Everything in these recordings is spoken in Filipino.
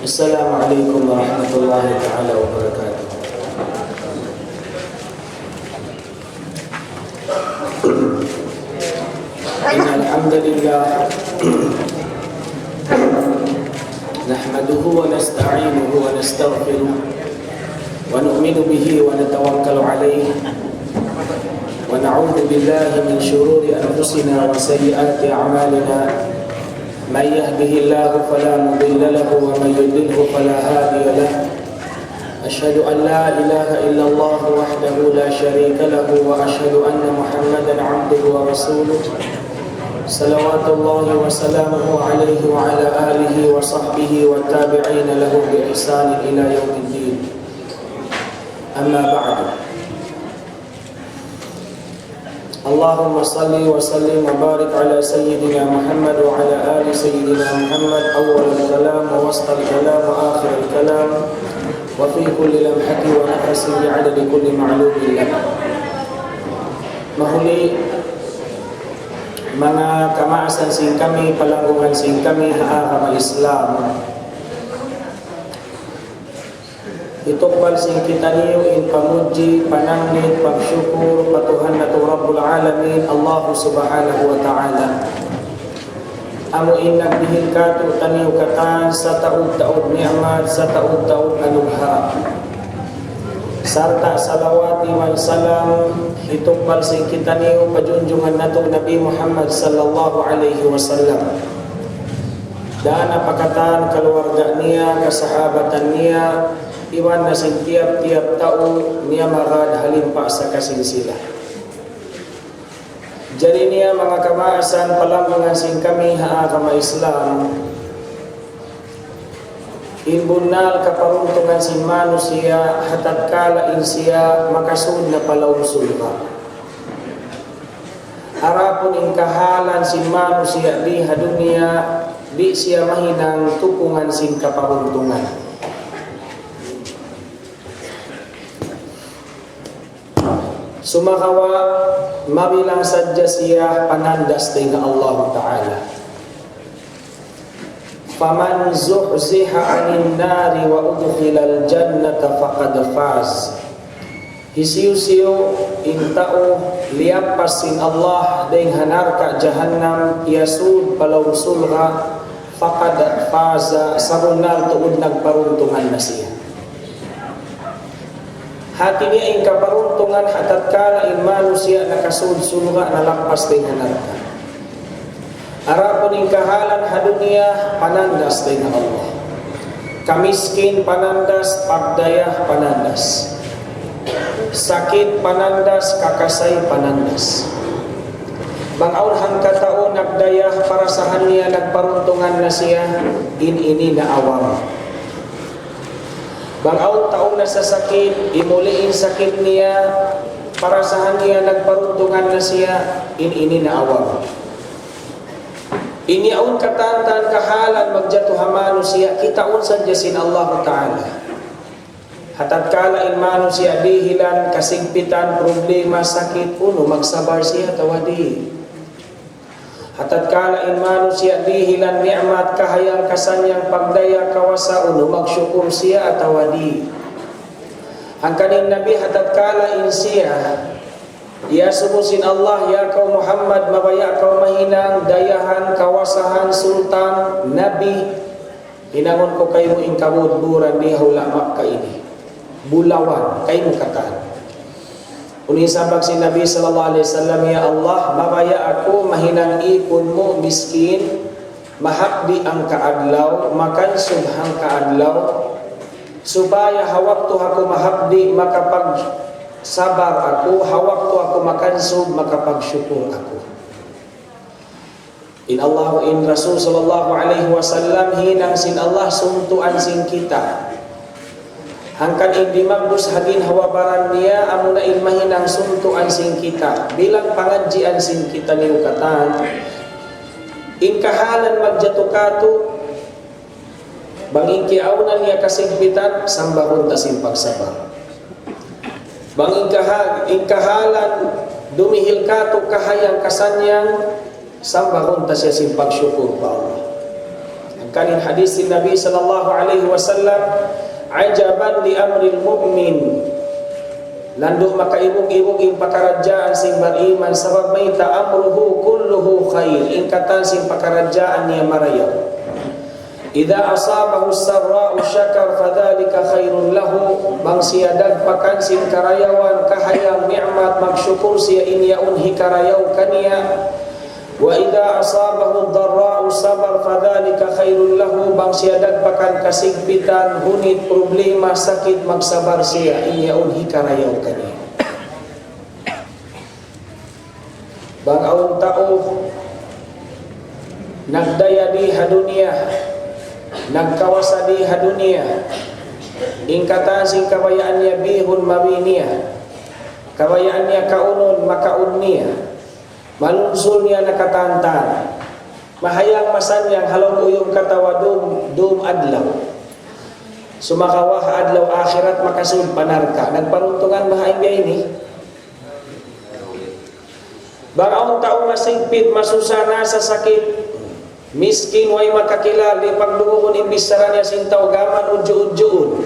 Assalamualaikum warahmatullahi taala wabarakatuh. Innal hamdalillah nahmaduhu wa nasta'inuhu wa nastaghfiruh wa nu'minu bihi wa natawakkalu alayhi wa na'udzu billahi min shururi anfusina wa sayyiati a'malina. من يهده الله فلا مضل له ومن يضلل فلا هادي له أشهد أن لا إله إلا الله وحده لا شريك له وأشهد أن محمدا عبده ورسوله صلوات الله وسلامه عليه وعلى آله وصحبه والتابعين له بإحسان إلى يوم الدين. أما بعد، اللهم صل وسلم وبارك على سيدنا محمد وعلى آل سيدنا محمد أول الكلام ووسط الكلام وآخر الكلام وفي كل لمحة ونفس بعدد كل معلوم لك. Mahuli mga kamaasan sing kami, palanggungan sing kami haakama Islam, itokbal sing kita niyo in pamuji, pananglit, pagsyukur, patuhan na to Rabbul Alamin, Allah subhanahu wa ta'ala. Amo in nagbihin ka to taniyo katan sa taud-taud ni'mat, sa taud-taud anughara. Sarta salawati wal salam, itokbal sing kita niyo pajunjungan na to Nabi Muhammad sallallahu alaihi wasallam. Dana pakatan keluarga niya, kasahabatan niya, iwan na sing tiap-tiap tao niya magad halimpa sa kasinsilah. Jadi niya mga kamaasan palanggungan sing kami haakama Islam, inbunal kaparuntungan sing manusia hatat kalain siya makasud na palawang sulha. Arapon in kahalan sing manusia di hadunia, di siya mahinang tukungan sing kaparuntungan. Sumakawa mabilang sadya siya panandas dengan Allah Ta'ala. Faman zuhziha anin nari wa udkhilal jannata faqad faz. Hisiu-siu intao liapasin Allah dengan hanarka jahannam yasud palau sulha faqad faza sabunar tuud nagparuntungan na siya. Hati niya in kaparuntungan hatat kala in manusia nakasud-sulga na lampas dengan narka. Arapon in kahalan hadunia panandas dengan Allah. Kamiskin panandas, pagdayah panandas. Sakit panandas, kakasay panandas. Bangaul hangkatao nagdayah para sahan niya nagparuntungan na siya ini na awam. Bangaw taong nasa sakit, imuliin sakit niya, para sahan niya nagparuntungan na siya, ini na awam. Iniaun katantan kahalan magjatuhamano siya, kitaun sadya sin Allah Ta'ala. Hatat kala in manusia dihilan, kasigpitan, problema, sakit, uno, magsabar siya, tawadi. Hatat kala in manusia dihilan ni'mat kahayang kasanyang pagdaya kawasa uno magsyukur siya at tawadi. Ang kaning Nabi hatat kala in siya ya sumusin Allah ya kau Muhammad mabaya kau mahinang dayahan kawasahan sultan Nabi hinangon ko kayo in kabudburan di hulamak ka ini bulawan kayo katan. Uni sabag si Nabi sallallahu alaihi wasallam, ya Allah, mabaya ako mahinang ikon mo miskin, mahapdi ang kaadlaw, makan subhang kaadlaw, supaya hawak to ako mahapdi makapag sabar ako, hawak to ako makan sub makapagsyukur ako. In Allah in Rasul sallallahu alaihi wasallam hinang sin Allah suntuan sin kita. Hangkan hindi magdus hagin hawabaran niya amuna in mahinang suntuan sing kita bilang pangadjian sing kita niukatan in kahalan magjatukatu bangin kiaunan niya kasigpitan sambahon ta sin pagsabar bangin kahalan dumihil kato kahayang kasanyang sambahon ta siya sin pagsyukur pa Allah. kanin hadis Nabi sallallahu alaihi wasallam, ajaban li amril mu'min, landuk maka ibuk-ibuk ing pakarajaan sing beriman, sabab may ta'amruhu kulluhu khair, ingkatan sing pakarajaan niya marayaw. Idza asabahu sarra'u syakar fadzalika khairun lahu, bang siya dagpakan sing karayawan kahayang nikmat magsyukur siya inyaun hikarayaw kaniya. Wa idza asabahu dharra'u sabar fadzalika khairun lahu, bang siya dagpakan kasigpitan hunit problema sakit magsabar siya inyaun hikarayaw kaniya. Bang aun tao nagdaya di hadunia, nagkawasa di hadunia, ingkatan sing kabayaan niya bihun mawinia, kabayaan niya kaunon makaun niya, malunsul niya nakatantan, mahayang masanyang halong uyong katawa dum adlaw, sumakawah adlaw akhirat makasun panarka, nagparuntungan mahaing biya ini. Bagaong tao masingpit masusana sa sakit, miskin way makakilali pagdungon imbis saranya sintaw gaman udyo-udyoon,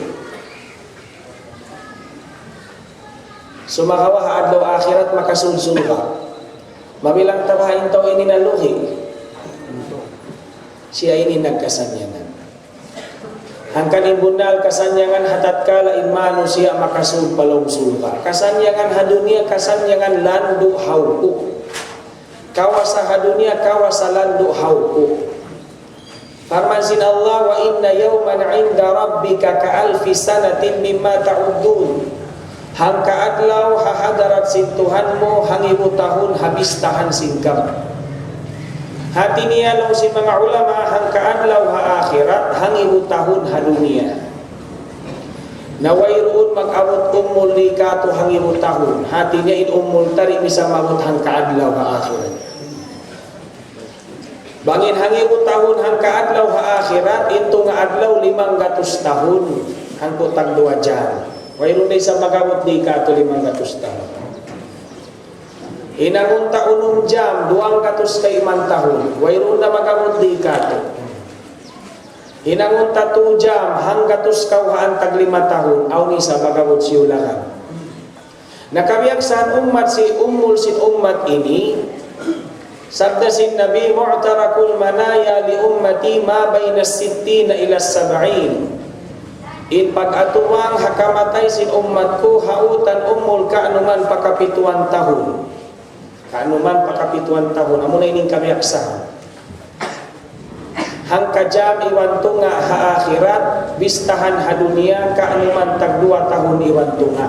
sumakawah adlaw akhirat makasulsulha, mabilang tabahin tao ini naluhi, siya ini nagkasanyangan. Hangkan imbunal kasanyangan hatatkala imanu siya makasul palong sulha, kasanyangan hadunia kasanyangan landu hauku, kawasa hadunia kawasa landu hauku. Farman sin Allah, wa inna yawman 'inda rabbika ka'alfi sanatin mimma ta'uddun, hangka adlaw hahadarat sin Tuhanmu hangimu tahun habis tahan singkam. Hati niya law si mga ulama hangka adlaw ha akhirat hangimu tahun hadunia, nawayruun mag-abot ummul likato hangimu tahun, hati niya in ummul tari bisa mabot hangka adlaw ha akhirat. Bangin hangimu tahun hangka adlaw ha akhirat, into nga adlaw 500 tahun hangko tag 2 jam, wayroon na isa mag-abot likato 500 tahun. Hinangunta unong jam 200 kay man tahun, wayroon na mag-abot likato. Hinangunta 2 jam hanggatos kauhaan tag 5 tahun, aw nisa mag-abot siyulakan. Nakabiyag saan ummat si ummul sin ummat ini, sabda sin Nabi, mu'tarakul manaya li ummati ma bayna 60 ila 70. In pag-atuwang hakamatay sin ummat ko, hautan ummul kaanuman pakapituan tahun. Kaanuman pakapituan tahun, amo na ining kabiyaksahan. Hangka jam iwan tunga ha akhirat, bistahan ha dunia kaanuman tag 2 tahun iwan tunga.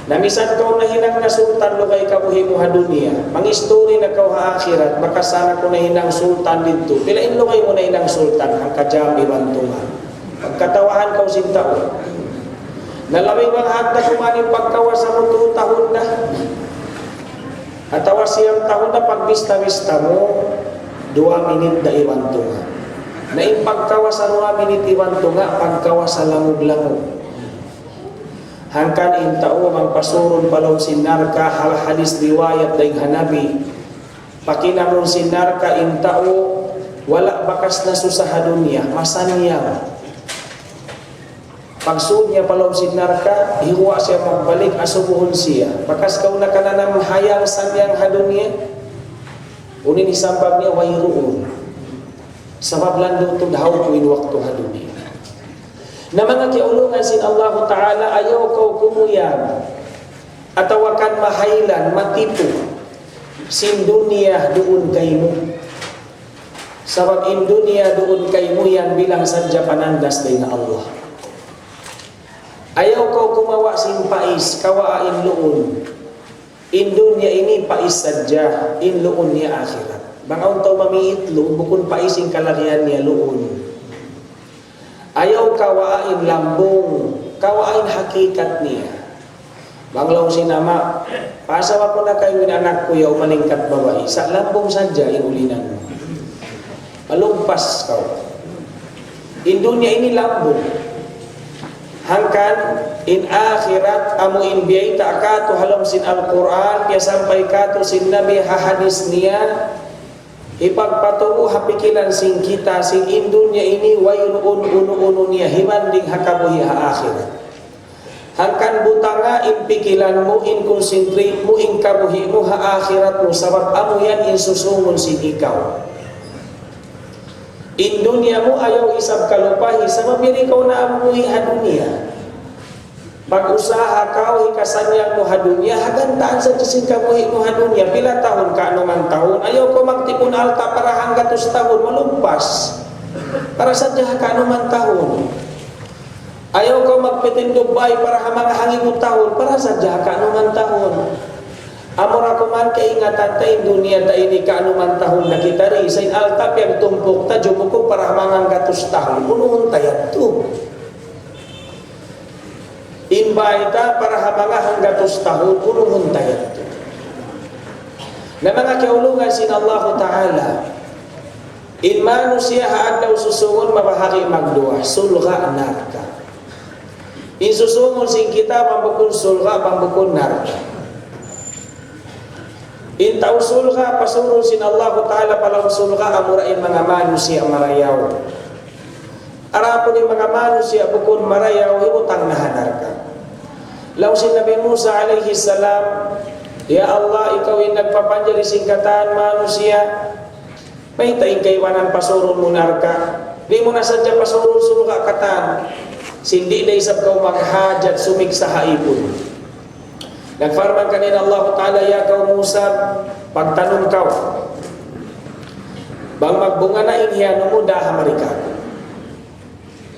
Namisan kau na hinang na sultan lugay kabuhi mo ha dunia, mangistori na kau ha akhirat, makasana ko na hinang sultan dito, pilain lugay mo na hinang sultan hangka jam iwan tunga. Pagkatawahan kau sintao, nalawing mga handa kumaning pagkawa sa mo 2 tahun na, atawa siyang tahun na pagbista-bista mo 2 minit na iwan tunga, na impagkawa sa 2 minit iwan tunga, pagkawa sa lamog-lamog. Hangkan intao ang pasurun palaw sinarka hal hadis riwayat daing hanabi, pakinamon sinarka intao wala bakas na susaha dunya, masanyang pagsud niya palaw sinarka, hiwa siya magbalik asubuhon siya, bakas kau nakananam hayang sanyang hadunya, unin isambag niya wayruun, sabab lando tudhaw kuin waktu hadunya. Na mga kiulungan sin Allah Ta'ala, ayaw kau kumuyang atawakan mahaylan matipu sin dunia doon kay mo, sabab in dunia doon kay mo yan bilang sadya panandas day na Allah. Ayaw kau kumawa sin pais kawain luon, in dunia ini pais sadya, in luon niya akhirat. Bangaw tao mamiitlo bukun paisin kalarian niya luon. Ayaw kawain lambong, kawain hakikat niya. Banglaw sinama, pasawa ko na kayo anak ko yaw maningkat babae, sa lambong sadya inulinan mo. Malumpas kau. In dunya ini lambong. Hangkan in akhirat amu in biyayta akato halom sin Al-Quran, kaya sampay kato sin Nabi hahadis niya, ipagpatuo hapikilan sing kita sing indunya ini wayun unu niya himanding hakabuhi ha akhirat. Hangkan butanga impikilan mo in concentrate mo in kabuhi mo ha akhirat mo sabab amo yan insusungon sing ikaw. In dunya mo ayaw isab kalupahi sabab yan ikaw na amuhi ha dunya. Pag-usaha kau hikasanya mo ha dunya hagantaan sa sing kabuhi mo ha dunya pila tahun ka anuman tahun ayaw ko magtipon alta para hanggatos tahun malumpas para sadya ka anuman tahun ayaw ko magpitindog bay para mga hangin tahun para sadya ka anuman tahun amora ko man kaingatan ta in dunya ta ini ka anuman tahun na kita ri sa alta piyag tumpok ta jumuko para mga hanggatos tahun unuhon tayat to inbaita para habanga hanggatos tahun unuhon tayat na mga kaulungan sin Allah Ta'ala in manusia haadaw susungon mabahagi magduwa sulga narka in susungon sin kita mambukun sulga mambukun narka in tau sulga pasurun sin Allah Ta'ala palang sulga amurain mga manusia marayaw arapon yung mga manusia bukun marayaw himutang nahanarka law si Nabi Musa alaihi salam ya Allah ikaw yung nagpapanjali singkatan manusia may taing kaiwanan pasurun munarka di mo na sadya pasurun sulga katan sindi na isap kau maghajat sumig sa haipon nagfarman kanina Allah Ta'ala ya kau Musa pagtanong kau bang magbunga na inhiyanong mo daha marika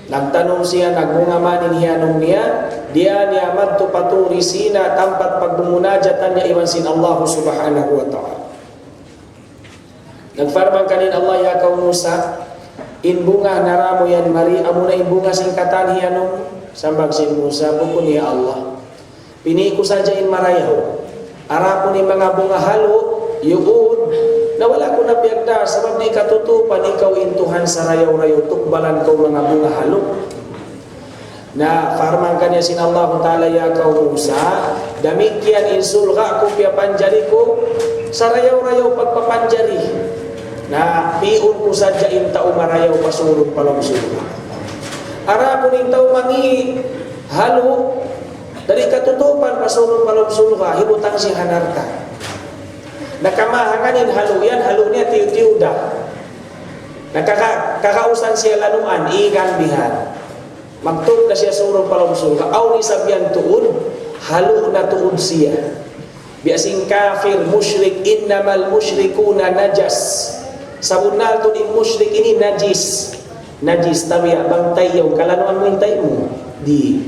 nagtanong siya nagbunga man inhiyanong niya dia niyamat tu paturi sina tempat pagbumunajatan niya iwan sin Allah subhanahu wa ta'ala nagfarman kanina Allah ya kau Musa in bunga naramo yan mari amo na in bunga singkatan hiyanong sambag sin Musa bukun ya Allah pini ko sadya in marayaw arapo ni mga bunga halo yuud na wala ko na piyagda sabab di katutupan ikaw intuhan sa rayaw-rayaw tukbalan ko mga bunga halo na farman kanya sin Allah Ta'ala ya kau Musa damikian insulga ko piya panjari ko sa rayaw-rayaw pagpapanjari na piun ko sadya inta umarayaw pasulong palang sulga arapo ni tao mangi halo dari katutupan pasulong palang sulga hibutang si hanarta nakamahanganin halo yan halo niya tiyo-tiyo da nakakausan siya lanuan igan bihan magtug na siya surong palumsul ka aw ni sabyan tuun halo na tuun siya biasing kafir musyrik innamal musyrikuna najas sabunal to din musyrik ini najis tawiya bangtay yung kalanuan mo hintay mo di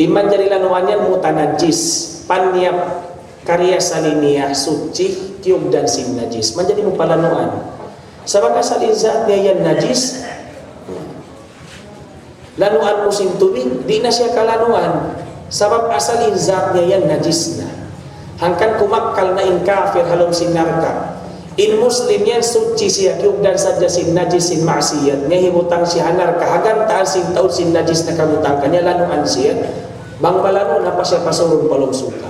iman jadi lanuan yan muta najis panyap karya saliniah suci tiub dan sin najis menjadi mo palanuan sabab asal izat niya yan najis lanuan mo sin tubig di na siya kalanuan sabab asal izat niya yan najis na hangkan kumakkal na in kafir halom sin narka in muslim yan suci siya tiub dan sadya sin najis sin maksiyat niya himutang siya narka hagantaan sin taon sin najis na kamutang kanya lanuan siya bang malano na pa siya pasurong palong suka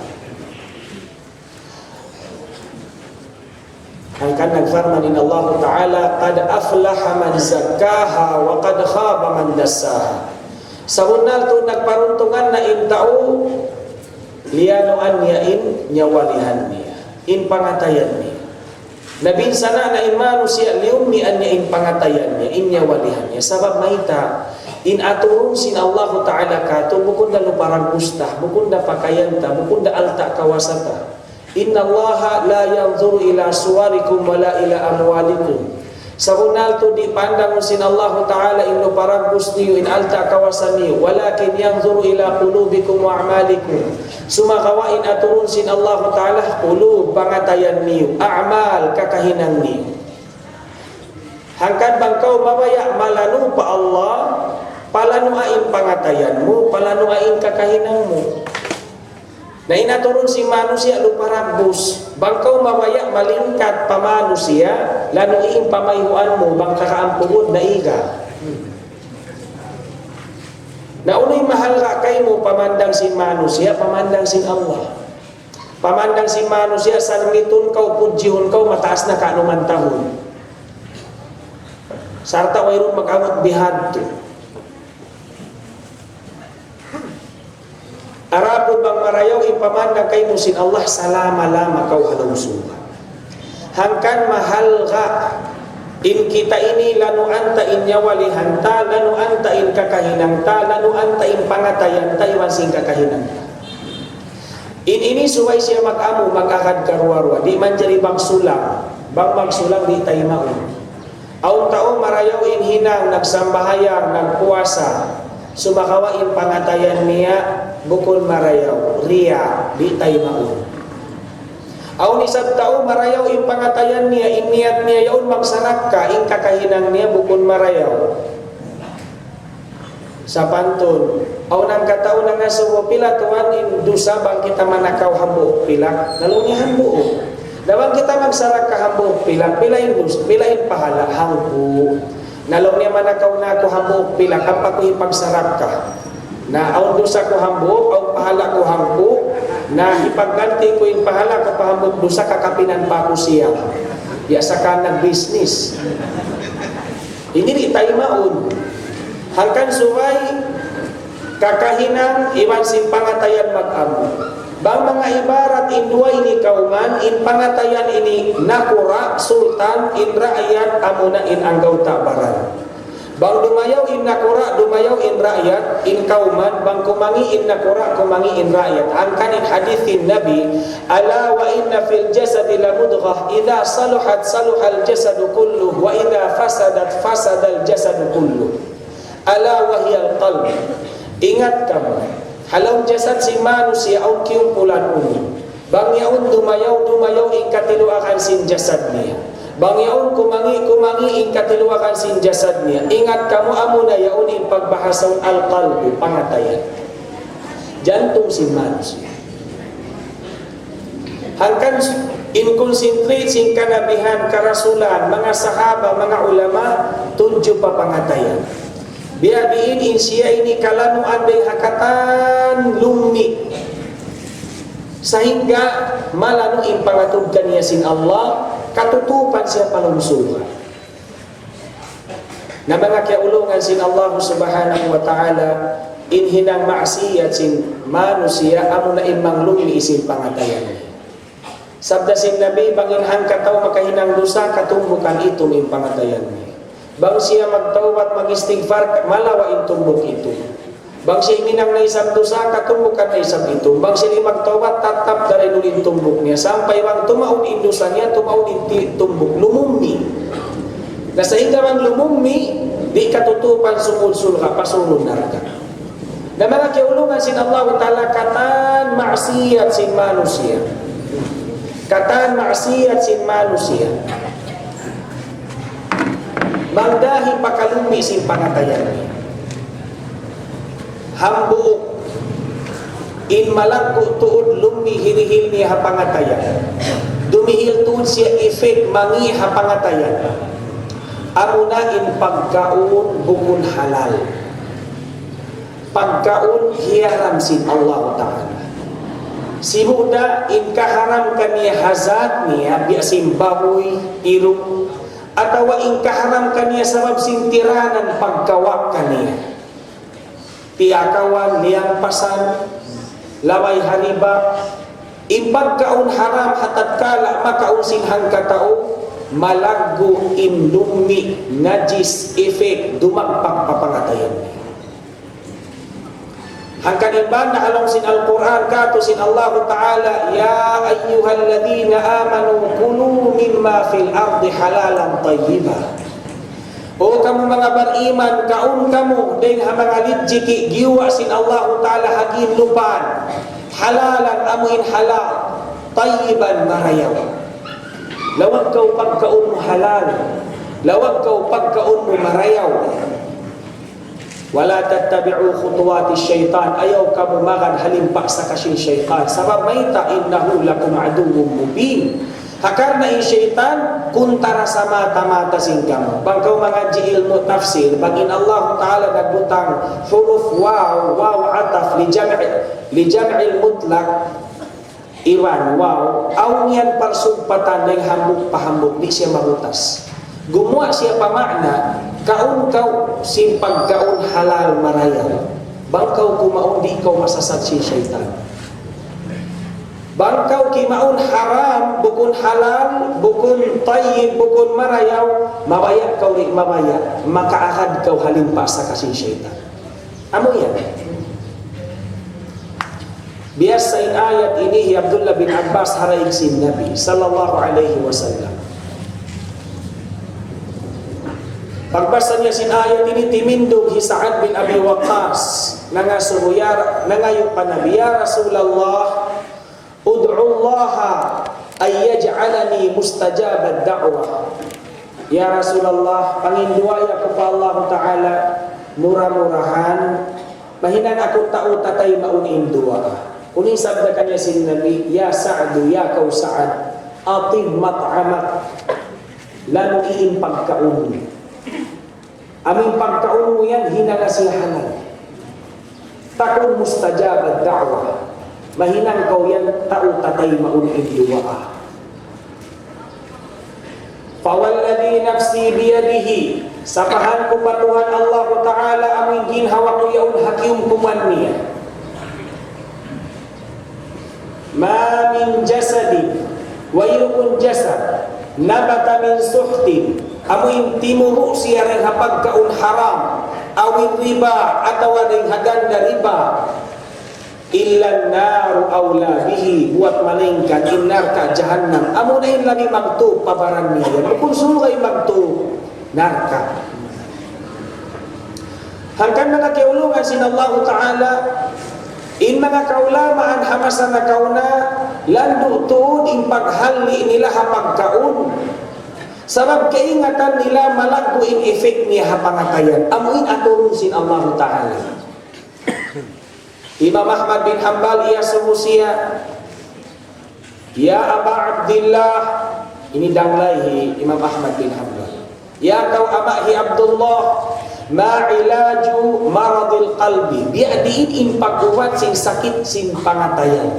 hangkan nagfarmanin Allah Ta'ala qad aflaha man zakkaha wa qad khaba man dassaha sabunal tu nagparuntungan na intao lianuan niya in nyawalihan niya in pangatayan niya nabin sana na in manusia liumian niya in pangatayan niya in nyawalihan niya sabab maita in aturun sin Allah Ta'ala kato bukun da luparang gustah bukun da pakayanta bukun da alta kawasata inna allaha la yanzuru ila suwarikum wala ila amwalikum sabunal tu dipandang sin Allah Ta'ala in luparagos niyo in alta kawasan niyo walakin yanzuru ila qulubikum wa a'malikum sumakawain aturun sin Allah Ta'ala qulub pangatayan niyo a'mal kakahinan niyo hangkan bangkau babaya malanu pa Allah palanuain pangatayan mo palanuain kakahinan mo na inaturun si manusia luparagos bangkau mawaya malingkat pa manusia lanuing pamayuan mo bang kakaampuod na iga na unay mahal ka kay mo pamandang sin manusia pamandang sin Allah Pamandang si manusia sarmitun kau pujihun kau mataas na kaanuman tahun. Sarta wairun mag-amot bihadto. Arapod bang marayaw ipamandang kay musin Allah salama-lama kau halawsuha. Hangkan mahal ka in kita ini lanu anta in nyawalihanta, lanu anta in kakahinangta, lanu anta in pangatayanta, iwan sing kakahinangta. In ini suway siya mag-amo, mag-akad karwarwa, di man jari magsulang, bang magsulang di tayo maun. Aung tao marayaw in hinang, nagsambahayang, nagpuasa, sumakawa in pangatayan niya, bukol marayaw, riya, di tayo maun. Aw ni sabtao marayaw in pangatayan niya, in niyat niya yaon magsarak ka, in kakahinang niya bukod marayaw. Sa pantun, aw nang katao na nga sumo pila tuwan in dusa bang kita manakaw hambuok pila, nalungi hambuok. Dawang kita magsarak ka hambuok pila, pila in dus, pila in pahala, hambu. Nalung niya manakaw na ako hambuok pila, kapag ko ipagsarak ka. Na aw dusa ko hambuok, aw pahala ko hambu, na ipagganti ko yung pahala ko pahambog dosa kakapinan pa ko siya. Di asa ka nag-business. Hindi di tayo maun. Hangkan suway kakahinang iwan sin pangatayan mag-amo. Bang mga ibarat induay ni kauman in pangatayan ini nakura sultan in rakyat amuna in anggaw tabaran. Bang dumayaw in nakura, dumayaw in rakyat, in kauman, bang kumangi in nakura, kumangi in rakyat. Angkan in hadithin Nabi, ala wa inna fil jasadi la mudghah, idha saluhat saluhal jasadu kulluh, wa idha fasadat fasadal jasadu kulluh. Ala wa hiyal qalb. Ingat kamu, halau jasad si manusia au kiumpulan uni. Bang yaun dumayaw in katilu akan sin jasad niya. Bang yaon kumangi in katiluakan sin jasad niya. Ingat kamu amuna yaon in pagbahasaw al-qalbu, pangatayan. Jantung sin manusia. Hangkan in concentrate sin kanabihan, karasulan, mga sahaba, mga ulama, tunjo pa pangatayan. Biabiin in siya ini kalanu anday hakatan lumi. Sehingga malanu in pangatubkan niya sin Allah, katutupan siya palungsuhan. Na mga kiaulungan sin Allah subhanahu wa ta'ala, in hinang maasiyat sin manusia, amo na imang lumi isin pangatayan. Sabda sin Nabi, bangin hang kataw makahinang dosa, katumbukan ito in pangatayan. Bang siya magtawat, mag-istighfar, malawa in tumbok ito. Bang siya minang na isang dosa, katumbukan na isang ito. Bang siya magtawat, tatap dari nulin tumbok niya. Sampai bang tumaon in dosa niya, tumaon in tumbok, lumumi. Na sa higa bang lumumi, di katutupan sumulsul ka, pasulun narka. Na mga kiulungan sin Allah Ta'ala, katan maasiyat sin manusia. Katan maasiyat sin manusia. Mangdahi pakalumi sin pangatayan niya. Hambuok in malagko tuod lumi hirihil niya hapangatayan. Dumihil tuod siya efek mangi hapangatayan. Amuna in pagkaon bukun halal. Pagkaon hiyaram sin Allah Ta'ala. Si Buddha in kaharam kaniya hazat niya biasim baboy, irong, atawa in kaharam kaniya sabab sin tiranan pagkawak kaniya. Tiakawan, liyang pasan, laway hariba, impagkaon haram hatatkala makaon singhang katao, malaggo imlumi najis efek dumagpak papangatayan. Hangkan iban na along sin Al-Quran kato sin Allah Ta'ala, ya ayyuhalladhina amanu kulu mimma fil ardi halalan tayyibah. O kamu mga beriman, kaun kamu dengan mga lidjiki giwa sin Allah Ta'ala hagin lupan, halalan amuin halal, tayyiban marayaw. Lawag kau pagkaun mo halal, lawag kau pagkaun mo marayaw. Wala tattabi'u khutuwati syaitan, ayaw kamu magan halimpak sa kasin syaitan. Sabab maita innahu lakum aduwwum mubin. Hakar na in syaitan kuntara sa mata-mata singkam. Pagkaw mga ilmu tafsir, bagin Allah Ta'ala nagbutang huruf waw ataf li jam'il mutlaq, Iwan, wow, aw niyan parsugpatan ng hambuk-pahambuk, di siya mabutas. Gumawa siya pamakna, kaun kaw sin pagkaun halal marayal. Bangkaw kumaun di ikaw masasad si syaitan. Bangkaw kimaun haram, bukun halal, bukun tayyib, bukun marayaw, mabaya kaw rin mabaya, makaahad kaw halimpa sa kasi syaitan. Amo yan. Biasa in ayat ini Abdullah bin Abbas haraig sin Nabi sallallahu alaihi wasallam. Pagbasa niya sin ayat ini timindog hi Sa'ad bin Abi Waqqas nangasuya nangayo pa Nabi, ya Rasulullah, ud'u Allah ay yaj'alani mustajab ad-da'wah. Ya Rasulullah, panginduaya ko pa Allah Ta'ala murah-murahan mahinan ako tao tatay maunin dua. Kuning sabda kanya sin Nabi, ya Sa'adu, ya kau Sa'ad, atib mat'amak, lalo iin pagkaun. Aming pagkaun mo yan, hinangasihanan. Takon mustajab ad-da'wah. Mahinang kau yan, tao tatay maunin dua. Fawalladhi nafsi biyadihi, sapahan ko patuhan Allah Ta'ala aming ginhawa ko yaun hakium kuman niya. Ma min jasadin wa yukun jasad nabata min suhtin amuin timuro siya rin hapagkaun haram awin riba atawa rin haganda riba illa naru awla bihi buat malingkan innar ka jahannam amo na yung lagi magtub pabaran niya kung sulay magtub narka hanggang mga kiulungan sin Allah Ta'ala in mga kaulamaan hamasan na kauna lando tuon in paghali nila hapagkaun sabab kaingatan nila malaggo in effect niya hapangatayan amuin aturun sin Allah Ta'ala. Imam Ahmad bin Hanbal iya sumusiya, ya Aba Abdillah, ini danglaihi Imam Ahmad bin Hanbal, ya kau abahi Abdullah, ma'ilaju maradil qalbi, biadiin in pagkuwat sing sakit sing pangatayan.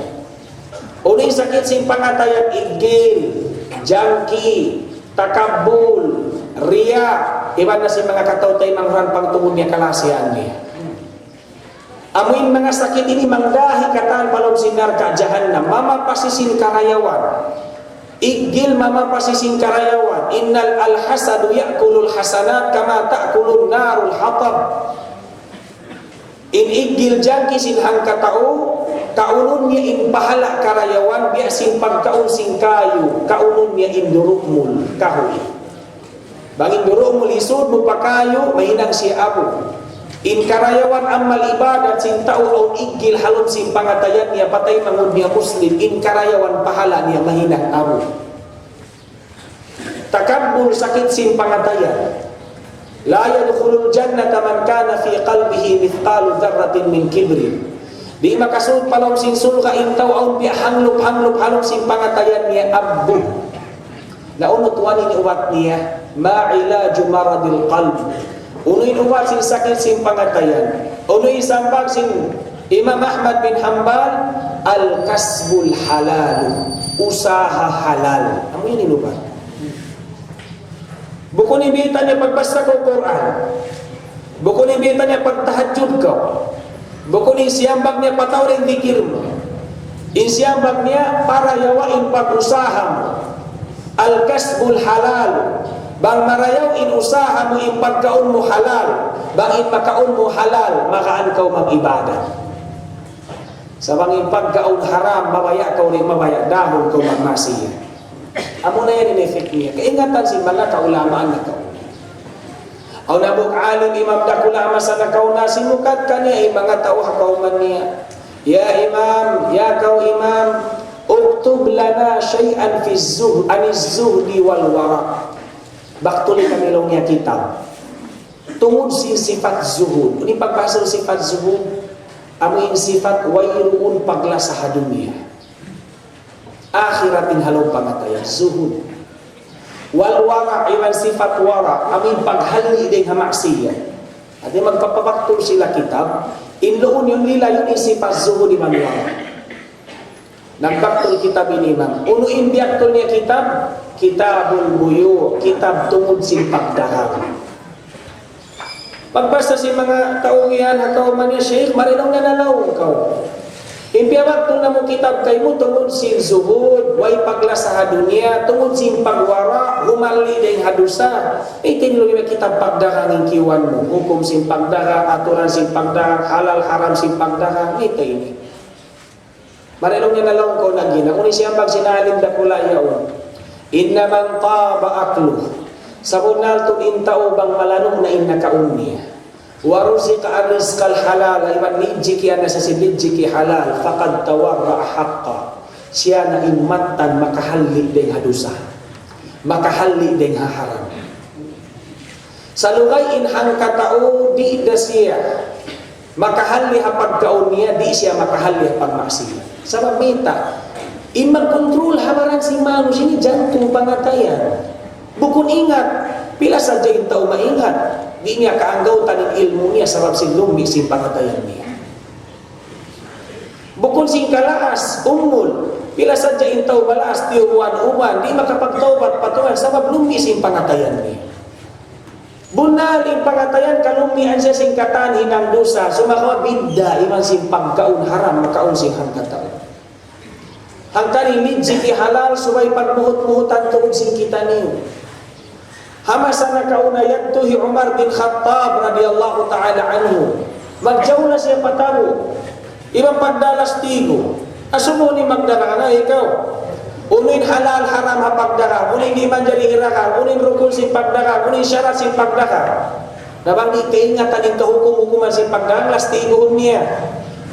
Uning sakit sing pangatayan igil, jangki, takabul, riya, iba na si mga katautay mangran pagtungon niya kalasian niya. Amuin mga sakit ini mangdahi kataan palong sinar ka jahannam, mama pasisin karayawan. Igil mama pasisin karayawan. Innal alhasadu ya'kulul hasanat kama ta'kulun narul hatab. In igil jangki sin hangka tao, kaunun niya in pahala karayawan biasin pagkaun sing kayu, kaunun niya in durukmul kahoy. Bangin durukmul isud mo pakayo, mahinang siya abo. In karayawan amal ibadat sin tao o igil halon sin pangatayan niya patay mangun niya muslim, in karayawan pahala niya mahinang abo. Takabbul sakit sin pangatayan. La yadkhulul jannata man kana fi qalbihi mithqalu dzarratin min kibrin. Di makasud palong sin sulka intaw aun bi hanglop halong sin pangatayan niya abbu. Naunot wani ni uwat niya ma'ilaju maradil qalb. Unoy uwat sin sakit sin pangatayan. Unoy sambag sin Imam Ahmad bin Hanbal al-kasbul halal, usaha halal. Amo yun inubat. Bukun ibita niya pagbasa ko Quran. Bukun ibita niya pagtahajud ko. Bukun isiyambag niya patawring dikir mo. Isiyambag niya para yawain pag-usaha mo. Al-kasbul halal. Bang marayaw in usaha mo in pagkaon mo halal. Bang in makaon mo halal, makaan kaw mag-ibadat. Sa bang in pagkaon haram, mabaya kaw rin mabaya. Dahon kaw magmasiya. Amo na yan in-effect niya. Kaingatan si mga kaulamaan na kauna. Aw nabuk alim imam dakulama sa nakauna, simukat ka niya, mga tao hakauman niya. Ya imam, ya kau imam, uktub lana syai'an fi zuhdi wal wara. Baktuli kami long niya kitab. Tungod si sifat zuhud. Ini pagbasa sifat zuhud, amuin sifat wayruun pagla sa dunia. Akhiratin halong pangatayan, zuhud. Wal wara, iwan sifat wara, amin paghali din hamaksiya. At magpapabaktul sila kitab, inloon yung nila yun sifat zuhud iman wara. Nagbaktol kitab inimam. Uno imbiaktol niya kitabul buyu, kitab tungod simpagdahang. Pagbasta si mga kaungihan, hakaw man niya, Sheikh, marinong nanalaw ikaw. Imbiaktol na mo kitab kay mo tungod sin zuhud, way pagla sa dunya, tungod sin pagwara, humali ding hadusa. Tinlo niya kitab pagdahang ng kiwan mo. Hukom sin pagdahang, aturan sin pagdahang, halal haram sin pagdahang. Ito ini. Marinong niya nalaw ko na gina. Kung siyang pagsinalin da kula yaon. Inna man taba aklu. Sa bunal to intao bang malanong na innakaon niya. Waruzika arrizqal halal. Iwan lijiki ana sa si lijiki halal. Fakad tawarra haqqa. Siya na imatan makahalli deng hadusa. Makahalli deng haharam. Sa lugay inhang katao di da siya. Makahalli hapagkaon niya, di siya makahalli hapagmaksiya. Sa mamita, imag-control habaran si Manu, sini jantung pangatayan. Bukun ingat, pila sa jayin tao maingat. Di niya kaanggaw tanin ilmu niya, sarap silumbi si pangatayan niya. Bukun sing kalaas, umul, pila sa jayin tao balas, tiyuwan-uwan, di makapagtawbat patuan, sabab lumbi si pangatayan niya. Bunal yung pangatayan, kalumian siya singkatan, hinang dosa, sumakawa bidda, iman sing pagkaun haram, makaun sing hangkataon. Ang tarimid, siki halal, subay pagmuhut-muhutan tungod sing kita niyo. Hamasa na kaunayag tuhi Umar bin Khattab radiyallahu ta'ala anhu. Magjaw na siya patabo. Ibang pagdalas tigo. Asumo ni magdala na ikaw. Unin halal haram hapagdaka, unin di manjari hiraka, unin rukun si pagdaka, unin syarat si pagdaka. Nabang di kaingatan yung kahukum-hukuman si pagdaka, lastiguhon niya.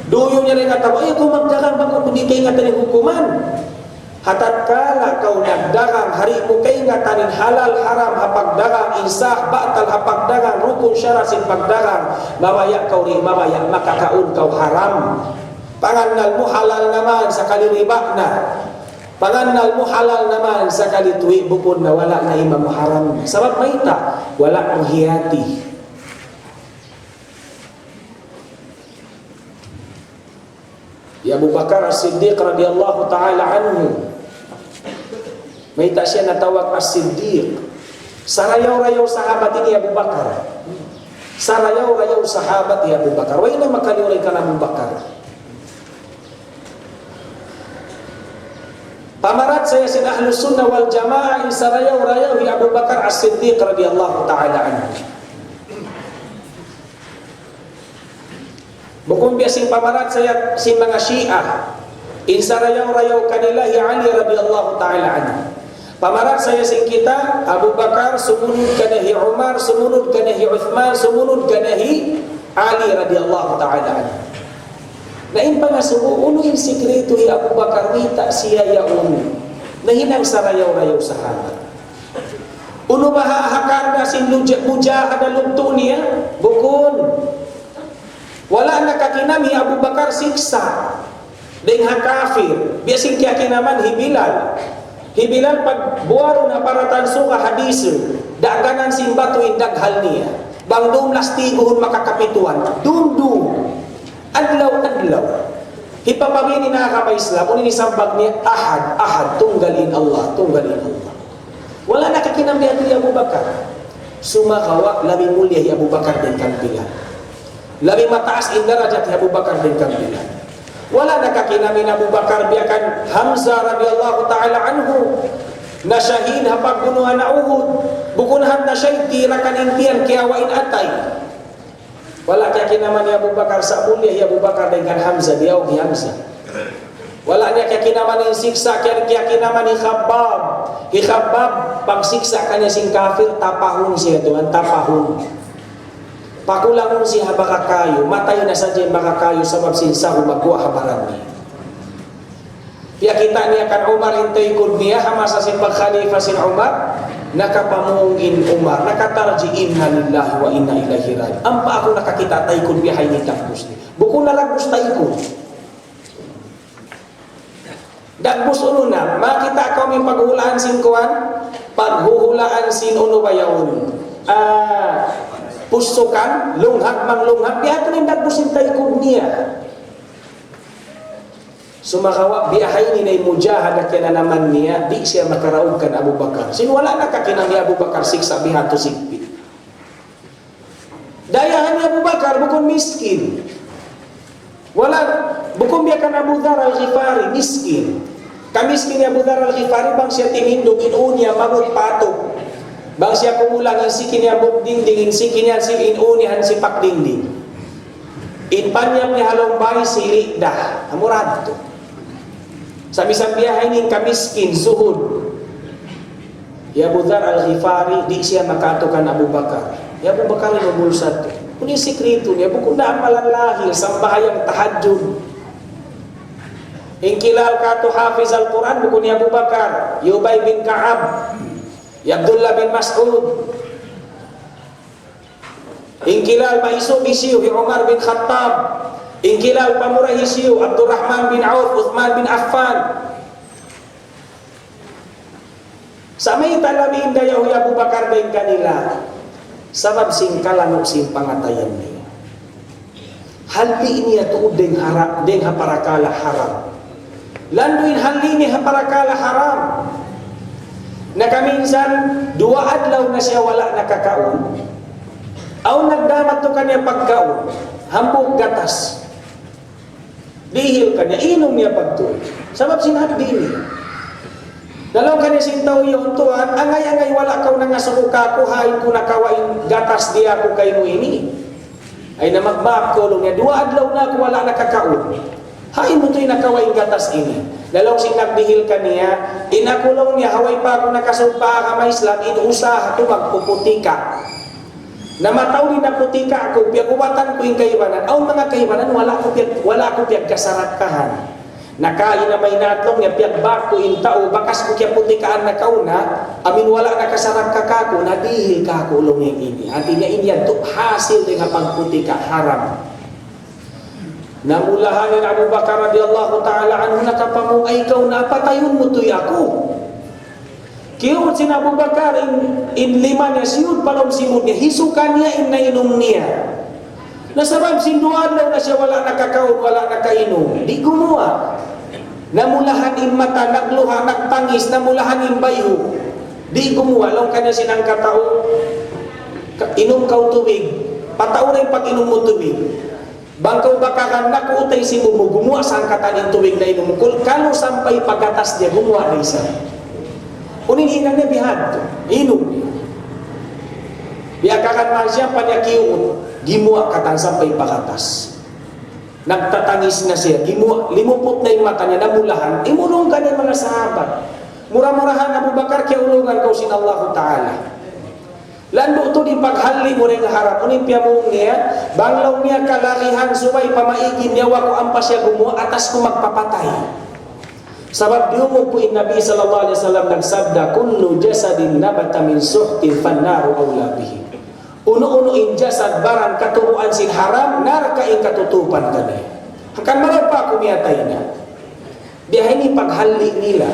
Duyong niya rin katabo, ay kung magdaka, baka di kaingatan yung hukuman. Hatat kala kau nagdagang, hari mo kaingatan yung halal haram hapagdaka, insah batal hapagdaka, rukun syarat si pagdaka, mawaya kau rin, mawaya makakaun kau haram. Panganal mo halal naman sa kaliriba na. Panganal mo halal naman sa kalituwi bukod na wala na imam haram. Sabab maita, wala mong hiyati. Ya Abu Bakar As-Siddiq radhiyallahu ta'ala anhu. Maita siya natawag As-Siddiq. Sarayaw-rayaw sahabat ini Abu Bakar. Sarayaw-rayaw sahabat ni Abu Bakar. Way na makaliwray ka na Abu Bakar. Pamarat saya sin Ahlus Sunnah wal Jamaah sarayaw-rayaw Abu Bakar As-Siddiq radhiyallahu ta'ala anhu. Bukong biasing pamarat saya sin mga Syiah sarayaw-rayaw kanila Ali radhiyallahu ta'ala anhu. Pamarat saya sin kita Abu Bakar, sumunod kanahi Umar, sumunod kanahi Uthman, sumunod kanahi Ali radhiyallahu ta'ala anhu. Nain pa nga sumo, uno yung sikreto ni Abu Bakar, wita siya yaon. Nahinang sarayaw-rayaw sa hamat. Uno mahahakar na sin mujahad na lugto niya, bukon. Wala nakakinami Abu Bakar siksa. Deng hakafir. Biasing kaya kinaman hibilal. Hibilal pag buwaro na paratan suka hadisu. Daganan sin batuin daghal niya. Bangdum lastiguhon makakapituan. Dum-dum. Adlaw-adlaw. Hipapamini na ka Islam, unin isambag niya, ahad, tunggalin Allah. Wala nakakinambihan ni Abu Bakar. Sumakawa, labing mulia ni Abu Bakar din kampilan. Labing mataas in darajat ni Abu Bakar din kampilan. Wala nakakinami ni Abu Bakar, biyakan Hamzah radhiyallahu ta'ala anhu, na syahid hapag bunuhan na Uhud, bukunahan na syahid, tirakan intiyan, kiyawain atay. Wala kaya kinaman ni Abu Bakar sa mulia ni Abu Bakar dengan Hamzah, diaw ni Hamzah. Wala niya kaya kinaman ni siksa, kaya kinaman ni Khabbab. Hi Khabbab, pag siksa kanya sing kafir, tapahon siya doon, tapahon. Pakulangon siya baka kayo, matay na sa dyan baka kayo, sabab sinsahu magkuha habaran niya. Kaya kita niya kan Umar intay kun niya, hamasa sin pag-khalifa sin Umar, nakapamungin Umar, nakatarji inna lillahi wa inna ilaihi raji'un. Ampa ako nakakita taykon bihay ni Dagbus ni. Buko na lagbus taykon. Dagbus uno na, makita kami paghulaan sin kuwan, paghuhulaan sin uno bayaon. Pusukan, lunghak mang lunghak, bihay ko ni Dagbus sin taykon niya. Sumakawa biyahay ni na mujahada kaya na naman niya, di siya makaraog kan Abu Bakar. Sinwala na kakinang ni Abu Bakar siksa bihato sigpit. Dayahan ni Abu Bakar bukon miskin. Wala, bukon biya kan Abu Dhar al-Ghifari, miskin. Kamiskin ni Abu Dhar al-Ghifari bang siya timindog inunya mangut patok. Bang siya kumulang ang sikin niya bukdingding, sikin niya si inunihan si pakdingding. Inpanyam ni halombay sili dah, amurad to. Sa misang biyahe ning kamiskin, suhud. Ya Abu Dhar al-Ghifari, di siya makatukan Abu Bakar. Ya Abu Bakar yung bulsat. Kung yung sikrito niya, bukod na malalahil, sambahayang tahajjud. Ingkilal ka to hafiz al-Quran, bukod ni Abu Bakar, Ubay bin Ka'ab, Abdullah bin Mas'ud. Ingkilal maiso isiyo, Umar bin Khattab. Ingkilal pamurahi siyo, Abdurrahman bin Auf, Uthman bin Affan. Sa may talamin dayaw ya Abu Bakar bin kanila, sabab sing kalanok sing pangatayan niya. Halbi niya tuod deng haram, deng haparakala haram. Landuin halli ni haparakala haram. Nakaminsan, 2 adlaw na siya wala nakakaon. Aw nagdamat to kanya pagkaon, hambog gatas. Dihil kanya, inom niya pagtuon. Sabab sinabi niya. Dalaw kanya sintaw yung tuwan, angay-angay wala kaw na nga suka ko, hain ko nakawain gatas di ako kayo ini. Ay na magbaak ko niya, 2 adlaw na ako wala nakakaon. Hain mo to'y nakawain gatas ini. Dalaw sinagdihil kaniya, inakulong niya, haway pa ako nakasumpa ka Islam, inuusaha ko magpuputika. Namataw din na putika ako, piyaguwatan ko yung kaibanan. Ang mga kaibanan, wala ko piyag kasaratkahan. Nakain na may natlong niya, piyagbak ko yung tao, bakas ko kaya putikaan na kauna, amin wala na kasarat ka kako, nadihil ka ako ulong yung ini. Hati niya inyan, hasil din nga pagputika, haram. Namulahanin Abu Bakar radiyallahu ta'ala anhu nakapamong, ay ikaw na patayon mo to'y ako. Kiyot si Abu Bakar in 5 niya siyod palong simod niya, hisukan niya in nainom niya. Nasabab sinduan daw na siya wala nakakaon, wala nakainom. Di gumawa. Namulahan in mata, nagluha, nagtangis, namulahan in bayo. Di gumawa. Long kanya sinang katao, inom kaw tubig. Patao na yung pag-inom mo tubig. Bangkaw bakakan, nakuutay si mo, gumawa sa angkatan yung tubig na inom. Kalo sampay pagkatas niya, gumawa na isa. Unin hinang niya bihad, inom niya. Biakakan man siya, panyakiyon, gimuha katan sampay pakatas. Nagtatangis na siya, gimuha, limupot na yung mata niya, namulahan, imulong ka niya mga sahabat. Murah-murahan Abu Bakar, kaya ulungan kau sin Allah Ta'ala. Lando to di paghali mo rin harap, unin piyamong niya, banglaw niya kalalihan, subay pamaigin niya, wako ampas siya gumawa, atas ko magpapatay. Sabab diumog po in Nabi sallallahu alaihi wasallam nagsabda, kullu jasadin nabata min suhtin fannaru awla bihi. Uno-uno in jasad baran katuruan sin haram, naraka in katutupan kani. Hangkan marap pa kumiyatay na. Biyahe ni paghali nila.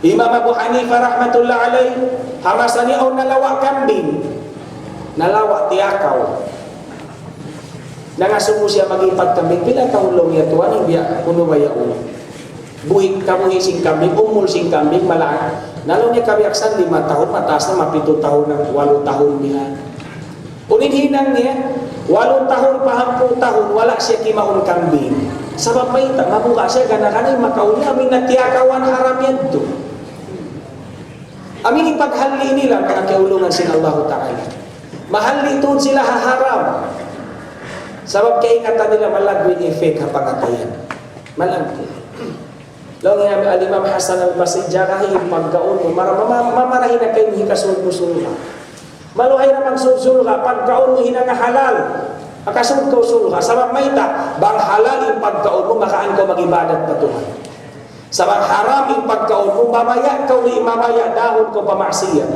Imam Abu Hanifah rahmatullah alaih, hamasan niya o nalawa kambing. Nalawa tiyakaw. Nangasumo siya mag-ipat kambing, pila taulong niya tuwan, ang biya kuno baya ulo. Buhig kamuhi sing kambing, umul sing kambing, malaan. Nalo niya kabiaksan 5 tahun, mataas na 7 tahun ng 8 tahun niya. Uninhinang niya, 8 tahun, 10 tahun, wala siya kimaon kambing. Sabab may mabuka siya, gana-ganay makauli, amin natiyakawan haram yan to. Amin ipaghali nila, kaya kiulungan sin Allah Ta'ala. Mahal ito sila haharam. Sabab kaingatan nila malagwin effect hapangatayan. Malagwin. Law nga al-Imam Hasan al-Basri jakahi pagkaon mo mamarahin na kayo hikasul-sul ka. Maluhay na magsul-sul ka pagkaon mo hinang halal. Akasul ko sul ka sabab maita bang halal yung pagkaon mo makaan ko magibadat pa Tuhan. Sabab haram yung pagkaon mo mamaya ka uli mamaya dahon ko pamaksiya.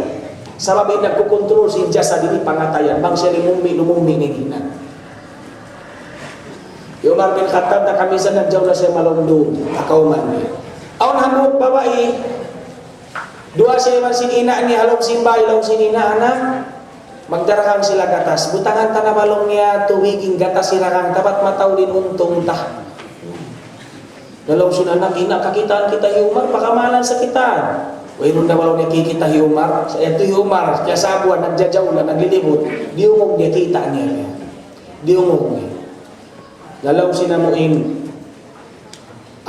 Sabab ay nagkukontrol si jasa dini pangatayan bang siya lumumi ni hinan. Yung Umar bin Khattab na kamisan nagjaw na siya malungdong, akauman niya. Aun hamog babae, 2 siya man sinina ni halong simbay, halong sinina na, magdarakang sila gatas. Butangan ta na balong niya, tuwiging gatas sinakang, tapat mataw din untong ta. Dalam sina anak ina kakitaan kita Umar pakamalan sa kitaan. Wairon na walaw niya kikita Umar, ito Umar, kaya sabuan, nagjajaw na, naglilibot, di umong niya kita niya. Di umong niya. Dalaw sina muin,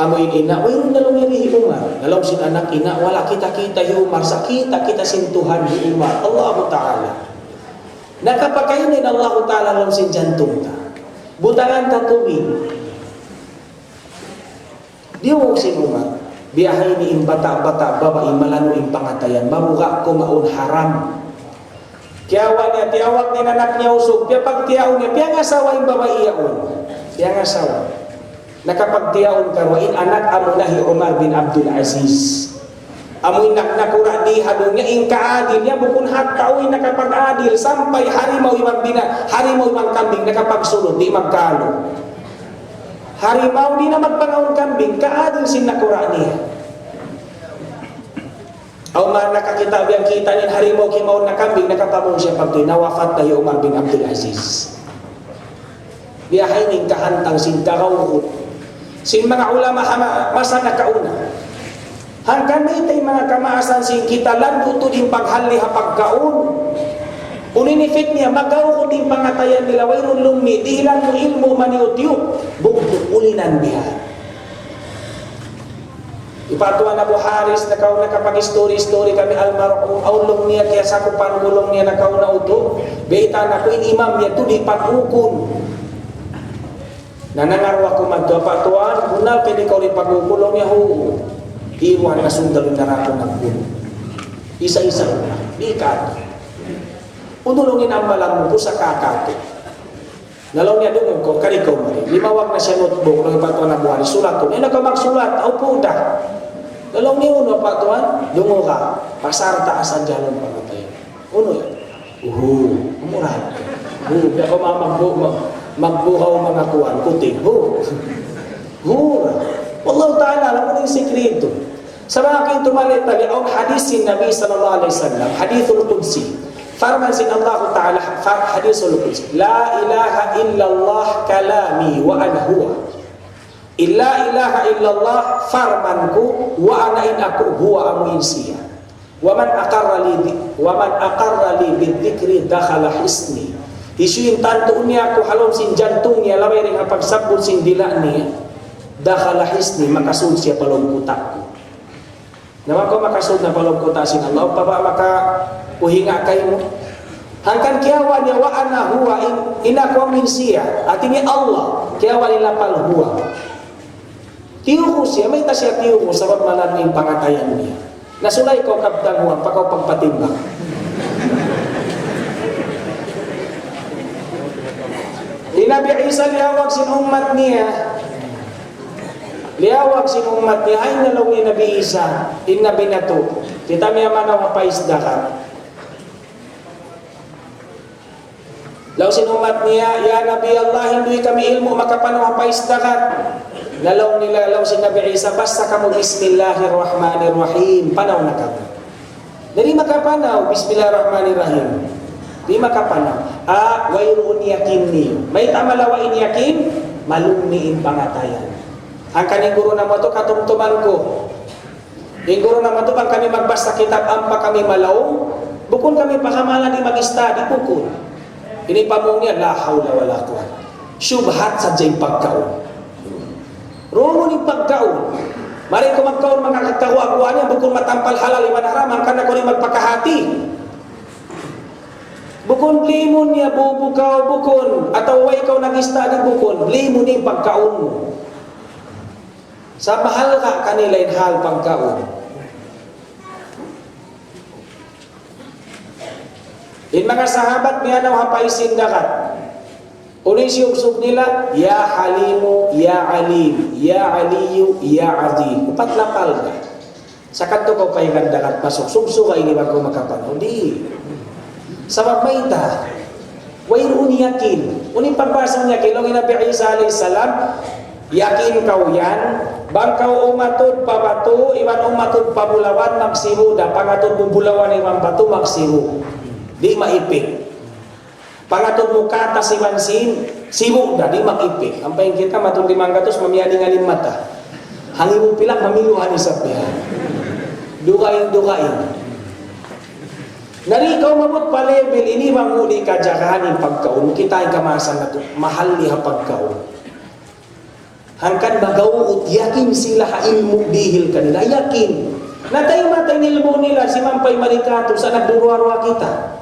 amuin ina, wairon na lang niya Umar. Dalaw sina anak ina, wala kita-kita Umar, sa kita sintuhan di Umar, Allah Ta'ala. Nakapakainin Allah Ta'ala lang sin jantung ta. Butangan ta tubig. Di umong sin Umar. Biyahe ni in bata-bata babae malano in pangatayan mabuka ko maun haram kiawan niya tiawag ni anak niya usog piya pagtiaw niya piya nga asawa in babae yaon piya nga asawa nakapagtiaon karwain anak amunahi Umar bin Abdul Aziz amoy nakura di hadong niya in kaadil niya bukun hataoy nakapag-adil sampay harimaw imang kambing nakapagsulod di magkalo. Harimau di na magpangaon kambing, kaadil sin nakura niya. Aw man nakakita biyang kita ni harimau kimaon na kambing, nakapamong siya pagtoy, nawafat tayo Umar bin Abdul Aziz. Biyahay ning kahantang sin karawukot. Sin mga ulama masa nakauna. Hanggang na itay mga kamaasan sin kita, landuto din paghali hapagkaon. Uninifit niya, magaw ko din pangatayan nila, wayron lumi, dihilan mo ilmo maniutyuk, bugduk ulinan biya. Ipatuan Abu Haris, nakapag-story kami almarhum, aulong niya, kaya sa kung panulong niya nakauna uto, beitan ako, imam niya, ito di pag-ukon. Nanangarwa ko magpapatuan, kunal, pwede ka ulit pag-ukulong niya, iwan na sundalo na rato ng puno. Isa-isa na, di ka. Unulungin ang malang mo sa kakato. Nalaw niya doon ko, karikaw mo rin. Limawag na siya notebook, nang ipatuan na buwan, sulat ko. Yan magsulat, aupo da. Nalaw niya uno, patuan, dungo ka, pasarta asan jalong pamatay. Uno yan. Umurad. Kaya ko magbuhaw mga kuwan, kuting. Wallahu ta'ala, alam mo na yung sikreto. Sa mga aking tumalit-tali, ang hadisin Nabi sallallahu alaihi wasallam, hadithul Qudsi. Farman sin Allah Ta'ala hadisul qudsi la ilaha illallah kalami wa ana huwa illa ilaha illallah farmanku wa ana in aku huwa amuin siya wa man aqarra li bidzikri dakhala hisni isuin tanto niya ako halom sin jantung niya laway ring pagsabot sin dila niya dakhala hisni makasud siya palong kutak ko naman ko makasud na palong kutak sin Allah pa ba maka uhinga kayo mo hangkan kiawan niya wa ana huwa inaku min siya at ini Allah kiawan nila pal huwa tiyuko siya may tasya tiyuko sa malan ng pangatayan niya nasulay ko kabtang huwa pakaw pagpatimbang Nabi Isa liyawag sin umat niya ay nalaw ni Nabi Isa inna binato kita miya manaw mapaisdakan law sin umat niya ya Nabi Allah hindi kami ilmu makapanaw mapaisdakan lalaw nila law sin Nabi Isa basta kamo bismillahirrahmanirrahim panaw na kamo dali makapanaw bismillahirrahmanirrahim di makapanaw wayroon yakin niyo may tamalawa in yakin malumi in pangatayan ang kaning guru na mo to katumtuman ko yung guru na mo to pag kami magbasa kitab ampa kami malaw bukon kami pakamalan di mag-study bukon ini pamong niya la hawla wala quwwata syubhat sa jay pagkaon rumo ni pagkaon mari ko magkaon mga katawa niya bukon matampal halal iman haram ang kana ko ni magpakahati bukon limon niya bubukaw bukon ataw way ikaw nag-study bukon limon ni pagkaon mo sa mahal ka kanilain hal pagkaon in mga sahabat niya naw hapaisin dakat unin siyubsub nila ya halimu ya alim ya aliyu ya azim upat lapal ka sa kanto ko pahingan dakat pasok subsuka ini bago makapano di sa magmaita wayroon yakin unin pagbasa niya kilong Nabi Isa alayhi salam yakin kau yan bang kau umatod pabato iman umatod pabulawan magsiruda pangatod bubulawan iman bato magsiru di maipik pangatod mo kata si Mansin simu da di makipik ang pahin kita matod 500 mamiyadi nga 5 mata Hangin mo pilak, mamiluhan isap niya. Dukain. Nari ikaw mamut pa level, ini manguli ka jakahanin pagkaon, kita yung kamasan na ito, mahal niya pagkaon. Hangkan magawut, yakin sila ha ilmu dihil kanila, yakin. Natay-matay nilmo nila, si Mampay Marikato, sa nagdurwarwa kita.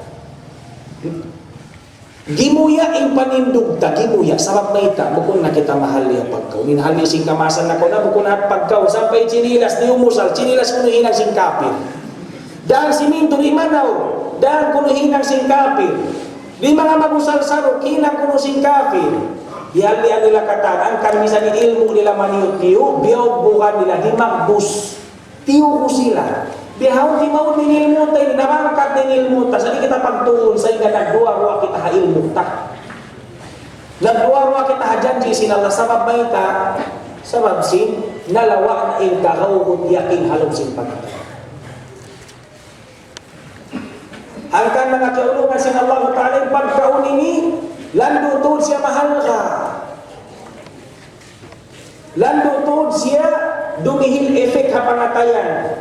Gimuya in panindugta, gimuya, sabab na ita, bukun na kita mahal niya pagkaon. Minahali sing kamasan na ko na, bukun na pagkaon, sampay chinilas, di umusal, chinilas kuno hinang sing kapir. Dahil siminto di manaw, dahil kuno hinang sing kapir. Di mga magusal-sarok, hinang kuno sing kapir. Ihalian nila kataan, kan misan ilmu nila maniut-tiyo, biyaw bukan nila, di magbus. Tiyo ko sila. Bihaw di maun ninilmuta, namangkat ninilmuta. Sali kita pagtuon sa iga nagduwa-ruwa kita ha ilmuta. Nagduwa-ruwa kita ha janji sinala sabab ba ita, sabab sin, nalawa na ilkahawut yakin halong sin pagkata. Hangkan mga kiulungan sin Allah Ta'ala pagkaon ini, landutod siya mahal ka. Landutod siya dumihil efek ha pangatayan.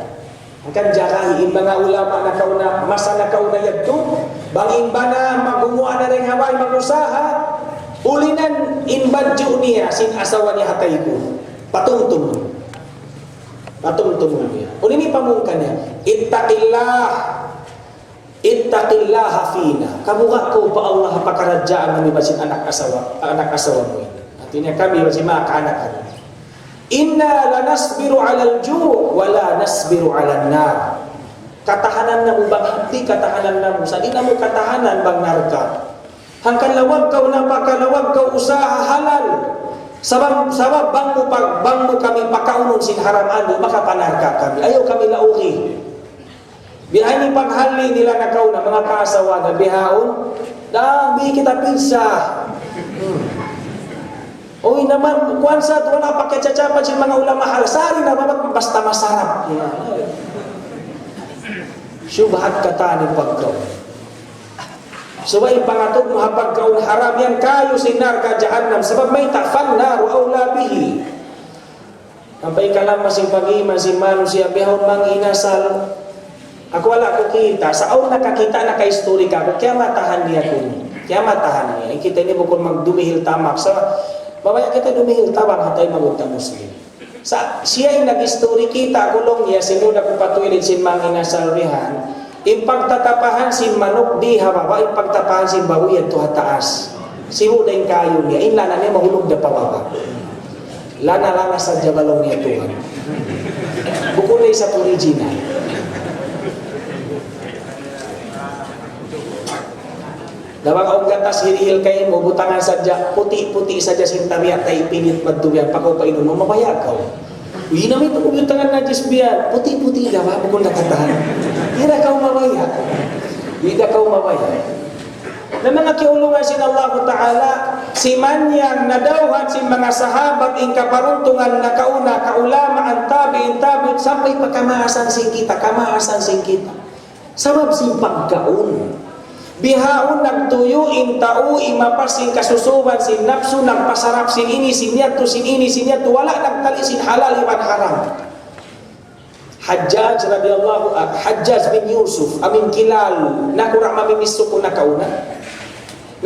Akan jarahi mga ulama na kauna, masa na kauna yagto, bangin ba na magumuha na rin haway magusaha, ulinan inbadyo niya sin asawa ni hatay ko. Patungtong niya. Ulini pamungkan niya, ittaqillaha fina. Kamuha ko pa Allah pakaradyaan ng ibasin anak asawa mo. At niya kami, si mga kaanak-anak. Inna lanasbiru 'alal ju' wa la nasbiru 'alan nar. Katahanan na mo bang hati, katahanan na mo sa di na mo katahanan bang narka. Hangkan lawag ka napakalawag ka usaha halal. Sabab bang mo kami pakaunon sin haram ano makapanarka kami. Ayaw kami lauki. Bihay ni paghali nila na kauna mga kaasawa na bihaon, bi kita pinsa. Oy naman, kuwansa, wala pakiatsatsapa si mga ulama halasari na basta masarap. Syubhat kata ni pagkaw. Subay pangatog mahapagkaon haram yan kayo sinar ka jahannam sebab may takfan naru awla bihi. Sampai kalam masing pagi masing manusia bihon mang inasal. Ako wala ko kita. Sa aw nakakita na ka-history ka ko, kaya matahan niya ko. Kaya matahan niya. Kita ini bukod magdumihil tamak sa babaya kita dumihil tabang hatay magunta Muslim. Siya ay nag-history kita, kulong niya, sinuda ko patuilid sin mga inasalrihan, impagtatapahan sin manok di hababa, impagtapahan sin bawiyan to hataas. Sinuda yung kayo niya, inlana niya mahulog na pababa. Lana-lana sa jabalong niya Tuhan. Bukod na sa original. Dawang ang gatas hirihil kayo mo, butangan sadya, puti-puti sadya sintariya, tayo pinit magduyan, pakaw pa inuno, mabaya ka. Uy, namin ito butangan na jisbiyan, puti-puti na ba, bukong nakatahan. Hira ka mabaya. Hira ka mabaya. Na mga kiulungan sin Allah Ta'ala, si manyang nadawhan sin mga sahabat in kaparuntungan na kauna, kaulama, ang tabi, sampai pagkamaasan sin kita, sabab sin pagkaun. Bihaon nagtuyo in tao imapasing kasusuban sin nafsu nagpasarap sin ini sin yato wala nagtali sin halal iban haram. Hajjaj radhiyallahu Hajjaj bin Yusuf amin kilal nakura mamimisto ko na kauna.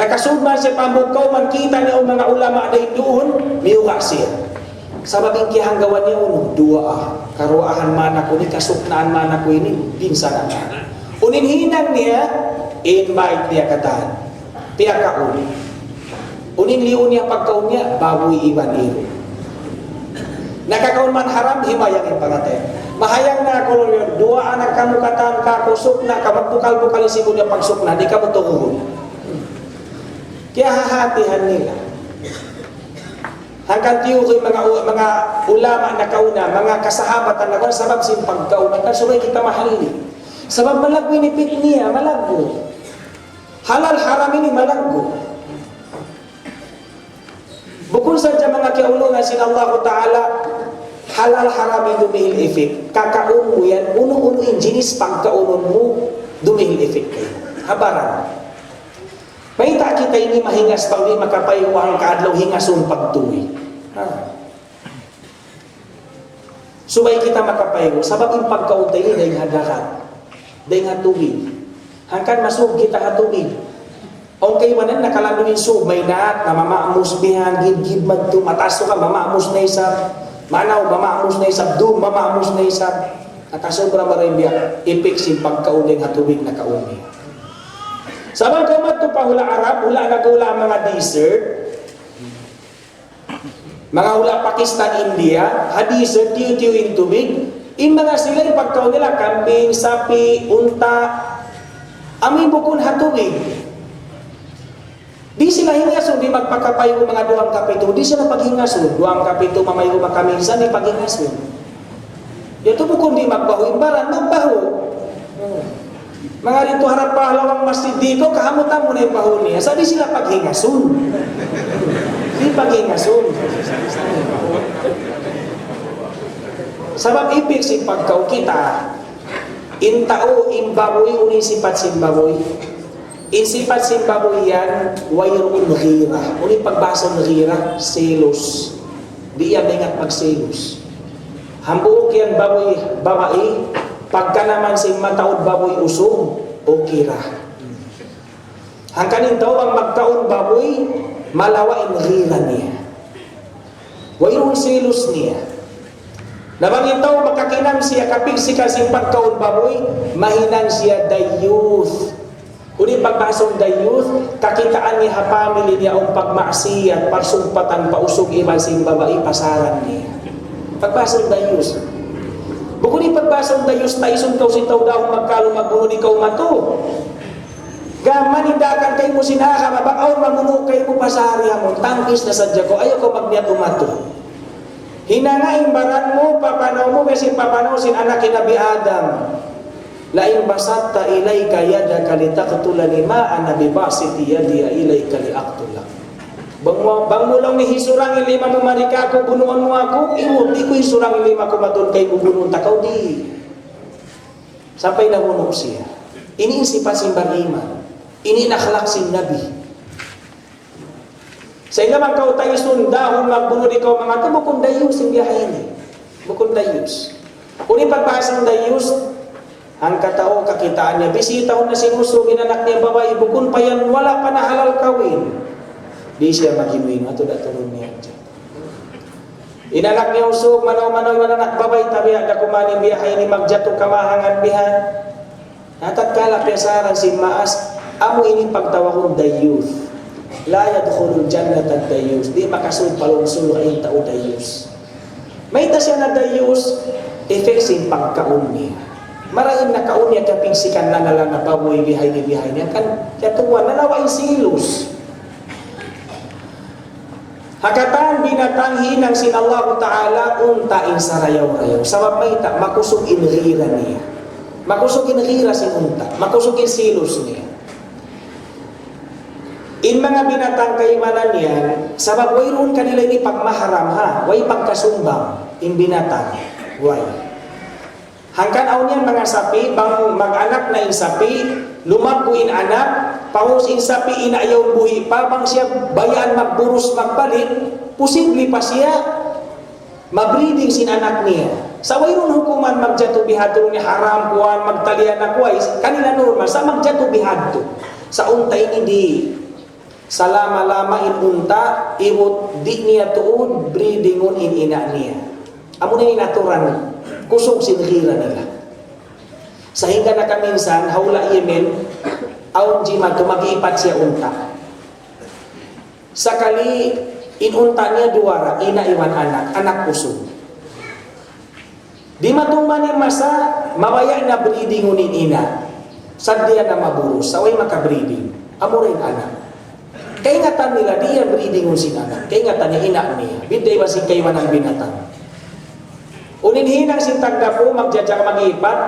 Nakasudman siya pambukaw man kita niya o mga ulama day doon miyuka siya. Sababing kihanggawan niya dua karuahan man ako ni kasuknaan man ako ini pinsan na. Uninhinang niya invite niya katahan. Tiya kaun. Unin liun niya pagkaun niya, baboy iban iro. Nakakaun man haram, himayang yung pangatay. Mahayang na ako yun, dua anak kamu katahan kakusok na, kamagpukal-pukal isipon niya pagsok na, di ka mo tukuhon. Kaya hahatihan nila. Hanggang tiyo ko yung mga ulama na kauna, mga kasahabatan na kauna, sabab sin pagkauna, kasubay kita mahali. Sabab malagwi ni pit niya, malagwo. Halal haram ini malaggo. Bukod sa mga kiulungan sin Allah Ta'ala, halal haram itu dumihil efek. Kakaun mo yan, uno-uno yung jinis pagkaunon mo, dumihil efek kayo. Habaran. May kita ini mahingas pag di makapayuwang kaadlaw hingasun pagtuwi. Subay kita makapayo, sabab yung pagkauntay yun ay hadakat, day nga tubig. Hangkan masug kita ha tubig. Ang kaywanan nakalanduin sub, may naat na mamaamus bihan, gid magto, mataso ka, mamaamus na isab, manaw, mamaamus na isab, dum, mamaamus na isab. Nakasobra maribya, ipiksin pagkaunay ha tubig na kaunay. Sabang kamat to pa hula Arab, hula nagula mga desert, mga hula Pakistan, India, hadisert, tiyo-tiyo yung tubig, in mga sila yung pagkaon nila, kambing, sapi, unta, amin bukon hatubig. Di sila hingason, di magpakapayo mga duhang kapito, di sila paghingason, duhang kapito, mamayo makaminsan, di paghingason. Ito bukon di magbaho, imbaran, magbaho. Mga rito harap pahalawang masjid dito, kahamutan mo na yung baho niya, sa di sila paghingason. Di paghingason. Sabab ipik si pagkaw kita, intao imbaboy unin sipat simbaboy. Insipat simbaboy yan, wayroon ghira. Unin pagbasa ng ghira, selos. Di yan ingat pagselos. Hambuok yan baboy babae, pagka naman si mataod baboy usong, o kira. Hangkanin daw ang magtaon baboy, malawain ghira niya. Wayroon selos niya. Nabangin daw makakinang siya kapig si kasing pagkaon baboy, mahinang siya dayuth. Uni pagbasong dayuth, kakitaan niya family niya ang pagmaksiyat, parsumpatan, pausog iman sing babae, pasaran niya. Pagbasong dayuth. Bukod ni pagbasong dayuth, taison kaw sintaw daw magkalo magbunod ikaw mato. Gaman hindakan kayo mo sinaka, mabakaw mamuno kayo mo pasarya mo, tangkis na sadya ko, ayaw ko magniat umato. Hinangaing baran mo, papanaw mo, kasi papanaw sin anak ni Nabi Adam. Laing basatta ilayka yadaka litaqtula lima ana bibasiti yadi ilayka liaqtula. Bang mo lang ni hisurang ilima mo marika ko, bunuan mo ako, imot, di ko hisurang ilima ko matun kay bubunuan takaw di. Sampai nabunok siya. Iniisipan simbang iman. Ininakhlak sin Nabi. Sa ilaman kau tayo sundahon magbunod ikaw mga ito, bukong dayus yung biyahe ni. Bukong dayus. Kung ipagpasang dayus, ang katao kakitaan niya, bisitaon na sinusugin anak niya babae, bukong pa yan, wala pa na halal kawin. Di siya maginuin, ato na tulong niya. Inanak niya usog, manaw-manaw yung anak babae, tabi ada kumaning biyahe ni magjato kamahangan bihan. Natatkala piyasaran si Maas, amo ini pagtawa kong dayus. La yadkhulul jannata ad-dayyus, di makasul palungsul ay tao dayyus. May ta siya na dayyus, effect sin pagkaon niya. Marain na kaon niya kaping sikan na nalang na baboy bihay niya kan katuwa nalawain silos. Hakatan binatanghi ng sin Allah Ta'ala unta in sarayaw-rayaw. Sabab may ta makusog in ghira niya. Makusog in ghira sin unta, makusog in silos niya. In mga binatang kaimanan yan, sabab wayroon kanila ini pagmaharam ha, way pagkasumbang in binatang, way. Hangkan aw niyan mga sapi, bang mag-anak na in sapi, lumabuin anak, pahus in sapi inayaw buhi pa, bang siya bayaan magburus magpalit, posible pa siya mabreeding sin anak niya. Sa wayroon hukuman magjatubihado ni haram kuan magtalian na kuwais, kanila normal, sa magjatubihado. Sa untay hindi salama-lama in unta, imot di niya tuod, breedingon in ina niya. Amo na inaturan, kusog singhira nila. Sa hingga na kaminsan, haula yemen, aon jima tumagipat siya unta. Sakali, inunta niya duwara, ina iwan anak kusog. Di matumman ni masa, mawaya na breedingon in ina. Sadya na maburus, saway makabreeding. Amo rin anak. Kaingatan nila, di yan breeding mo sinanak. Kaingatan niya, ina niya. Biday ba si kaywan ang binatang? Uninhinang si tagda po, magjadyak mag-ipat,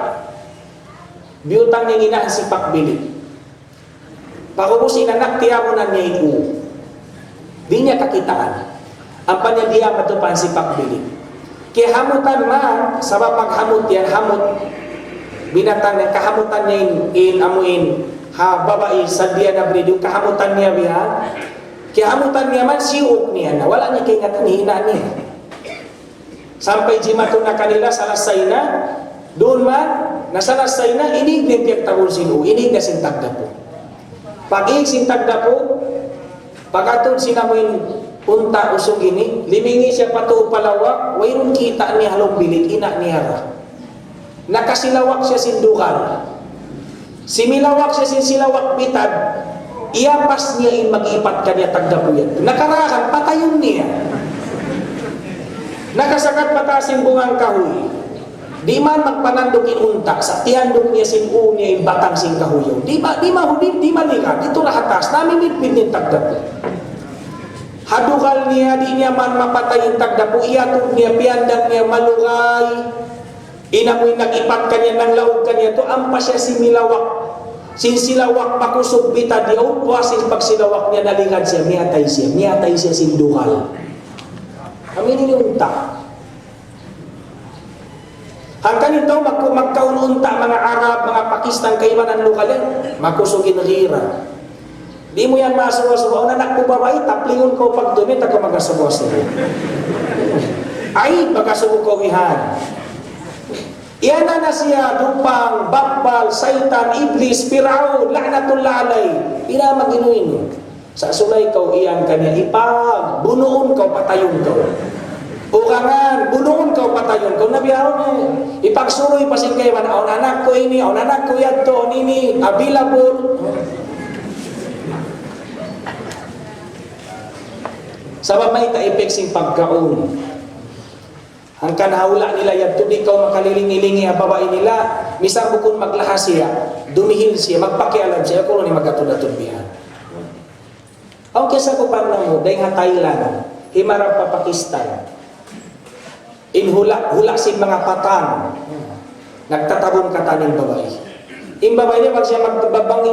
biyutang niya ina si pakbili. Pakubos inanak, tiyago na niya iku. Di niya kakitaan. Ang panyadiya matupan si pakbili. Kaya hamutan man, sabab paghamut yan, hamut, binatang niya, kahamutan niya amuin, ha babae sa diya na breeding kahamutan niya bihan kahamutan niya man siuk niya na wala niya kay ngatan hina niya Sampai jimatun na kanila salasay na, doon man, nasalasay na, inig na piyak tawon sinu, inig na sintagda po. Pag-iig sintagda po, pagkatod sinamoy unta usog ini, limingi siya pato palawak, wayron kita ni halong bilik, ina ni hara. Nakasilawak siya sindukal. Similawak siya silawak bitad, iyapas niya in mag-ipat kanya tagdapuyan. Nakarakan, patayon niya. Nakasakat patasin bungang kahoy. Di man magpanandok inunta, sa tihandok niya sinu niya in batang sing kahoyaw. Di malika, dito rahatas, namimipin yung tagdapuyan. Hadukal niya, di niya man mapatay yung tagdapo, iyatog niya, piandang niya, malungay. Inamoy nag-ipat kanya ng laog kanya to ampas siya similawak sinsilawak pakusog bita di wasin pag silawak niya nalingad siya miyatay siya sindukal kami niliunta hanggang ito magkaununta mga Arab mga Pakistan kaimanan lokal yan makusugin rira di mo yan masuwa-suwa o nanak po babay taplingon ko pag dumi taga magasuwa-suwa ay magasuwa ko ihan. Iyan na siya, dupang, bakbal, saitan, iblis, Firaun, laknatullah alay. Ina maginuin. Sa sulay kau iyan kanya, ipag, bunuon kau, patayon kau. Ukangan, bunuon kau, patayon kau. Nabiyaw niya. Ipagsuroy pasing kayo, aon anak ko ini, aon anak ko yato, nini, available. Sabab may taipik sing pagkaon. Hangkan haula nila yadto di kau makaliling-ilingi ang babae nila misang bukod maglahas siya dumihil siya magpakialam siya kuno ni magatulad-tulad bihan ang kesa ko pa mo dahil nga Thailand himarap pa Pakistan inhula sin mga patang nagtatabon kataning babae yung babae niya pag siya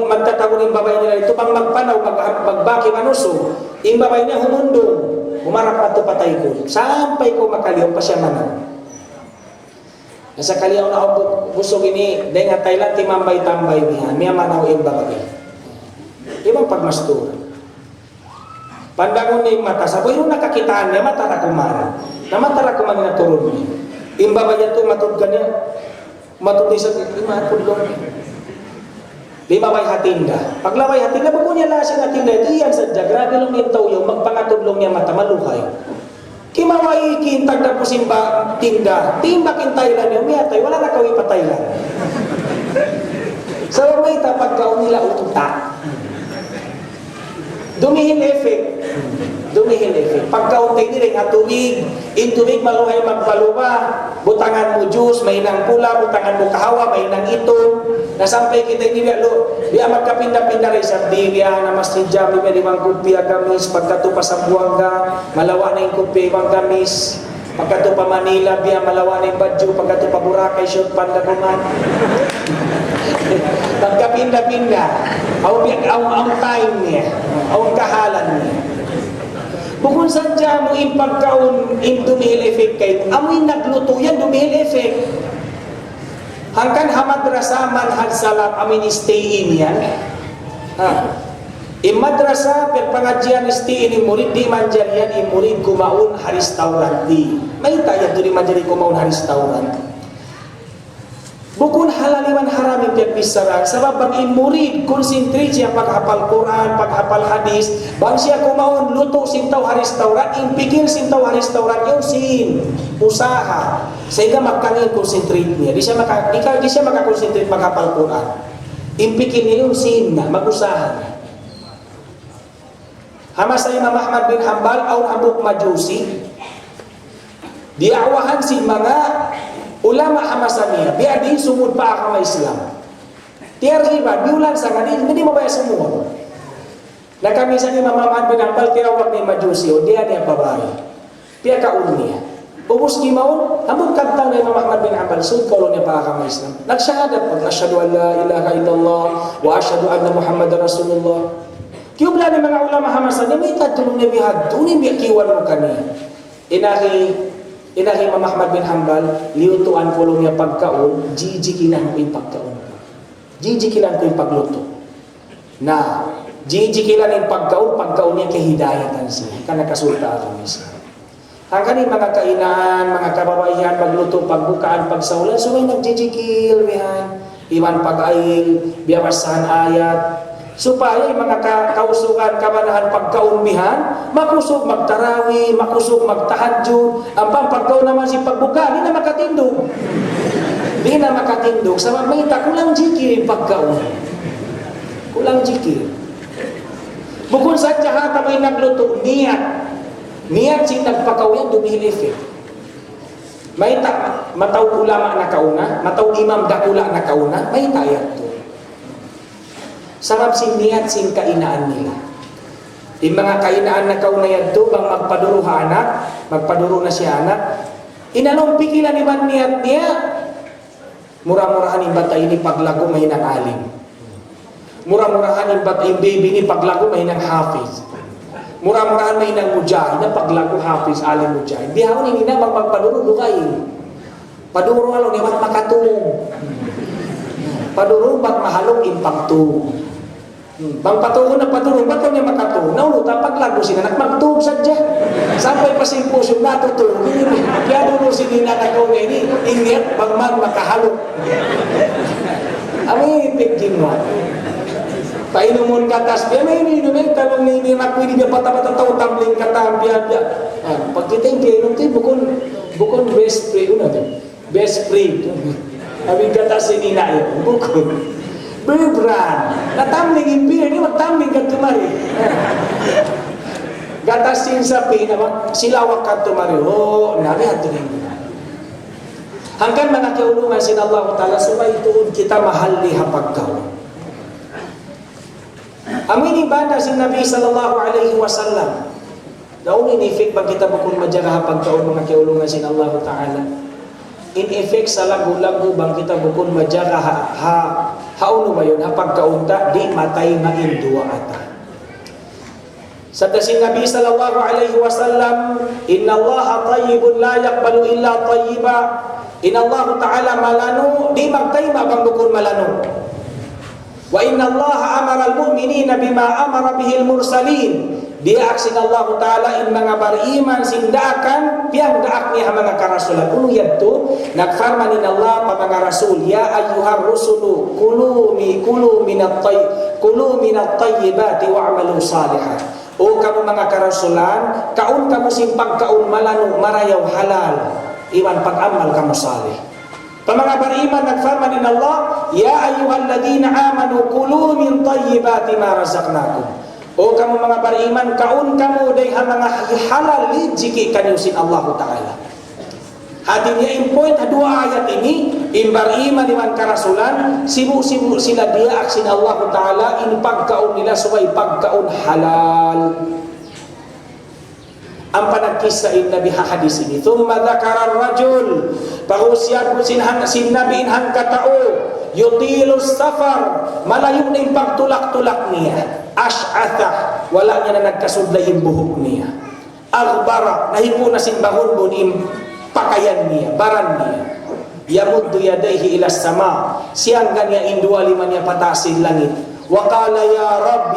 magtatabon yung babae nila ito pang magpanaw magbaki manuso yung babae niya humundong umarap pa ito patay ko. Sampai ko makaliw pa siya manan. Nasa kaliyaw na ako gusto gini, dahil nga Thailand, timambay-tambay niya, miya manaw yung babagay. Ibang pagmastura. Pandangon niya yung mata, sabi yung nakakitaan niya, matara kumaran. Namatara kumaran na turun niya. Yung babay ito, matod ka niya. Matod niya sa imatulong niya. Di maway hatinda. Paglaway hatinda, bago niya lasing hatinda, ito yan sadya. Grabe lang yung tawyaw, magpangatudlong niya mata, maluhay. Kimaway kintag na po simba tinda. Timbak in Thailand yung miyatay, wala na kawi pa Thailand. Sa may tapagkaw nila ututa. Dumihil effect. Pagkaunti nila nga tubig, in tubig maluhay magpaluba, butangan mo juice, may nang pula, butangan mo kahawa, may nang ito. Nasampay kita ini dia magkapinda-pinda rin sa diya na mas nidya, may limang kupi agamis, pagkatupa sa Buanga, malawa na yung kupi ang gamis, pagkatupa Manila, biya malawa na yung Badyo, pagkatupa Boracay, shoot panda kuman. Pagkapinda-pinda, ang time niya, ang kahalan niya. Bukod sa dyan mo yung pagkaon in dumihil effect kayo, amoy nagluto yan, dumihil effect. Hangkan hamadrasa manhaj salaf amin stay in yan. Madrasa per pengajian stay in murid di manjarian murid kumaun restaurant di. May tayo di manjari kumaun restaurant. Bukun halaliman haramin pihak bisaran sebab bagi murid konsentrasi siya paghapal Quran, paghapal hadis, bang siya kumaon luto sintaw restaurant, impikil sintaw restaurant yung sin usaha sehingga makangin konsentrate niya. Di siya makakonsentrate paghapal Quran. Impikil niya yung sin na mag-usaha. Hama sa Imam Ahmad bin Hanbal aw habuk majusi. Diawahan si mga ulama hamasannya, biar di sumud pa agama Islam. Tiar riba, biulan sa kanil, hindi mabaya semua. Na kami sa Imam Ahmad bin Hanbal, tirawag ni Majusi, o dia pabari. Tiya kaun niya. Ubus di maun, ambong kantang na Imam Ahmad bin Hanbal, sud kaulo niya pa agama Islam. Nagsyahadat pag, asyhadu an la ilaha illallah, wa asyhadu anna Muhammad Rasulullah. Kiyubla ni mga ulama hamasannya, may tatulong niya bihad, tunin biya kiwan mo kaniya. Inahi Imam Ahmad bin Hanbal, liutuan ko lang niya pagkaon, jijikilan ko yung pagkaon. Jijikilan ko yung pagluto. Na, jijikilan yung pagkaon niya kay hidayatan siya. Ka nakasulta ako isa. Ang kani mga kainaan, mga kababaihan, magluto, pagbukaan, pagsaulan, so may nagjijikil, iwan pag-ail, biyawasan ayat, supaya mga kausukan, kamanahan, pagkaunmihan, makusog magtarawi, makusog magtahadjud, ang pagkaw naman si pagbuka, di na makatindog. Di na makatindog, sa mamita, kulang jikil pagkaun. Kulang jikil. Bukod sa jahat, may nagluto, niat si nagpakaw yan, dumihilifit. May mataw ulama na kauna, mataw imam dakula na kauna, may tayat to. Sarap si niat sin kainaan nila. Yung mga kainaan na kauna yan to, bang magpaduro ha anak, magpaduro na siya anak, inanong pikilan ni man niat niya, murah-murahan yung batay ni paglago may nang alim. Murah-murahan yung batay yung baby ni paglago may nang hafiz. Murah-murahan may nang mujahid na paglago hafiz alim mujahid. Bihaw ni nina magpaduro dukain. Paduro alo ni mat makatung. Paduro bat mahalong impaktu. Bang patungo na paduro ba't niya makatung? Nauluta paglago sila nagmagtug sadya. Sampai pa simposyon natutulog. Kaya duro si nina nakaw na ini ingat bang man makahalong. Amin ipigin mo. Painumun katas dia may ininom talong ni nakwi dia bata-bata tahu tambling kata biar. Pag kita yung kainom tayo bukon best free una to. Best free. Abi kata sini na yun. Bukon. Berbran. Natambling impir ini magtambling ka tumari. Gatas sin sapi na silawak ka tumari. Oh, nabi ato rin. Hanggang mga kaulungan sin Allah Ta'ala supaya ituon kita mahal ni hapagkaw. Amin ibada si Nabi sallallahu alaihi wasallam. Daon in effect pag kita bukod majaga pagkaon mga kaulungan sin Allah Ta'ala. In effect sa lagu-lagu bang kita bukod majaga hauno ba yun pagkaunta di matay na indua ata. Sa si Nabi sallallahu alaihi wasallam, inna Allah tayyibun la yaqbalu illa tayyiba. Inna Allah Ta'ala malanu di magtayma bang bukod malanu. Wa inna Allah amara al-mu'minina bima amara bihil mursalin. Dia aksin Allah Ta'ala in mga bariman sindakan piyang daak niya mga karasulan. Uluyad to, nagfarmanin Allah pa mga rasul, ya ayyuhar rusulu, kulu minat tayyibati wa'amalu salihah. O kamu mga karasulan, kaun kamu simpag kaun malanu, marayaw halal, iwan pag-amal kamu salih. Pamanga bariman nagfarman din Allah, ya ayyuhalladhina amanu kulu min tayyibati ma razaqnakum. O kamu mga bariman kaun kamu day mga halal lijiki kanyusin Allah Ta'ala. Hadinya in point dua ayat ini in bariman diman karasulan sibu-sibu sila dia aksin Allah Ta'ala in pagkaun nila subay pagkaun halal. Ang panagkisain Nabi hadis ini. Thumma dhakara ar-rajul. Pag-usyan ko sin Nabi inhang katao. Yutilus safar. Malayo na yung pagtulak-tulak niya. Ash'atha. Wala niya na nagkasudlay yung buhok niya. Aghbara. Nahipo na sin bahon yung pakayan niya. Baran niya. Yamuddu yadayhi ila sama. Siyang ganya indualiman niya patasin langit. Waqala ya Rab,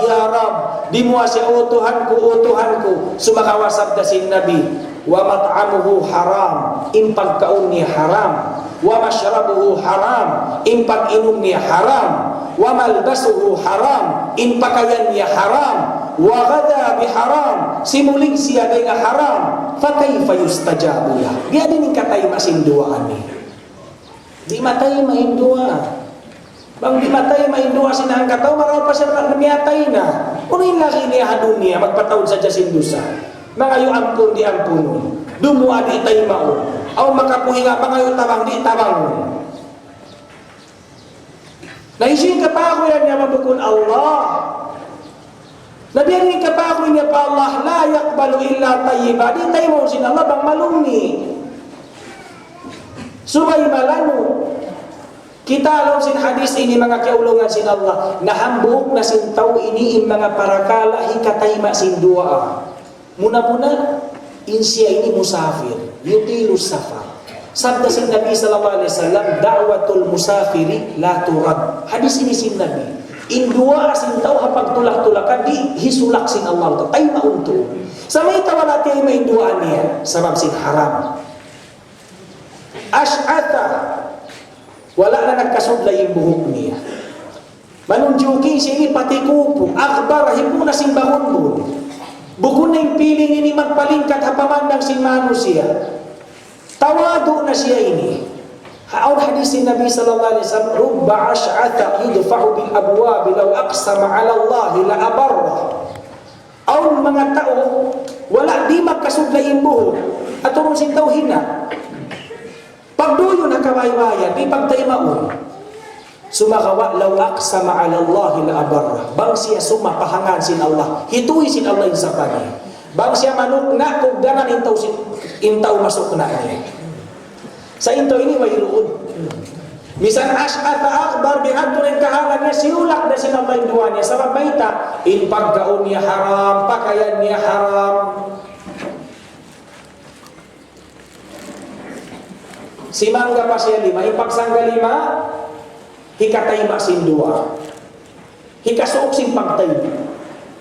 di mo siya utuhan ko, sumakawasab na si Nabi, wa mat'amuhu haram, in pagkaon niya haram, wa mashrabuhu haram, in pag-inom niya haram, wa malbasuhu haram, in pakayan niya haram, wa ghada bi haram, simuling siya day nga haram, fa kayfa yustajabu lah. Di adin katay masinduaan ni. Di matay mahindua. Bang di matay mahindua sinahang kataw, maraw pa siya namiyatay na. Unin lagi niya dunia, magpataon sa Jasin Dusa. Mga yu ampun di ampun. Dumua di itay mao. Aw makapuhinga, mga yu tabang di tabang. Naisin ka pa ako yan niya mabukun Allah. Nabiyanin ka pa ako niya pa Allah, la yakbalu illa tayyiba. Di tayo mo sin Allah bang malumi. Sumay malanu. Kita alam sin hadis ini mga kaulungan sin Allah. Nahambuk na sin tao ini in mga parakala hikatayma sin dua. Muna-muna, insya ini musafir. Yutilus safar. Sabda sin Nabi sallallahu alaihi wasallam, da'watul musafiri la turad. Hadis ini sin Nabi. Indua asin tau hapag tulak-tulakan di hisulak sin Allah to tay maunto. Sa may tawala ti may induan niya sabab sin haram. Ash'ata wala na nagkasudlay yung buhok niya. Manunjuki siya pati kupo, akbar hipuna sin bahunbun. Bukun na yung piling ini magpalingkat hapamandang sin manusia. Tawado na siya ini. Haun hadis Nabi sallallahu alaihi wasallam, rubba ash'ata yudfa'u bil abwab law aqsama 'ala Allah la abarra. Aun mga tao wala di magkasudlay imbuho at turun sin tauhina. Pagduyo na kawaywaya di pagtaymaon. Sumakawa law aqsama 'ala Allah la abarra. Bang siya sumapahangan sin Allah, hituy sin Allah sa kanya. Bang siya manukna kung ganan intaw masuk na niya. Sa into ini mayroon. Misan ash'ata akbar bihadto rin kahalan niya siulak na sinabay duwa niya sa mabayta in pagkaon niya haram, pakayan niya haram. Si mangga pa siya lima, ipagsangga lima, hikatay masin duwa. Hikasuok sin pagtay.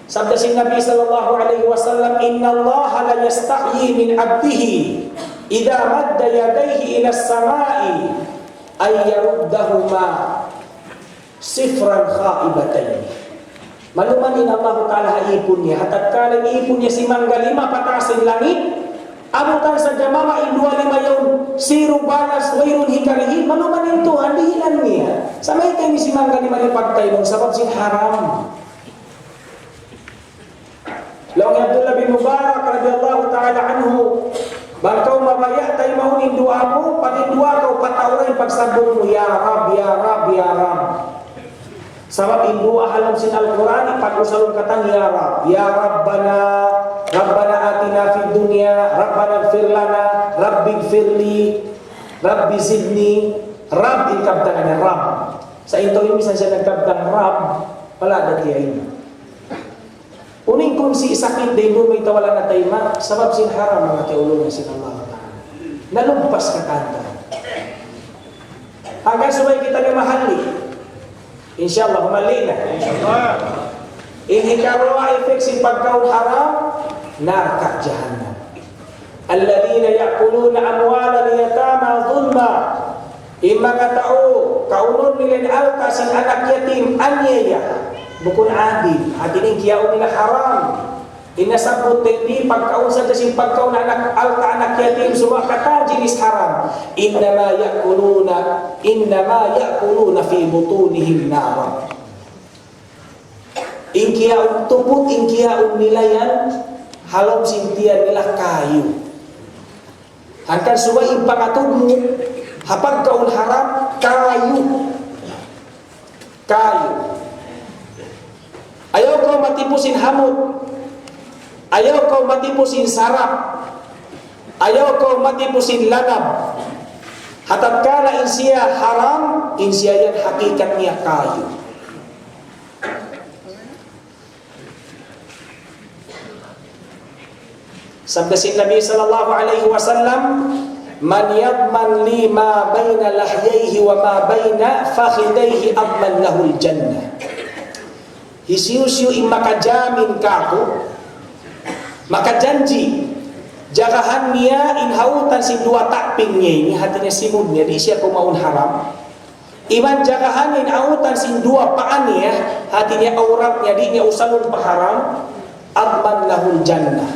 Sabda sin Nabi sallallahu alaihi wasallam, inna Allah la yastahyi min abdihi idza madda yadayhi ila as-sama'i ay yaruddahuma sifran khaibatayn. Malumanin Allah Ta'ala ipon niya hatat kala ipon niya si mangga lima patasin langit abutan sa jamama indua lima yaun siru balas wairun hikarihin. Malumanin to handihinan niya sa may kayo si mangga lima ni pagtaylong sabab sin haram. Lawan Abdullah bin Mubarak radhiyallahu ta'ala anhu, bangkau mabaya tay mahunin doa mo, pati doa kau patauran pagsabong mo, ya Rab, ya Rab, ya Rab. Sabab indua halam sin Al-Quran, pag-usalong katang ya Rab, ya Rabbana, Rabbana atina fid dunya, Rabbana gfir lana, Rabbi gfirli, Rabbi zidni, Rab ikabdan na Rab. Sa ito yung misan siya nagkabdang Rab, wala dati ay uning kung si sakit din mo may tawala na tayma sabab sin haram mga teulungan sin Allah Ta'ala nalumpas ka kanta hanggang sabay kita ni mahali insyaAllah humali na inhikawa efek sin pagkaw haram narka jahannam alladhina ya'kuluna amwala liyatama dhulma mga tao kaunon nila alka sin anak yatim anyaya bukun adil, adil yung kiyaw nila haram. Inasabot hindi pagkaon sa dasing pagkaon na alka anak yatim sumakata jinis haram. Innama ya'kuluna fi butunihim nara. Ingkiyaw tupot, ingkiyaw nila yan halom sintiyan nila kayo. Hangkan suway pangatog mo hapag kaon haram kayo. Ayaw kau matipusin hamut, ayaw kau matipusin sarap, ayaw kau matipusin lanab. Hatat kala insiya haram, insiya yan hakikat niya kayo. Sabda sin Nabi sallallahu alaihi wasallam, man yadman li ma baina lahyayhi wa ma baina fakhidayhi adman lahul jannah. Hisiusyo in makajamin kako, makajanji, jagahan niya in hautan si dua takping niya ini hatinya simud niya di siya kumaun haram. Iman jagahan in hautan si dua paan niya hatinya aurat niya di niya usalun paharam. Adman lahul jannah,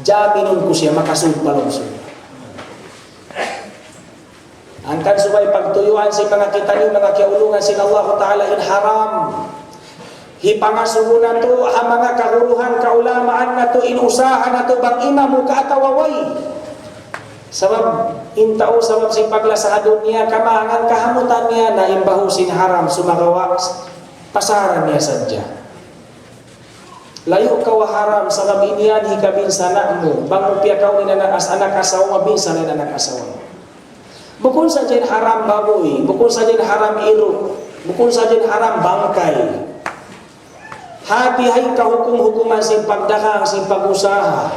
jaminun ko siya makasud palungsod. Angkan supaya pagtuyuan si mga kita niyo mga kiaulungan sin Allah Ta'ala in haram. Hipangasuho na to, mga kahuruhan, kaulamaan na to, inusahan na to, bang imamu kaatawaway. Sabab, intao, sabab si paglasahadon niya, kamangan, kahamutan niya, na imbahu sin haram, sumagawa, pasaran niya sadya. Layo ka wa haram, sabab iniyan, hikabin sa anak mo, bang upya ka as anak asawa, mabinsan na anak asawa. Bukun sa dyan haram baboy, bukun sa dyan haram ilo, bukun sa dyan haram bangkay. Hati hay kahukum-hukuman sin pagdakang, sin pag-usaha.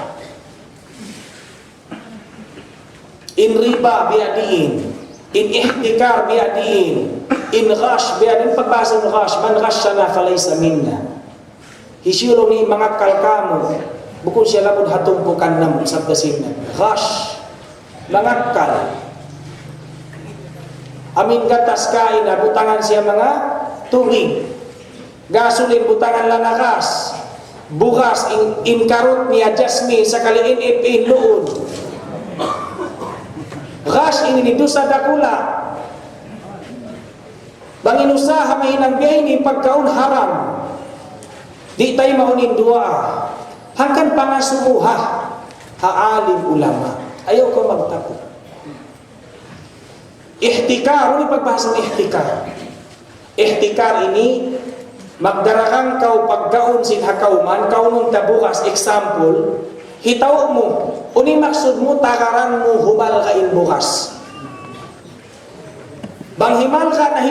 In riba biadiin, in ihtikar biadiin, In ghash, biyanin pagbasa ng ghash, man ghashana falaysa minna. Hisyulong ni mga kalkamo, bukod siya labod hatumpukan nam sa dasin na. Ghash, mga kal. Amin gatas kain na, butangan siya mga tubig. Gasolin, butangan lanakas. Bukas, in karot niya jasmine, sa kaliin in luon. Ghash, ini sa dakula. Bang inusaha mahinang gaini pagkaon haram. Di tayo maunin dua. Hangkan pangasuha. Haalim ulama. Ayaw ko magtako. Ihtikar. Ano pagbahasa ng ihtikar? Ihtikar ini magdarakang kau pagkaon sin hakauman, kaunong tabukas, example, hitaw mo. Uni maksud mo, takaran mo, humal kain bukas. Bang himal ka,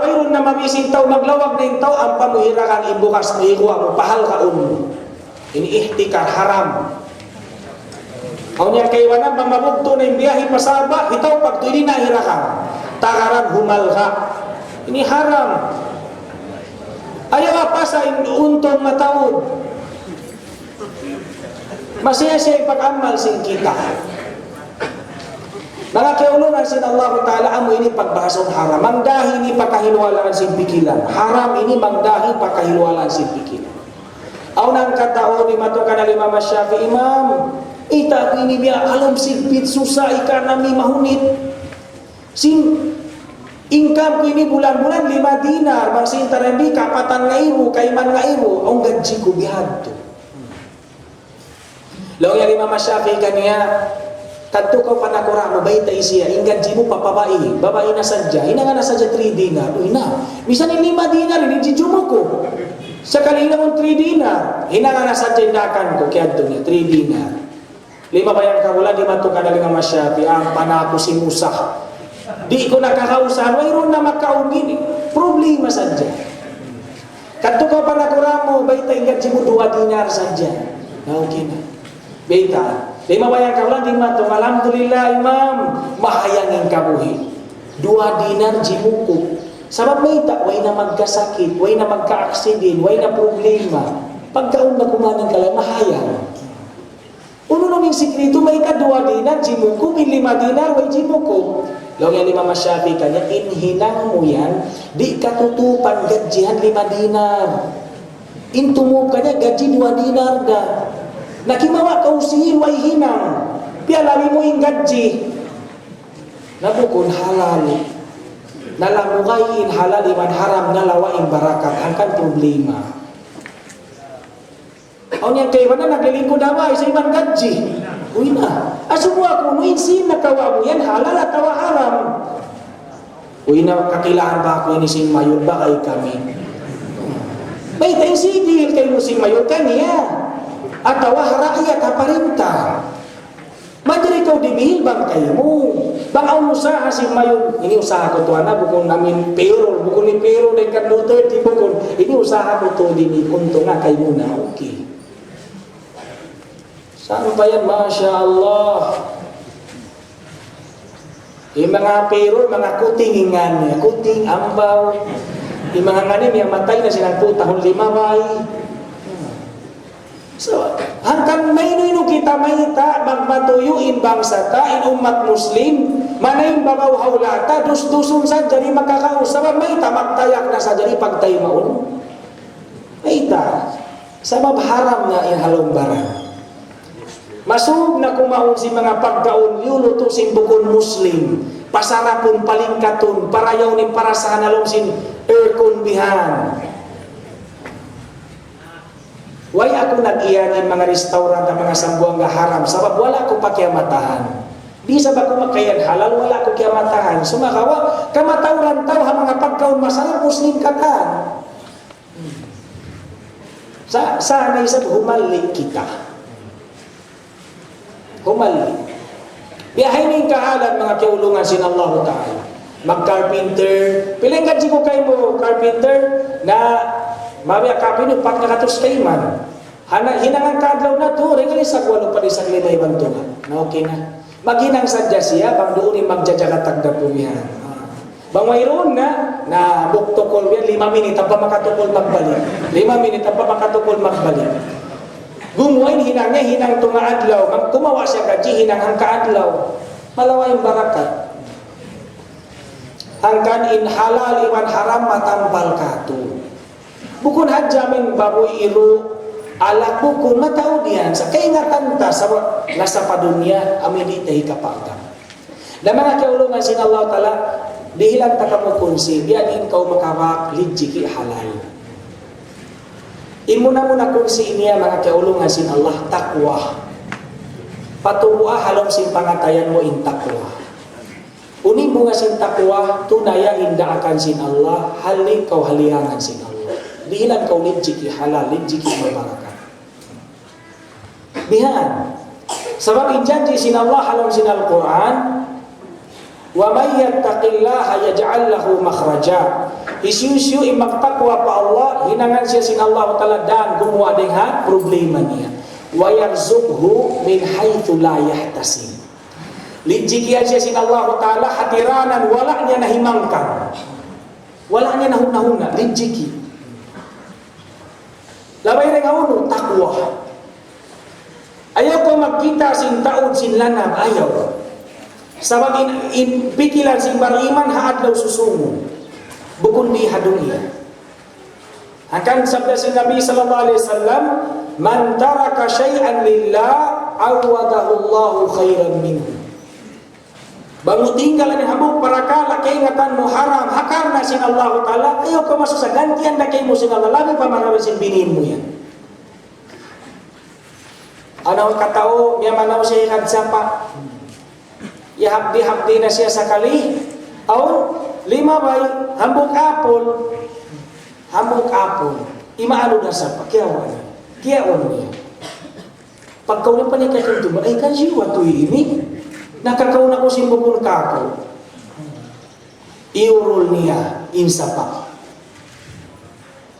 wayron na mabisin tao, maglawag na yung tao, ang pamuhirakan ibukas mo, ikuha mo, pahal ka mo. Ini ihtikar, haram. Kung niya kaywanan, mamabugto na yung biyahe pasaba, itaw pag ito, hindi nahirakan. Takaran, humal ka. Ini haram. Ayaw ka pa sa untong matawod. Masaya siya ipag-amal sin kita. Mga kiulunan sin Allah Ta'ala, amo ini pagbahasong haram. Mangdahi ini pagkahinuwalaan sin pikilan. Haram ini mangdahi pagkahinuwalaan sin pikilan. Aw nang katao ni matukan na Imam Syafi'i, Imam, ita ini biya alam sigpit susah ika nami mahunit. Sin income ko ini bulan-bulan 5 dinar, bang sin tarendi kapatan ngairu, kaiman ngairu, ang gaji ko bihadto. Law ya Imam Syafi'i kaniya, kadto ka panakura mo baita isiya, inggaji mo papabai, babae na sadya, ina nga na sadya 3 dinar, uy na, misan ni 5 dinar, ini jijumo ko. Sa kalina mong 3 dinar, ina nga na sadya indakan ko, kaya doon 3 dinar. 5 bayang kawala, di matukan na Imam Syafi'i, ang panako si Musa. Di ko nakakausahan, mayroon na makaungin, problema sadya. Kadto ka panakura mo, baita inggaji mo 2 dinar sadya. Na okay na. Baita, 5 bayang kaulan di matong, alhamdulillah Imam, mahayangin kabuhi. 2 dinar jimuko. Sabab may way na magkasakit, way na magka-aksidin, way na problema. Pagkaon na kumaning ka lang, mahayang. Uno naming sikrito, may ka 2 dinar jimuko, may 5 dinar, way jimuko. Law yan Imam Syafi'i kanya, inhinang mo yan, di katutupan gajihan 5 dinar. Intumo kanya, gaji 2 dinar da. Nakimawa kausihin, way hinang. Pialami mo yung gadji. Nabukon halal. Nalamukayin halal, iman haram, nalawain barakat. Hangkan problema. Ang niyang kaiwan na naglilingkod away sa iman gadji. Uy na. Asumwa ko, nuin sin nakawa mo yan, halal at tawa haram. Uy na, kakilaan ba ako ini sin mayor ba kay kami? May tayong sigil kay mo sin mayor kaniya. At tawa rakyat haparinta. Madiri ikaw dibihil bang kayo mo? Bang ang usaha si mayon, ini usaha ko to na bukong namin payroll, bukong ni payroll din kan 30 bukong, ini usaha ko to din unto nga kayo muna, okay. Saan ba yan? Masya Allah. Yung mga payroll, mga kuting ingan niya, kuting, ambaw, yung mga nganim, yung matay na silang 2 tahon 5 bay. So, hanggang may nino kita mayita, magmatuyuin bangsa ta, in umat muslim, manayong babaw hawlata, dus-dusun sa dyan, makakausap, mayita, magtayak na sa dyan, pagtay maun. Mayita, sabab haram na ihalong barang. Masug na kumaon si mga pagkaon, yuluto sin bukon muslim, pasarapon palingkaton, parayaw ni para sa hanalong sin aircon bihan. Why ako nag-iyanin mga restaurant at mga sambuang nga haram? Sabab wala ko pakiamatahan. Di sabab ko makayan halal, wala ko kiamatahan. Sumakawa, kamatawran tao ha mga pagkaon masarap, muslim ka ka. Sana isab humalik kita. Humalik. Biyahin yung kahalan mga kiulungan sin Allah Ta'ala. Mag-carpenter. Piling ka ko kayo mo, carpenter, na mabaya kapino, pag nakatos kayo man. Hinangang kadlaw na to, ringali sa kuwalo pa rin sa klima ibang tungan. Na okay na. Maghinang sadya siya, bang doon yung magjajagatag na pumihan. Bang mayroon na buktukol yan, 5 minit ang pamakatukol magbalik. 5 minit ang pamakatukol magbalik. Gumuin hinang niya, hinang tunga adlaw. Kumawa siya kaji, hinang hangka adlaw. Malawa yung barakat. Hangkan in halal iman haram matampal katu. Bukun hadjamin baboy iru alak bukun matao diyan sa kaingatan ta sa nasa padunya amin itahi kapagam. Da mga kaulungan sin Allah taala dihilang ta kamo kunsi biadin kau makawak lijiki halal. Imuna-muna kunsi niya mga kaulungan sin Allah takwa. Patuwa halom sin pangatayan mo in takwa. Uni bunga sin takwa tunaya inda akan sin Allah halik kau haliangan sin Allah. Dihilang kau lijiki halal lijiki mabarakat. Bihan. Sebab injanji sin Allah halom sin Al-Quran. Wa may yattaqillaha yaj'al lahu makhraja. Isu-isu imak takwa pa Allah hinangan siya sin Allah taala dan gumawa dengan problema niya. Wa yarzuqhu min haitsu la yahtasib. Lijiki siya sin Allah taala hatiranan wala niya nahimangkan. Wala niya nahuna-huna lijiki. Labay ring uno takwa. Ayaw ko magkita sin taod sin lanam ayaw. Sabab in pikilan sing bariman haad daw susungo. Bukun di hadunia. Akan sabda si Nabi sallallahu alaihi wasallam, "Man taraka syai'an lillah, awadahu Allahu khairan minhu." Bangun tinggal ni habuk parakala kaingatan mo haram hakar na sin Allah taala ayo ka masuk sa gantian na kay mo sin Allah labi pa manawi sin binin mo yan. Ano katao niya manaw siya kadsapa. Ya habdi-habdi na siya sakali. Aw 5 bay hambuk apol. Hambuk apol. Imaalo na sa pakyawan. Kiyawan niya. Pagkaw pa niya kakintuman, ay kan siya to ini. Nakakauna ko simbukun kako. Iurol niya insapa.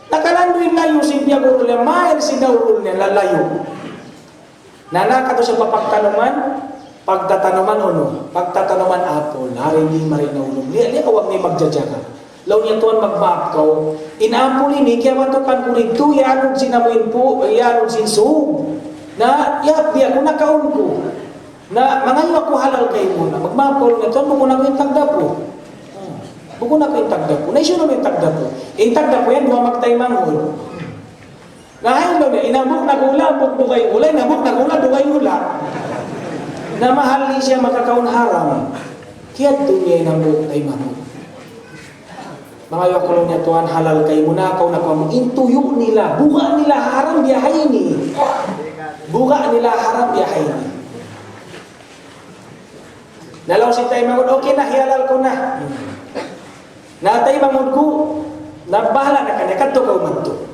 Nakalanduin na yung simpya gurul niya, mail sinawurol niya lalayo. Nanaka to sa papagtanuman, pagtatanuman pagtatanuman apol, hari hindi marinulong. Liya kawag may magjajaga. Law niya tuwan magmakaw, inaapol ini, kaya matukan ko rin to, yanod sinamuin po, yanod sinsug. Na, biya ko nakaon ko. Na, mangayo ako halal kayo muna. Magmakaw nga to, bukuna ko yung tagdapo. Bukuna ko yung tagdapo. Naisyo naman yung tagdapo. Yung tagdapo yan, duwa magtay manghol. Nahayin daw niya, inabok na gula, buk dugay ulay, inabok na gula, dugay ula. Na mahal ni siya makakaon haram. Kaya doon niya inabok ay manghol. Mga yakulong niya tuhan halal kayo muna, kau na kau intuyo nila, buka nila haram biyahay ni. Buka nila haram biyahay ni. Nalaw si tayo mangod, okay na, hialal ko na. Natay mangod ko, nabahala na kanya, kadto ka umanto.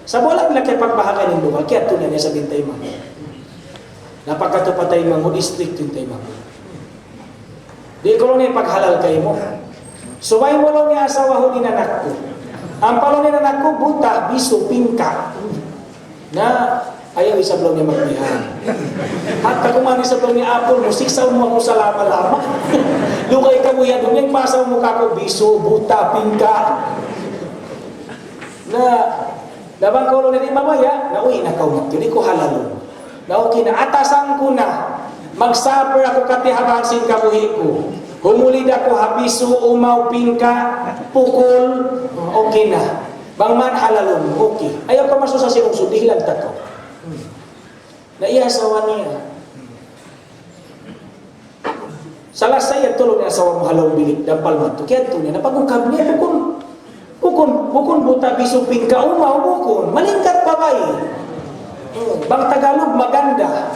Sa bola nila kay pagbahagan ng luha, kaya ito na niya sabihin tayo mangod. Napagkato pa tayo mangod, strict yung tayo mangod. Di ko lang niya paghalal kayo mo. Suway mo lang niya asawa ho dinanak ko. Ang palong dinanak ko, buta, biso, pingka. Na ayaw isablaw niya magbihan. At kakumani sablaw niya apol mo, siksaw mo ako sa lama-lama. Lugay ka mo yan, yung pasaw mo kako, biso, buta, pingka. Na, labang kaulo na ni mamaya, na uwi na kaunat, yun ko halalong. Na okay na, atasan ko na, mag-suffer ako katihabasin kabuhi ko. Humulid ako habiso, umaw, pingka, pukul, okay na. Bangman halalong, okay. Ayaw ka maso sa sinungsod, dihilang takaw. Naiasawa niya. Salah saya tulong ni asawa mo halaw bilik, dampal man to. Kaya ito niya, napagungkab niya, bukun, buta, biso, pingka, umaw, bukun. Malingkat pa ba eh? Bang Tagalog, maganda.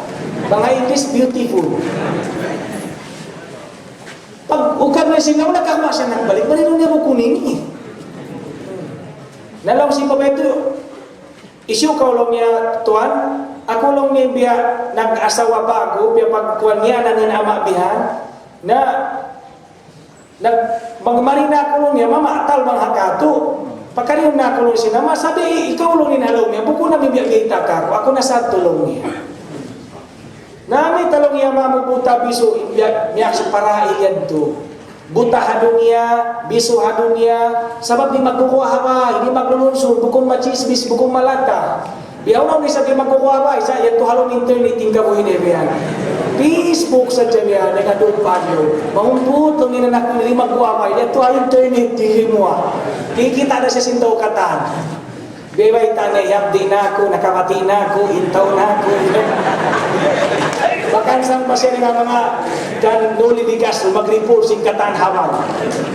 Bang English, beautiful. Pag ukab na siya, nakakama siya ng balik, malinong niya mo kuning eh. Nalaw si Papa ito, isyu ka lang niya, tuan, ako lang niya biya, nag-asawa bago, biya pagkuhan niya, nanin ama bihan, na, magmarina ako lang niya, mama, atal bang hakato. Pagkariyon na ako lang siya, nama, sabi, ikaw lang ninalaw niya, buko na biya kita ka ako na sa tulong niya. Nami talong iya mamubuta biso miyak sa para iyan to. buta ha dunia, bisu ha dunia, sabab di magkukuha ha, hindi maglulunsur, bukong machismis, bukong malata. Biyaw na sa di magkukuha ha, isa, yan to halong internet, yung kabuhin yan. Facebook sa dyan, nagkadun pa nyo. Mahumput, nung ninanak nila magkuha ha, yan to halong internet, di mo ha. Kikita na siya sintaw katan. Bebay tanay, yapdi na ako, nakamati na ako, intaw na ako. Bahkan sang pasien nga mga kan nuli bigas mag-report sing katan hawag.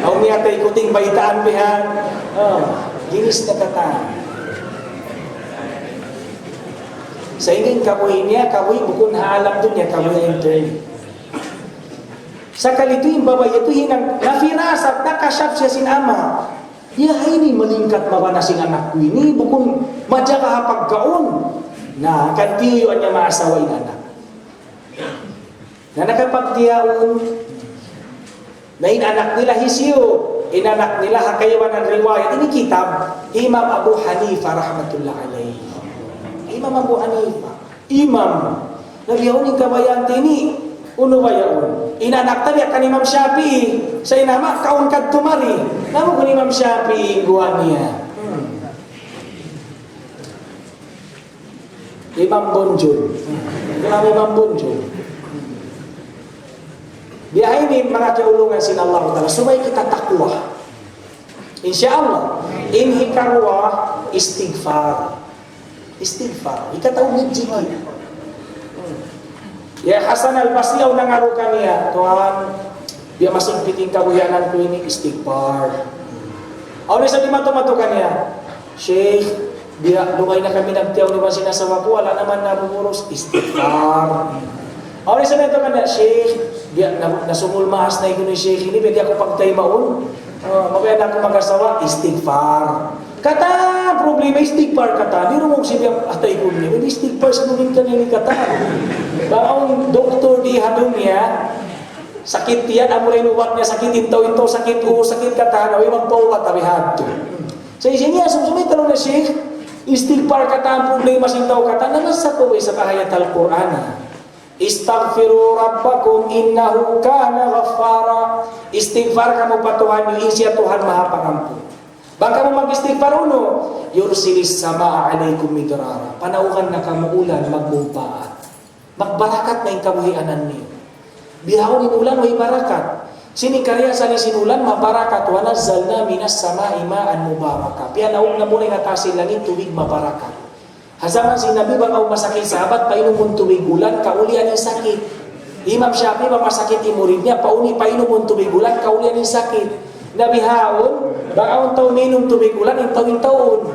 Aw niya tay kuting baitaan bihan. Ginis na katan. Sa ingin kabuhin niya, kabuhin bukun haalam dun niya, kabuhin internet. Sa kalito yung babay, ito hinang nafirasat, nakasyap siya sin ama. Ya ini malingkat mawana sing anak ko ini, bukun madya kahapagkaon. Na kantiyo niya maasawa in anak. Na nakapagtiyaon, na inanak nila hisiyo, inanak nila hakayawan ng riwayat, ini kitab, Imam Abu Hanifa rahmatullah alayhi. Imam Abu Hanifa, Imam, nabiyaon yung kabayan tini, uno bayaon. Inanak tabi kan Imam Syafi'i, sa inama kaon kad tumari, namu kun Imam Syafi'i guwan niya. Imam Bonjol, kenapa Imam Bonjol? Dia ini mga kaulungan sin Allah Ta'ala supaya kita takwa. InsyaAllah inhi karwa istighfar. Istighfar ika tahu ngijiki. Ya Hasan al-Basri ang nangarukan niya, Tuhan, dia masih piting kabuyanan ko ini istighfar. Ano sa di matukan niya, Sheikh, dia dugay na kami nagtiyaw ni Basina sa wako, wala naman nabuburos istighfar. Ano sa nito kanya, Sheikh, dia nasumulmahas na ito ni Sheikh ini, pwede ako pagtaymaon. Mabaya na ako mag-asawa, istighfar. Kata, problema, istighfar kata. Di rumong siya atay ko niya, pwede istighfar sa nungin kanini kata. Baong doktor di hadong niya, sakit yan, amuray nuwat niya, sakit intaw, sakit sakit kata, naway magpaulat, tabi hadto. Sa isin niya, sumsumay talong na Sheikh, istighfar kata, ang problema sintaw kata, namasa ko sa kahayat al-Qur'an. Istaghfiru rabbakum innahu kana ghaffara. Istighfar kamu patuhan ni siya Tuhan Maha Pengampun. Bangka mo mag-istighfar uno, yursilis samaa alaikum midrara. Panaukan na kamu ulan magmumpaat. Magbarakat na yung kabuhianan niyo. Bihawon ni ulan way barakat. Sinikarya sa ni sinulan mabarakat wa nazzalna minas samai ma'an mubaraka. Pianaog na muna nga tasil langit tubig mabarakat. Hazaman si Nabi bang masakit sahabat painom mong tubig ulan kaulian yung sakit. Imam Syafi'i bang masakit yung muridnya pauni painom mong tubig ulan kaulian yung sakit. Nabi haon bang taon minum tubig ulan yung taon-taon.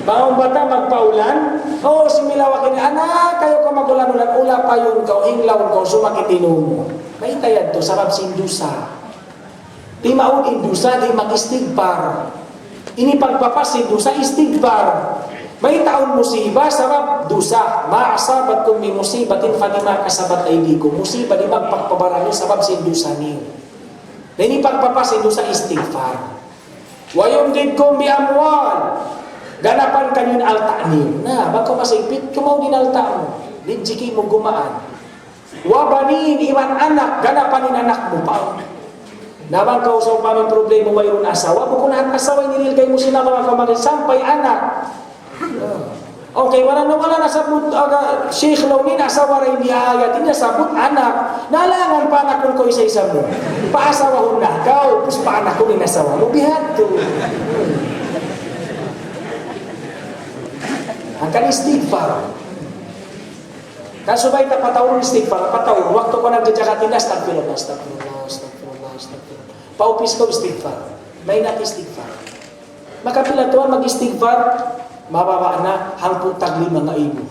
Bang bata magpaulan, similawakin niya, anak kayo ka magulan-ulan, ula pa yun ka, hinglaw ka, sumakit mo. May tayad to, sarap sindusa. Di maun indusa, di mag-istighfar. Ini pagpapasindusa, istighfar. May taon musiba, sarap dusa. Maasabat kong may musibatin fanima kasabat aydikum. Musiba di magpagpabarani sabab sindusa niyo. Na ini pagpapasindusa, istighfar. Wayong kong bi amwal. Ganapan kanyon alta niyo. Na, bako masipit, kumaw din alta mo. Linjiki mo gumaan. Wabanin, iwan anak, ganapan in anak mo pa. Nabang kausaw pa may problema mayroon asawa, bukunahan asawa, nililgay mo sila mga kamagin, sampay anak. Okay, wala na sabot, Sheikh Lawnin, asawa rin niya, hindi sabot anak. Nalangan pa anak ko isa-isa mo. Paasawahon na, kau, pus pa anak ko rin asawa mo, bihat to. Ang kan istighfar. Kasubay ta patawon istighfar, patawon. Waktu ko nagjajakat astagfirullah. Paupis ko istighfar. May nat istighfar. Makapila tuwa mag-istighfar, mababa na hangpun tagli mga ibo.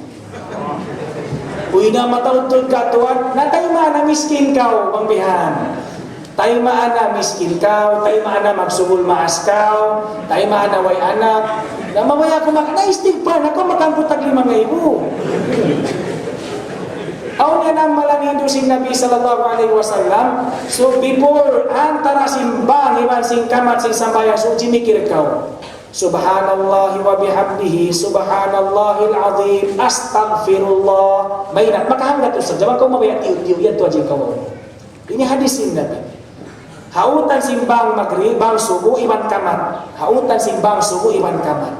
Uy na matawtod ka tuwan, natay maana miskin ka, pambihan. Tayo maana miskin ka, tayo maana magsugol maas ka, tayo maana way anak. Na mamaya ko na-istighfar, ako magkangputag 5,000. Aun nga nang malanindo si Nabi sallallahu alaihi wasallam, so before antara simbang iman sing kamat sing sambaya so jimikir kau. Subhanallah wa bihamdihi, subhanallahil azim, astaghfirullah. Mainat makahanggat to sa jaman ko mabaya tiyo yan to ajing kau. Ini hadis Nabi. Hautan simbang maghrib, bang subuh, iwan kamat. Hautan simbang subuh, iwan kamat.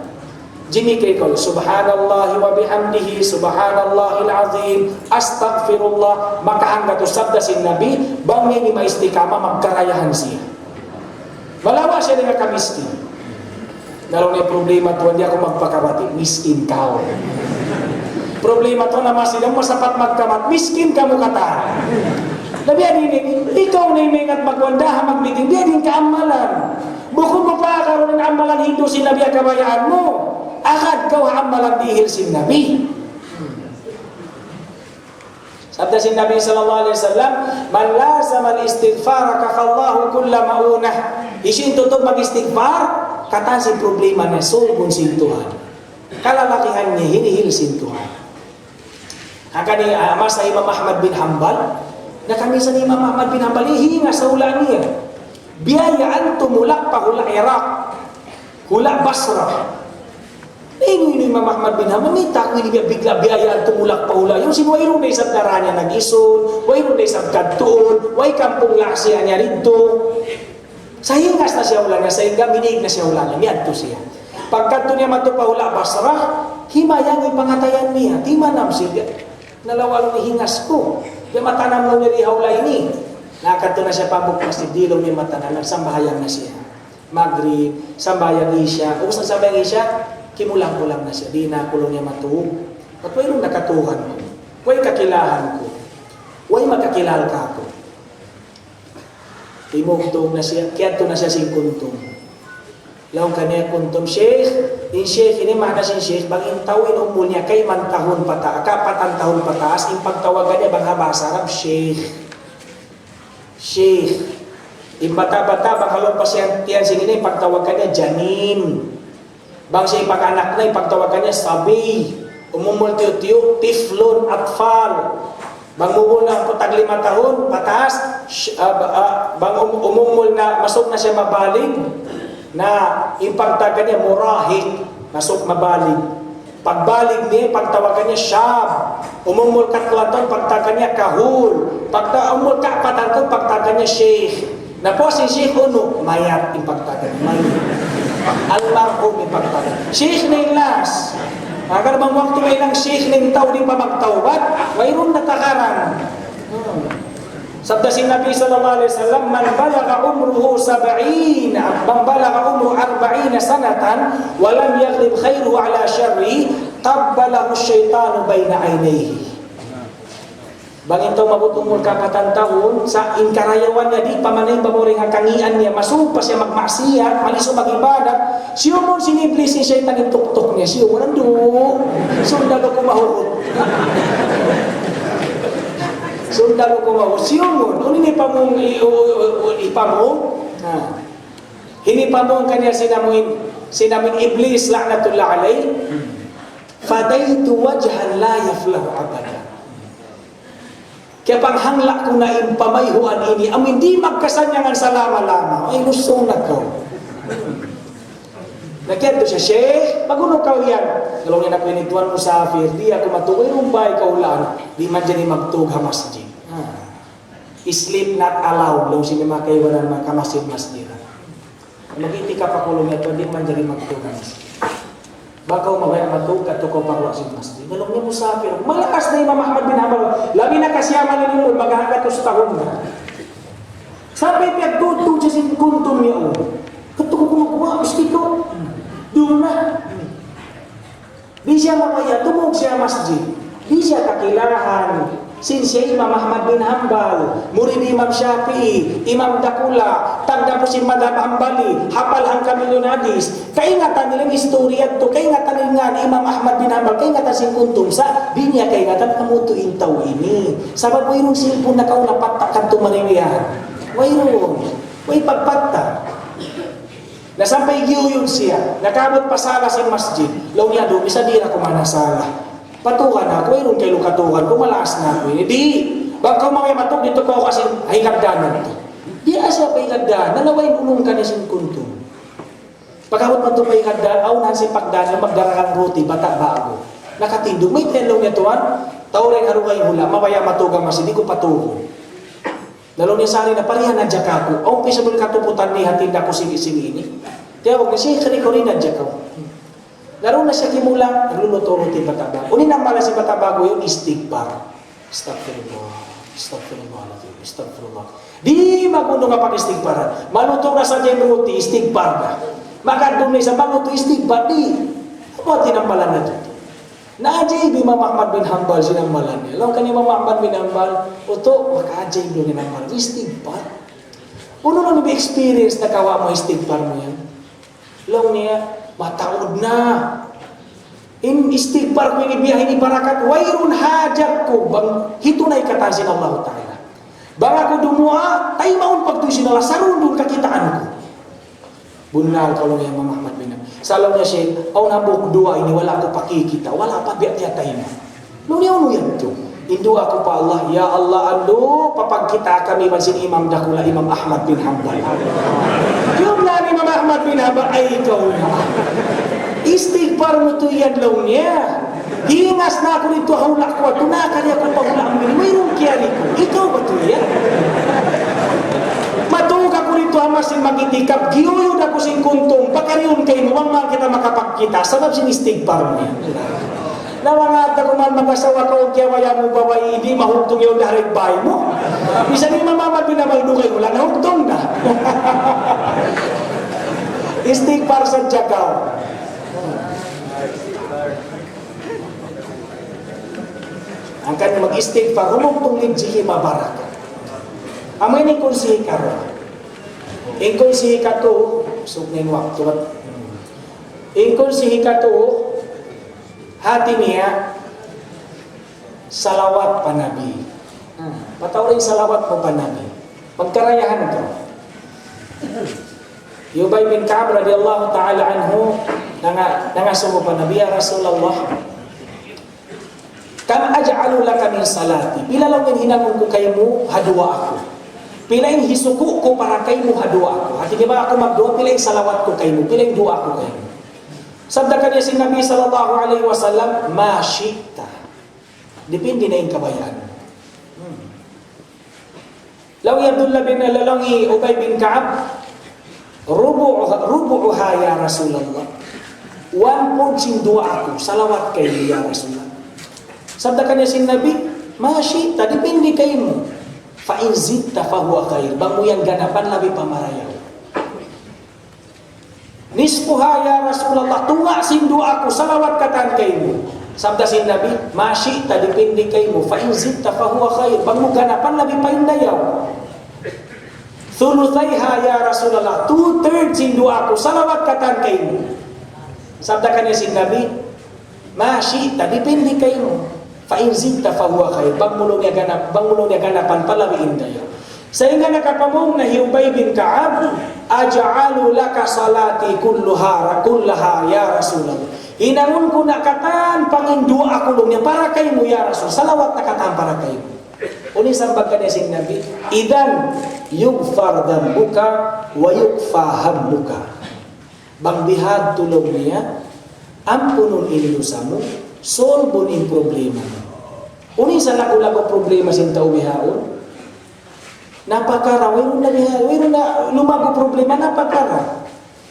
Jimmy Krikol, subhanallah wa bihamdihi, subhanallahil azim, astaghfirullah. Maka hanggat sabda si Nabi, bang ini maistikama magkarayahan siya. Walawa siya dengan kamiskin. Kalau may problema tuan di ako magpakabati, miskin kau. Problema to na masih mo sapat magkamat, miskin kamu kata. Nabi adin ikaw na imingat magwandaha magbiting, di adin kaamalan. Bukod mo pa karon ng amalan Hindu si Nabi akabayaan mo. Akad kau amalan dihil si Nabi. Sabda si Nabi sallallahu alaihi wasallam, "Man lazama al-istighfar kafallahu kulla maunah." Isin tutup mag-istighfar, kata si problema na sulbon si Tuhan. Kalalakihan niya hinihil si Tuhan. Kani masa Imam Ahmad bin Hanbal, na kami sa Imam Ahmad bin Hanbal hihinga sa hula niya. Biyayaan tumulak pa hula Iraq, hula Basra. Ini Imam Ahmad bin Hanbal, ni takwi niya bigla biyayaan tumulak pa hula. Yung sinuwairo na isang daranya nag-isun, wairo na isang kadtuon, way kampong laksiya niya rito. Sa hingas na siya hula niya, sa hinga minig na siya hula niya, miyadto siya. Pagkadto niya matupahula Basra, himayang ipangatayan niya, di manam siya. Nalawalong ihingas ko. Di matanam mo niya hawla ini. Nakadto na siya pabuk masjid, dilong niya matanam, nagsambahayan na siya. Maghrib, sambayan Isya. Ubus na sambayan Isya, kimulang-kulang na siya. Di na kulong niya matuog. At wairong nakatuhan ko. Way kakilahan ko. Way magkakilal ka ko. Timugtong na siya, kiyato na siya singkuntong. Laong kanya kuntum Sheikh, in Sheikh ini mana si Sheikh bang intawin umul niya kay man tahun pata, kapatan tahun pataas, in pagtawagan niya bang habasa Arab Sheikh. Sheikh. In bata-bata bang halong pasyente yan sing ini pagtawagan niya Janin. Bang siya pag-anak na pagtawagan niya Sabi. Umumul tiyo-tiyo Tiflon Atfal. Bang umul na putag 5 tahun pataas, bang umumul na masok na siya mabalig. Na impagtagan niya murahik, masuk mabalig. Pagbalik niya, pagtawagan niya Syab. Umumul katlaton, pagtagan niya Kahul. Umul kapatanton, pagtagan niya Sheikh. Na po si Sheikh uno, mayat impagtagan. Mayat. Almarhum impagtagan. Sheikh na ilas. Agar bang waktu may lang Sheikh na tao di pa magtawbat, mayroon natakaran. Sabda si Nabi sallallahu alaihi wasallam, man balagha umruhu 70, man balagha umru 40 sanatan wa lam yaghlib khairu ala syarri, qabbalahu asyaitanu baina aynayhi. Bang ito mabutungol kakatan tahun sa inkarayawan niya di pamanay baboring kangian niya masupa siya magmaksiyat, maliso magibadat, siya mo siniblis si syaitan ituktok niya, siya mo nando sundalo ko mahurot. Sundalo ko mahurot, siya mo unin ipamong ipamong hinipamong kanya sinamin iblis la'natullah alay, fadaitu wajhan la yaflahu abada. Kaya panghangla ko na impamayhuan ini, ang hindi magkasanyangan sa lama-lama, ay gusto na ko. Nagyanto siya, Sheikh, maguno ka yan. Galong yan ako inituan musafir, di ako matukoy rumbay kaulan, di man dyan magtug ha masjid. Sleep not allowed, lang sila makaiwanan makamasid-masjid. Magiti ka pa kulong ito, di man dyan magtug ha masjid. Bakaw mabaya matug kato ko pangwa sa masjid. Galong niya musafir. Malakas na Imam Ahmad bin Hanbal. Labi na kasyaman ni Lord, maghahagat sa tahon na. Sabi niya, tuto siya sin kuntum niya. Kato ko kumakuha, gusto ko. Doon na. Di siya mamaya, tumog siya masjid. Di siya kakilahan. Siya Imam Ahmad bin Hanbal, murid Imam Syafi'i, Imam Dakula, tanda po si Madhab Hanbali, hapal hang kamilyon hadis. Kaingatan nilang istorya to, kaingatan nilang Imam Ahmad bin Hanbal, kaingatan si kuntum sa, di niya kaingatan kamutuin tao ini. Sabab mo yung simpon na kauna patakan tumarimihan. Wayroon, way pagpata. Nasampay giyuyod siya, nakamot pasala sa masjid, law niya doon, isa di na kumanasala. Patukan ako, mayroon kayo katukan, kumalaas na ako. Di, baka mamaya matok dito ko kasi hingagdanan ito. Di asya pa hingagdanan, nalaway bulong ka niya sin kuntum. Pagkawat man ito pa hingagdanan, aunahan si pagdanan, magdarang roti, bata bago. Nakatindog, may telong niya tuwan, tawring harugay hula, mamaya matugang mas, hindi ko patuko. Nalong niya sari na parihan na dyan ako. O pisa mo katuputan ni hatinda ko sini ini. Tiyawag na siya, kani ko rin na dyan ako. Laro na siya kimulang, nagluluto-luto yung batabago. Unin ang mala si batabago yung istighfar. Astaghfirullah, astaghfirullah, astaghfirullah. Di magundo nga pag-istighfaran. Maluto na sa dyan roti, istighfar na. Makadunay sa maluto, istighfar, di. Ano ang tinambalan na dito? Na-ajay bi Imam Ahmad bin Hanbal sinambalan niya. Alam ka ni Imam Ahmad bin Hanbal, uto, maka-ajay mo ninambalan. Istighfar. Puno na experience na kawa mo, istighfar mo yan. Alam niya, mataod na. In istighfar ko yung ibiyahin ni barakat, wayrun hajat ko, bang hito na ikatasin Allah Ta'ala. Bang ako dumua, tayo maun pagtusin Allah, sarundun kakitaan ko. Bunal kalau yang Imam Ahmad bin Hanbal. Salaw niya siya, aw nabuk dua ini, wala ako pakikita, wala pa biya tayo mo. Nung niya ano yan to? Indo ako pa Allah, ya Allah, ando, papagkita kami man sin Imam Dakula, Imam Ahmad bin Hanbal. Yung na ni Imam Ahmad bin Hanbal, ay ikaw na. Istighfar mo to yan law niya. Hingas na ako nito, haulak ko, tunakari ako pahulak mo, mayroong kiyari ko. Ikaw ba to yan? Matug ako nito hamasin magitikap, giyuyod ako sin kuntong, pagkariyon kayo mo, wang kita makapagkita, sabab sin istighfar mo yan. Nawangat ako man mag-asawa ka o kiyawaya mo babae, hindi mahugtong yung daharig bahay mo. Bisa ni mamamad pinamaldugay, wala na hugtong na. Istighfar sa jagaw. Ang kanya mag-istighfar, humugtong lidjihi mabaraka. Amay ni konsihi ka ro. In konsihi ka to, sugnin waktu. In konsihi ka to, hati niya, salawat pa Nabi. Patawrin salawat mo pa Nabi. Pagkarayahan ka. Ubay bin Ka'ab radhiyallahu ta'ala anhu, nangasumo pa Nabi, ya Rasulullah, kam aj'alu laka min salati. Pila lang yung hinangon ko kayo mo, hadwa ako. Pila yung hisuko ko para kayo mo, hadwa ako. At hindi ba ako magdua, pila yung salawat ko kayo mo, pila yung dua ko kayo mo. Sabda ka niya si Nabi sallallahu alaihi wasallam, ma syi'ta. Depende na yung kabayaan. Law Abdullah bin Lalangi, Ubay bin Ka'ab, rubu'uha ya Rasulullah. 1/4 dua ako, salawat kayo ya Rasulullah. Sabda ka niya si Nabi, ma syi'ta, depende kayo mo. Fa'in zitta fahuwa khair. Bang mo yung ganapan, labi pamarayaw. Nispuha ya Rasulullah, tunga sindu ako, salawat katan kayo. Sabda sin Nabi, masyita, dipindi kayo. Fa'in zitta fahuwa khair. Bang mo ganapan, labi paindayaw. Thuluthayha ya Rasulullah, 2/3 sindu ako, salawat katan kayo. Sabda ka niya sin Nabi, masyita, dipindi kayo. Fa'in zitta fahuwa khair. Bang mulong niya ganapan, palawiin dayaw. Sehingga nakapamong na Ubay bin Ka'ab, aja'alu laka salati kullaha ya Rasulullah. Hinangon ko na katan pangindua ako niya para kay mo ya Rasul. Salawat na katan para kay mo. Uni sambag ka niya si Nabi, idan yugfar dhambuka wa yukfa hammuka. Bang bihad tulong niya, ampunun ilusa mo, solbon in problema mo. Uni sa lago-lago problema sin taubihaon, napakara, wala na lumago problema, napakara.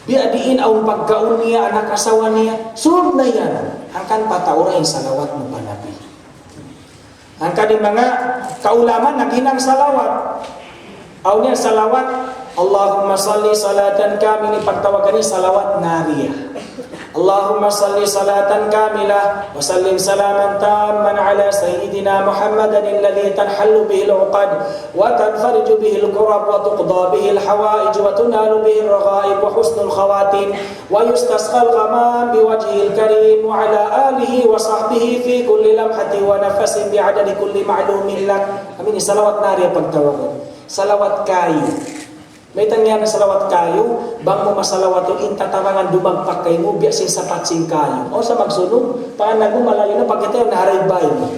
Biadiin ang pagkaon niya, anak asawa niya, sunod na yan. Angkan patauray salawat mo pa Nabi. Angkan yung mga kaulaman, naginang salawat. Aw niya salawat, Allahumma salli salatan kamili, pagtawagan ni salawat nariyah. Allahumma salli salatan kamilah wa sallim salaman tamman ala sayyidina Muhammadan alladhi tanhallu bihi al-uqad wa tanfariju bihi al-kurab wa tuqda bihi al-hawaij wa tunalu bihi al-raghaib wa husnul khawatim wa yustasqa al-ghamam biwajhihi al-karim wa ala alihi wa sahbihi fi kulli lamhati wa nafasin bi'adadi kulli ma'lumin lak. Amin, salawat nariya pagtawagan. Salawat kayo. May tangyan na salawat kayo, bang mo masalawat yung intatarangan dumagpak kayo mo, biya sin sapat sin kayo. O sa magsunog, paanag mo malayo na pagkita yung naharibay mo.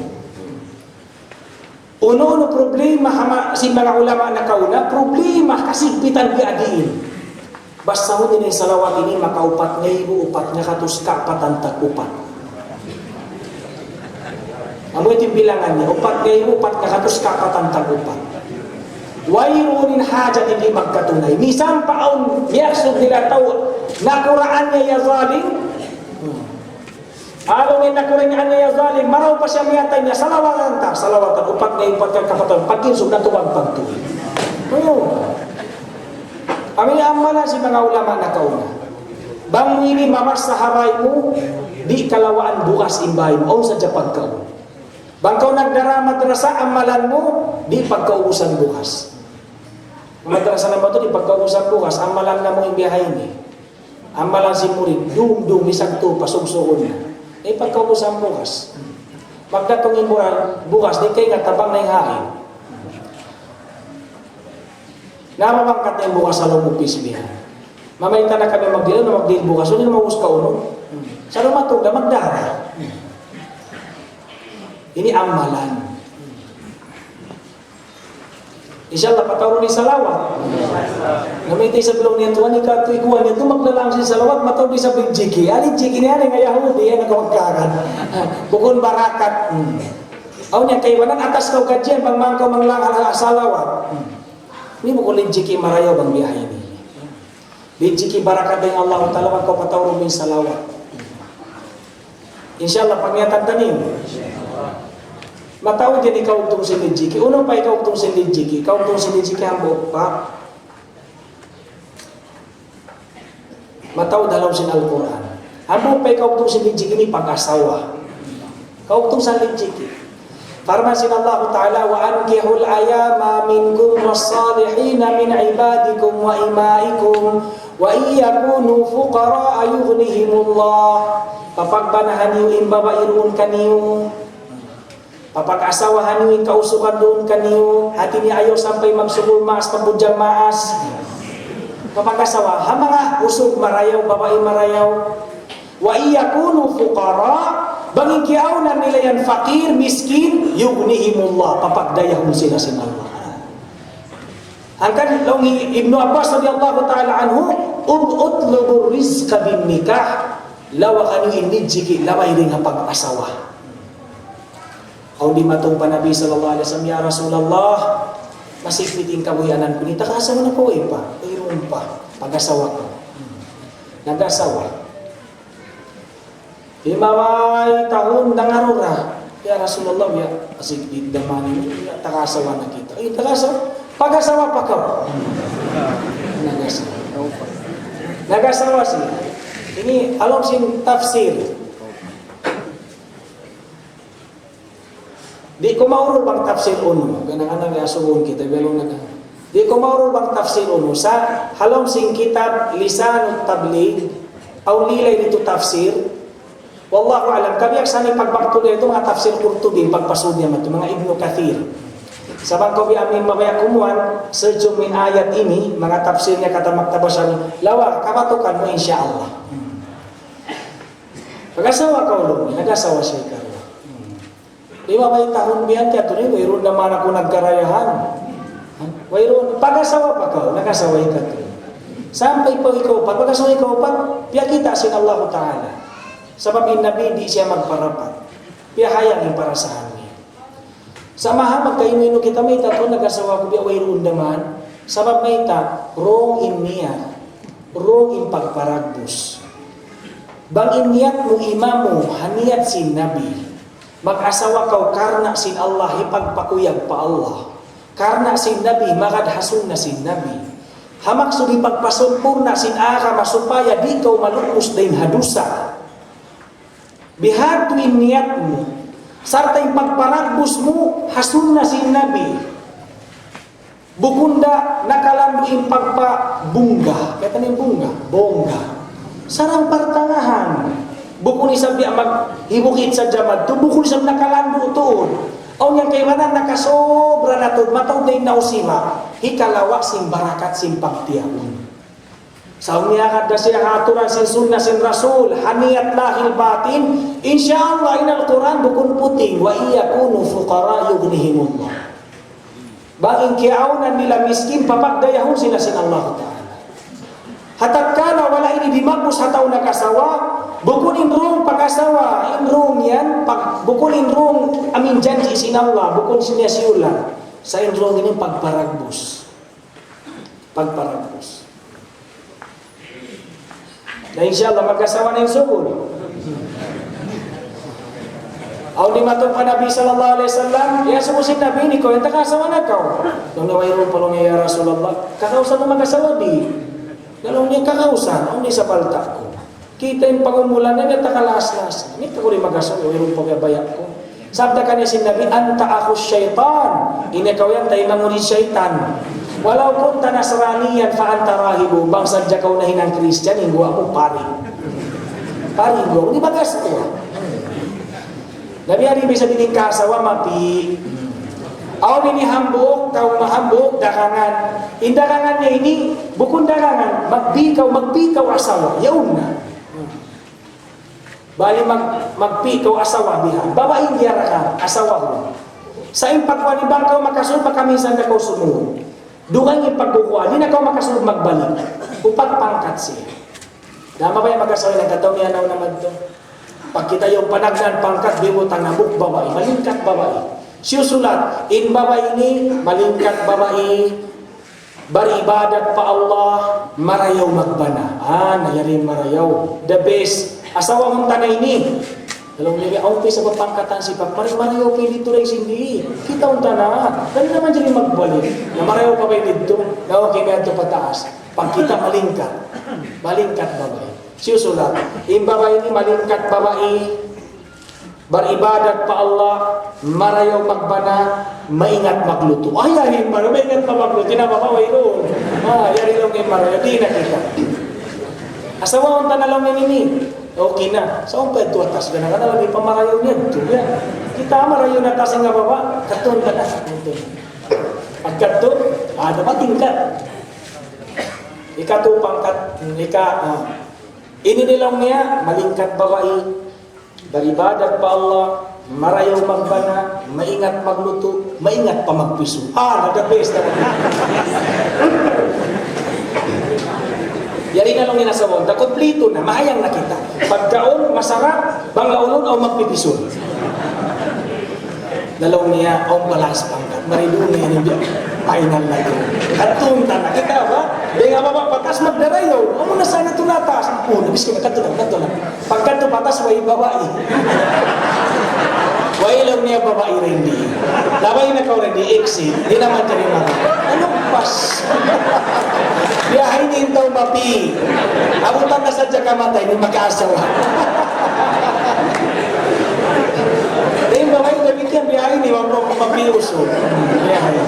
Uno problema, sin mga ulama na kauna, problema, kasigpitan biadiin. Basta mo din yung salawat ini, makaupat ngayon mo, upat nga katus kapatantag upat. Amo ito yung bilangan niya, upat ngayon mo, upat nga katus kapatantag upat. wairunin hajat hindi magkatunay. Misang paon yaksog nila tao nakuraan niya ya zalim. Alongin nakuraan niya ya zalim, maraw pa siya miyatay niya, salawatan upat na upat kang kapatid, pag-insog na tuwag pagtuloy. Kami amala si mga ulama na kauna. Bang ini mamas sa haray mo, di kalawaan bukas imbay mo, o sa japag ka. Bang kau nagdarama madrasa, amalan mo, di pagkaubusan bukas. Madrasa na ba ito, di pagkaubusan bukas, amalan na mo imbiyahay ni. Amalan si murid, dum-dum, isang to, pasugsuon na. Di pagkaubusan bukas. Magdatong imuran, bukas, di kayo nga tabang na yung hain. Namamangkat na yung bukas sa lumupis biya. Mamayta na kami magdila na magdil bukas, so nila mawus ka uno. Sa lumatog na magdara. Ini amalan. Inshallah patawro ni salawat. Namitay sa bilong niya tuwan ni katoy kuwan niya maglalang si salawat mataw di sa bigjiki. Ali jiki ni ani nga Yahudi ay nagawagkagan. Bukon barakat. Aw niya kay wanan atas kaw kadyan pang mangkaw manglang salawat. Ni bukon jiki marayaw bang biyahe ni. Bijiki barakat ng Allah Taala wag ko patawro min salawat. Inshallah pangyatan tanim. Matawag din ikaw itong sinidjiki. Unang pa ikaw itong sinidjiki. Ikaw itong sinidjiki ang buok pa. Matawag dalaw sin Al-Quran. Ang buok pa ikaw itong sinidjiki ni pag-asawa. Ikaw itong sinidjiki. Farman sin Allah Ta'ala, وَأَنْكِحُ الْأَيَامَ مِنْكُمْ وَالصَّالِحِينَ مِنْ عِبَادِكُمْ وَإِمَائِكُمْ وَإِنْ يَكُونُوا فُقَرَاءَ يُغْنِهِمُ اللَّهُ. Papagbanahan niyo, imbabairoon kaniyo. Papag-asawahan niyo, kausukan doon kaniyo. Hati niya ayaw sampay magsugol maas, pagbudyang maas. Papag-asawa, ha mga usog marayaw, babae marayaw. Wa iyakunu fuqara, banging kiaunan nila yan fakir, miskin, yughnihimullah, papagdayahon sila sa Allah. Hanggang Ibnu Abbas radhiyallahu ta'ala anhu, utlubur rizqa bin nikah, lawa kanu inidjiki, laway rin ang pag-asawa. O di matong pa Nabi sallallahu alaihi wasallam, ya Rasulullah, masipit ang kabuyanan ko, nita kasawa na ko pa, mayroon pa, pag-asawa ko. Nag-asawa. Di maway taon nangarura, ya Rasulullah, ya, kasi damanin mo, takasawa na kita. Ay, takasawa, pag-asawa pa ka. Nag-asawa. Nag-asawa siya. Ini, alam siyang tafsir. Di ko mauro bang tafsir uno, ganang-ganang yasugon kita, belong na. Di ko mauro bang tafsir uno, sa halong sing kitab Lisanut Tabligh, aw lilay dito tafsir, wallahu alam, kabiyak sanay pagbaktuloy ito, mga tafsir Qurtubi, pagpasudya mo ito, mga Ibnu Kathir. Sabang ko amin mamaya kumuhan, searchong min ayat ini, mga tafsir niya katamak-tabasan, lawa, kapatukan mo insyaallah. Pag-asawa ka ulo, nag-asawa siya ka. Di ba may tahon biyan kaya ito rin, mayroon naman ako nagkarayahan. Mayroon, pag-asawa pa ka, nag-asaway ka ito. Sampay pa ikaw pa, pag-asaway ikaw pa, piya kita sin Allah Ta'ala. Sabab in Nabi, di siya magparapat. Piya hayang yung para sa amin. Sa mahamag kayo kita, may tato, nag-asawa ko, biya mayroon naman. Sabab may ta, wrong in niya, wrong in pagparagbus. Bang in niyat mo imamo, haniyat sin Nabi. Mag-asawa kau karna sin Allah, ipagpakuyag pa Allah. Karna sin Nabi, makadhasun na sin Nabi. Hamak sudi pagpasumpur na sin aka masupaya, di kau malupos din hadusa. Bihatuin niyat mo, sartay pagparagbus mo, hasun na sin Nabi. Bukunda, nakalanduin pagpabungga. Kaya tanin bunga, bongga. Sarang partangahan. Bukun isang di maghibukit sa jamad to, bukun isang nakalando tuon. O niyang kaimanan nakasobra na to, mataw na yung nausima, hikalawa sing barakat sing pagtiyahon. Sa umiyakat na siya haturan sin sunna sin rasul, haniyat lahil batin, insyaallah inal Quran bukun puting, wa iyakunu fuqara yughnihimullah. Baging kiaunan nila miskin, papagdayahon sila sin Allah Ta'ala. Hatatkala wala ini dimagmus hataw nakasawa, bukun inrong pag-asawa, inrong yan, bukun inrong amin janji sin Allah, bukun sinyasiyulan, sa inrong ini pagparagbus. pagparagos. Na inshallah magkasawa na yung sugod. Aw di matong pa Nabi sallallahu alaihi wasallam, ya sumusin Nabi ni ko, yung takasawa na ka. Nung nawayron pa lang ya Rasulullah, kakausan na magkasawa di. Dalawang niya kakausan, ang di sa palta ko. Kita yung pangumulan na niya takalas-las. Hindi ko rin magkasawa, yung pagkabayak ko. Sabda ka niya si Nabi, anta ako syaitan. Inikaw yan, tayo mangunin syaitan. Walau kunta nasraniyan fa anta rahibu. Bang sadya ka unahin ng Christian, hinggo ako pari. Pari hinggo, hindi bagas ko. Nabi hari bisa bining kasawa mapi. Aw ni hambok, kau mahambok dakangan. Indakangan niya ini bukun dakangan, magpikaw asawa. Yaun na. Bali magpikaw asawa bihan. Babaeng giyara ka, asawa mo. Sa impagwa ni bangkaw makasunod pagkaminsan na kau sumunod. Dugang ipagkukuha, di na kau makasunod magbalik. Upat pangkat siya. Dama ba yung mag-asawa ng kataw niya na naman ito? Pag kita yung panagnan pangkat, bimutang nabuk babae, malingkat babae. Siyusulat, in babae ini, malingkat babae, baribadat pa Allah, marayaw magbana. Nayarin marayaw. The best. Asawa mong tanay ini. Dalawang nila, okay sa papangkatan si Pag, marayaw kayo dito rin hindi. Kita ang tanah. Dali naman dyan magbalik. Na marayaw pa kayo dito. Na okay nga ito pataas. Pag kita malingkat. Malingkat babae. Siyusulat, in babae ini malingkat babae, baribadat pa Allah, marayaw magbana, maingat magluto. Yarin marayaw, maingat pa magluto. Tinababaway doon. Yarin lang yung marayaw. Di na kita. Asawa ang tanalong ini. Okay na. Saan pa ito atas? Gana ka na lang ipamarayaw niya. Kita marayaw na atas nga baba. Katon ka na. Pagkaton, dapat tingkat. Ikato pangkat, ini nilang niya, malingkat babae, baribadat pa Allah, marayaw magbana, maingat magluto, maingat pa magpiso. Nagabes na naman. Yari na lang nila sa wanda, kumplito na, mahayang na kita. Pagkaon, masarap, banglaunon o magpipiso. Dalaw niya, ang balas pangkat, maridun niya niya, final na ito. Katunta na kita ba? Di nga ba patas magdarayaw? Amo na sana tulatas. Nabis ko na katulang. Pagkat patas, way babae. Way lang niya babae rin di. Labay na ka rin di, exit. Di naman ka rin mga. Anong pas? Biyahay din daw mapi. Abutan na sadya ka matay, ni mag-aasawa. Dahil babae, David yan, biyahay ni mapiuso. Biyahay.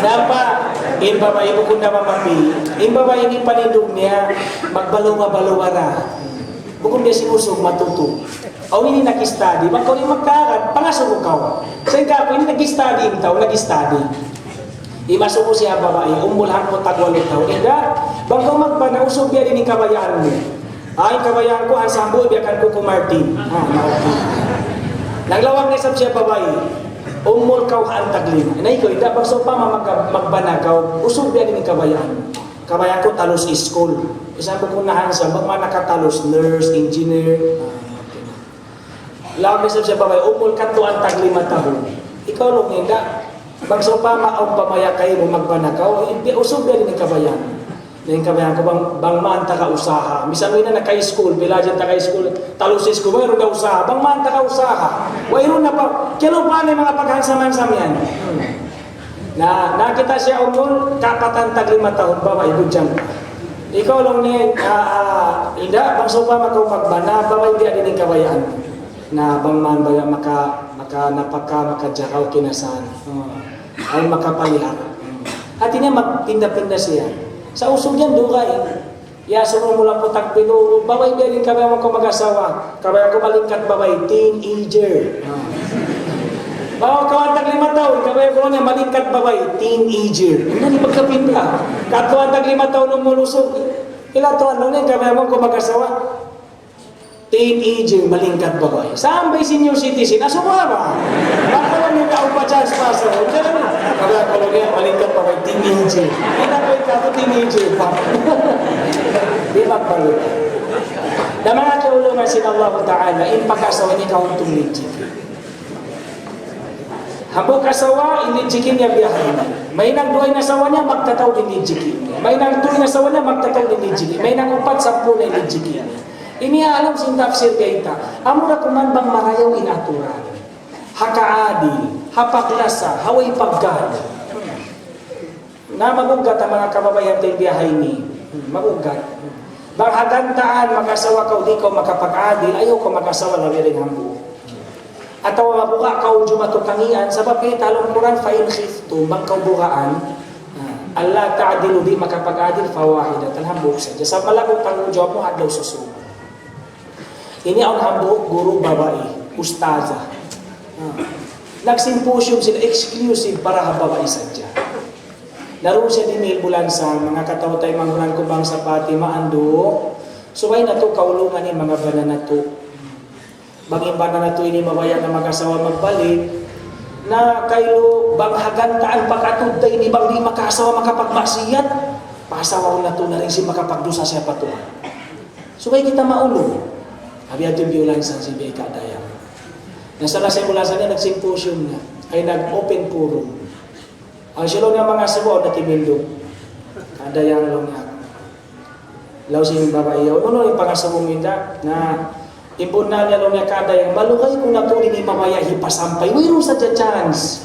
Napa, in babae bukod na mamapi, in babae ni panindog niya, magbalunga-balungara. Bukod niya sinusog, matuto. O hindi nag-study, magkaw ni magkakat, pangasog ka. Sa ikaw, hindi nag-study yung tao, nag-study. Imasuko siya babae, umulhan ko tagwalong tao. Bangkaw magbana, usog biya din yung kabayaan mo. Ay, kabayaan ko, ang sambo, biyakan ko ko Martin. Naglawag na isap siya babae. Umul kau hantaglim. Na ikaw, hindi pag so pa magbanagaw, usog biya din kabayaan. Kabayaan ko talos school. Isang pupunahan sa mga nakatalos, nurse, engineer. Lawag na siya babae, umul ka to hantaglim at tahon. Ikaw lang hindi. Pag so pa maong pamaya kayo mo magbanagaw, hindi usog biya din kabayaan. Yung kabayaan ko, bang maanta ka usaha. Misan mo na naka-school, pilajan ta ka-school, talos school, mayroon na usaha. Bang maanta ka usaha. Mayroon na pa, kailan pa na mga paghansaman-sam yan? Nakita siya umul, kapatan tag 5 taon ba, maibod dyan. Ikaw lang niya, hindi, bang sopa magbana, ba hindi din yung kabayaan. Na bang man ba makajakaw kinasan. Ay makapalihak. At niya magpinda-pinda siya. Sa usog yan, dugay. Sumo mo lang po tagpino. Babay ba rin kami mo mag-asawa. Kami ako malingkat babay, teenager. Bawa kawantag 5 taon, kami ako niya malingkat babay, teenager. Hindi magkapinda. Katuwantag 5 taon umulusog. Ilan taon lang yan, kami mo mag-asawa. Teenager, malingkat babay. Saan ba'y senior citizen? Asuma ba? Baka lang yung kaupa-chance pa sa ron. Kaya ako lang yan, malingkat babay, teenager. Hindi ko ikaw, teenager pa. Di magpalit. Na mga kaulungan sin Allah Ta'ala, in pagkasawa ni kaong teenager. Hambog asawa, inijikin niya biyahe. May nang duhay na asawa niya, magtataw din inijikin niya. May nang tuloy na asawa niya, magtataw din inijikin. May nang 4-10 na inijikin niya. Iniaalam sin tafsir kaita, amura kumanbang marayaw in aturan. Hakaadil, hapaklasa, haway paggal. Na magugat ang mga kababayan tayo biyahe ni. Magugat. Bang hagantaan, mag-asawa ka, di ko makapag-adil, ayaw ko mag-asawa na rin hambu. At ang mabuka ka, jumatukangian, sabab kayo talong Quran, fa'in khifto, magkaubukaan, Allah ta'adilu di makapag-adil, fawahidat, ang hambuk sa Diyos. Sa malagong pangjawab mo, hadlaw susunod. Ini ang hambuk, guru babae, ustaza. Nagsimposium sila, exclusive para babae sa Diyos. Laro siya din bulan sa mga kataw tayo manggunan ko bang sa pati maando. Subay na to kaulungan ni mga bana na to. Banging bana na to ini mabayan na mag-asawa magbalik. Na kayo bang hagantaan pagkatud tayo ni bang di makasawa makapagmaksiyat. Pasawa na to na rin si makapagdusa siya patuhan. Subay kita maulong. Habi ato yung bulan sa si Beka Dayang. Nasa lasay mula sa niya nag-symposium na. Ay nag-open forum. Ang silong nga mga sabaw na timindong. Kada yang lang nga. Law siyang babae. Ano yung pangasabong minda na impun na niya lang nga kada yang malukay kung natuloy ni mamaya hipasampay. Mayroon sa chance.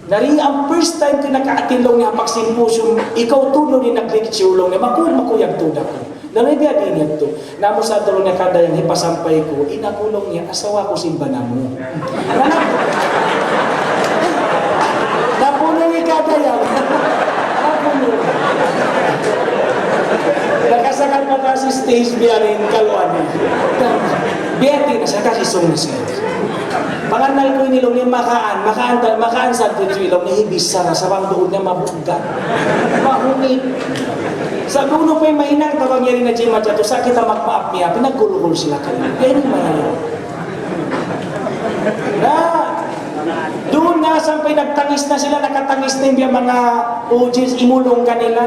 Nari ang first time ko nakaatilong nga pagsimpusyong ikaw tulo ni nag-lecture lang nga makuyag tuda ko. Nalibya din yan to. Namo sa tulo nga kada yang hipasampay ko, inakulong niya, asawa ko simba na mo. Napuno ni kada yan. Napuno. Nakasakan pa na si stage biyarin kaluan niya. Biyati na siya, kakisong na siya. Panganal ko inilong niya makaan sa ilong niya hibis sana sa bang doon niya mabuga. Mahumit. Sa dulo pa yung mahinang kabangyari na Jima Jato, sa kita magpaap niya, pinagulugol sila kayo. Kaya yung mahinang. Na, doon nga sampay nagtangis na sila, nakatangis na yung mga OGs, imulong kanila.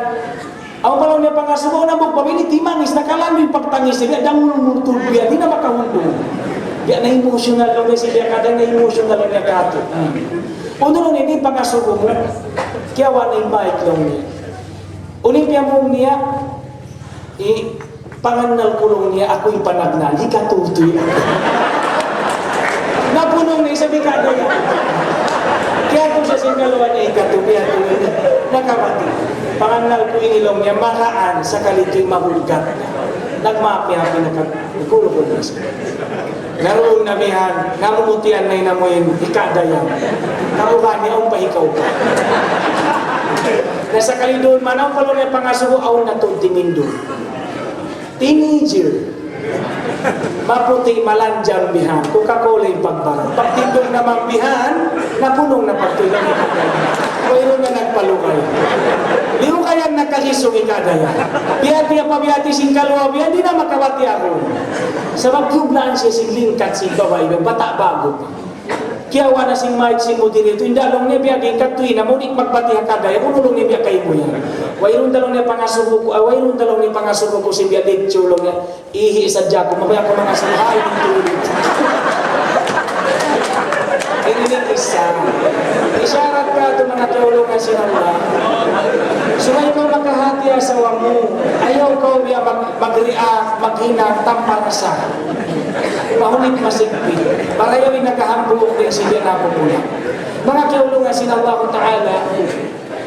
Ako pala niya pangasubo na mo, pamili, timangis, nakalambi yung pagtangis niya, damulong tulbiya, di na makahundong. Biya na emotional lang niya siya, kada na emotional lang niya kato. Uno lang niya, pangasubo mo, kaya wala yung mic lang niya. Ulimpia mo niya, panganal kulong niya, ako'y panagnal, ikatutoy ako. Napunong niya, sabi ka niya. Kaya kung siya singalawa niya, ikatutoy ako. Nakamati. Panganal ko inilong niya, makaan sa kalito'y mahulgat na. Nagmapi-hapi na kulong na siya. Naroon nabihan, namumutian na inamoyin, ikadayan. Karuhan niya, ang pahikaw ka. Nasa kalidon, manaw pala niya pangasuko, aw na to timindo. Teenager. Maputi malanjang bihan. Coca-Cola yung pagbarang. Pagtindong namang bihan, napunong na pagtulang. Mayroon na nagpalukay. Liyo kaya nagkakisong ikadaya. Biyati ang pabiyati sing kalwa, biyan, di na makawati ako. Sa magkublaan siya sing lingkat sing babae, bata bago pa. Kaya wala sing mahit sing mo din ito, hindi along niya biya, katuin na mo, magbati hakadaya, unulong niya biya kayo mo yan. Wairun dalong niya pangasubo ko, si biya lecture lang niya, ihi sa dyan, kumabaya ko mga sinahay, dito ulit. Inilig isa. Isyarat ka ito mga teologan sinala. Sumay ko makahati asawa mo, ayaw ko biya mag-react, maghina, tamparasa. Mahunit masigpit. Para yun nagkahambuk din siya na pumula. Mga kiulungan sinallahu ta'ala,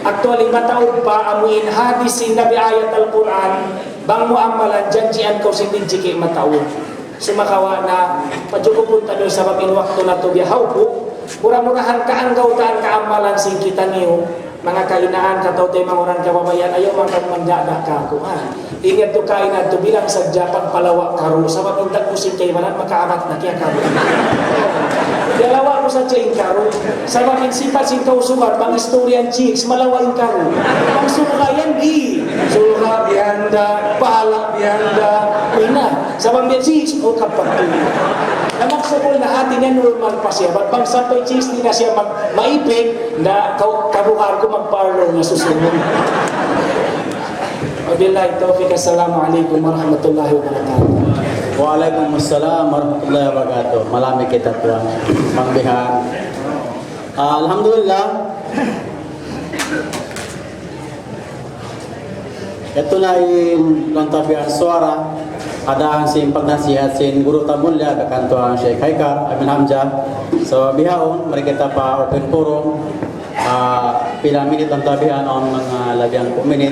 actually mataod pa amuin hadis sin Nabi ayat Al-Quran, bang muamalan janjian ko sinidjiki mataod. Sumakawa na, padyo ko punta doon sa babin wakto na to biyahaw po, murah-murahan ka ang gautaan kaamalan sin kita niyo, mga kainaan, kataw tayo mga orang kababayan, ayaw mga magdada ka ako, ha? Ingat to kainan to bilang sadya pagpalawak karo, sa mapintak ko sin kayo manan, makaamat na kaya karo. Dalawa ko sa tiyaing karo, sa maminsipat sin kausuman, mga historian chicks, malawain karo. Ang sulukayan, di. Suluka, bihanda, pahala, bihanda, na. Sa mga chicks, o kapatuloy. Na magsabol na hati niya normal pa siya. Ba't bang sampay chicks, di na siya maipig na karuhar ko magparlo na susunod. Wabillahi taufiq. Assalamualaikum warahmatullahi wabarakatuh. Waalaikumsalam warahmatullahi wabarakatuh. Malami kita tuan pangbihan Alhamdulillah. Ito na yung lantabihan suara. Ada ang sim pagnasihat sin guru tamulya kakantuan Sheikh Haikar Amin Hamzah. So bihaon mari kita pa open forum. Pila minit lantabihan on mga labihan po minit.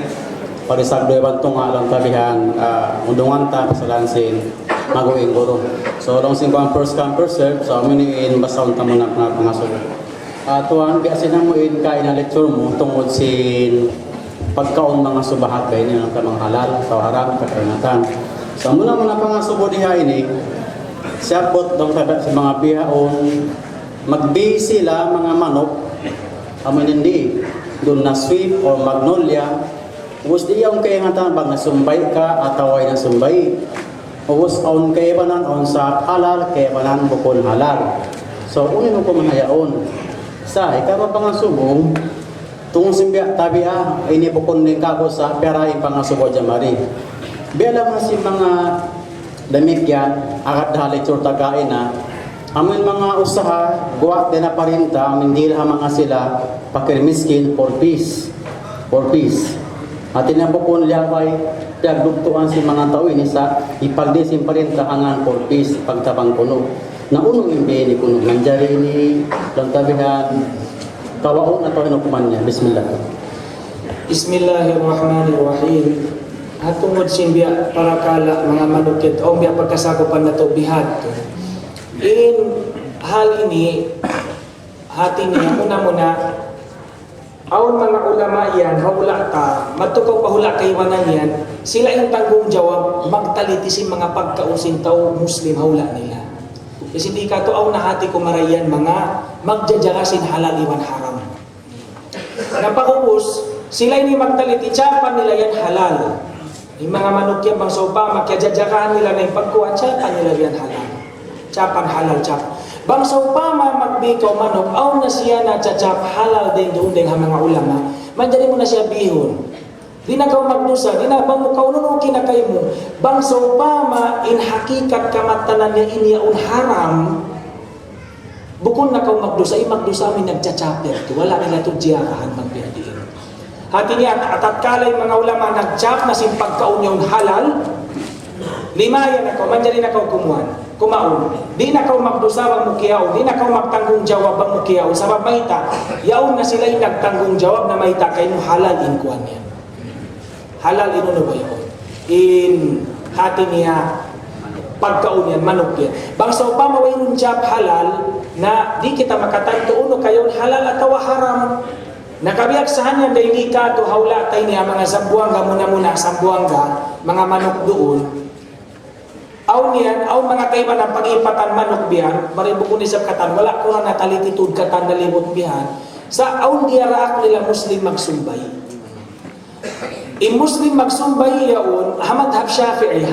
Para sa doy bantong lantabihan undungan ta pasalan sin maguing guru. So long sin ko first come first serve. So aminin basaon ta muna pangasod. Tuan biasa namuin kain na lecture mo tungod sin pagkaon mga subahat kay niya ng tamang halal sa haram kakainatan. So muna pangasubo diha ini siapot dong tabi sa mga bihaon magbi sila mga manok amin hindi doon na sweep o magnolia us di yung kaya nga bang nasumbay ka atau ay nasumbay us on kaya banan on sa halal kaya banan bukol halal. So unin mo ko mahayaon sa ikaw pangasubo tungong simbya tabi ini bukol ni kako sa pera yung pangasubo jamari. Bialam na si mga damit yan, akat dahalik surtagain na, amin mga usaha, guwat din na parinta, amin dila mga sila, pakirmiskin, 4 piece. 4 piece. At tinapukon liyabay, piyagdugtuan si mga tao ini sa ipagdisim parinta hangan 4 piece, pagtabang kuno. Naunong imbi ni kuno, nandiyan ini, lantabihan, kawaon at hinukuman niya. Bismillah. Bismillahirrahmanirrahim. Hatungod simbya para kala mga manukit o biya pagkasakupan na to bihat. In hal ini hati niya muna aon mga ulama yan hawla ta matukaw pahula kay wanan yan sila yung tanggung jawab magtaliti si mga pagkausin tao muslim hawla nila. Kasi di ka to aw nahati ko marayan mga magjajarasin halal iwan haram. Napakubos sila ini magtaliti tsapan nila yan halal. Yung mga manok yan, bang sopa, makyajadyakaan nila na yung pagkuhan, tsapan nila yan halal. Tsapan halal, tsapan. Bang sopa, magbikaw manok, aw na siya na tsatsap halal din doon din ang mga ulama. Mandali mo na siya bihon. Di na kaw magdusa, di na bang mukaw nunukin na kayo mo. Bang sopa, in hakikat kamatanan niya iniyaon haram, bukon na kaw magdusa, magdusa amin nagtsatsapir. Wala nila ito diyakahan magbiadiin. Hati niya at kalay mga ulama nagtsap na simpagkaon yung halal, limayan ako, mandyan na kaw kumaon. Di na kaw magdusawang mukiyaon, di na kaw magtanggung jawab ang mukiyaon. Sabab mahita, yaon na sila'y nagtanggung jawab na mahita kayo mo halal in kuwan yan. Halal inuno ba yun? In hati niya, pagkaon yan, manok yan. Bang sa upa mawayron jab halal, na di kita makatanto uno kayo halal at haram. Nakabiaksahan yan dahil ka to hawla tayo niya mga sambuanga muna sambuanga mga manok doon aw niyan aw mga kaiba ng pag-ipatan manok biyan maribukon isap katan wala ko na natalitud katan na limot biyan sa aw diyaraak nila muslim magsumbay muslim magsumbay yaon hamadhab shafi'i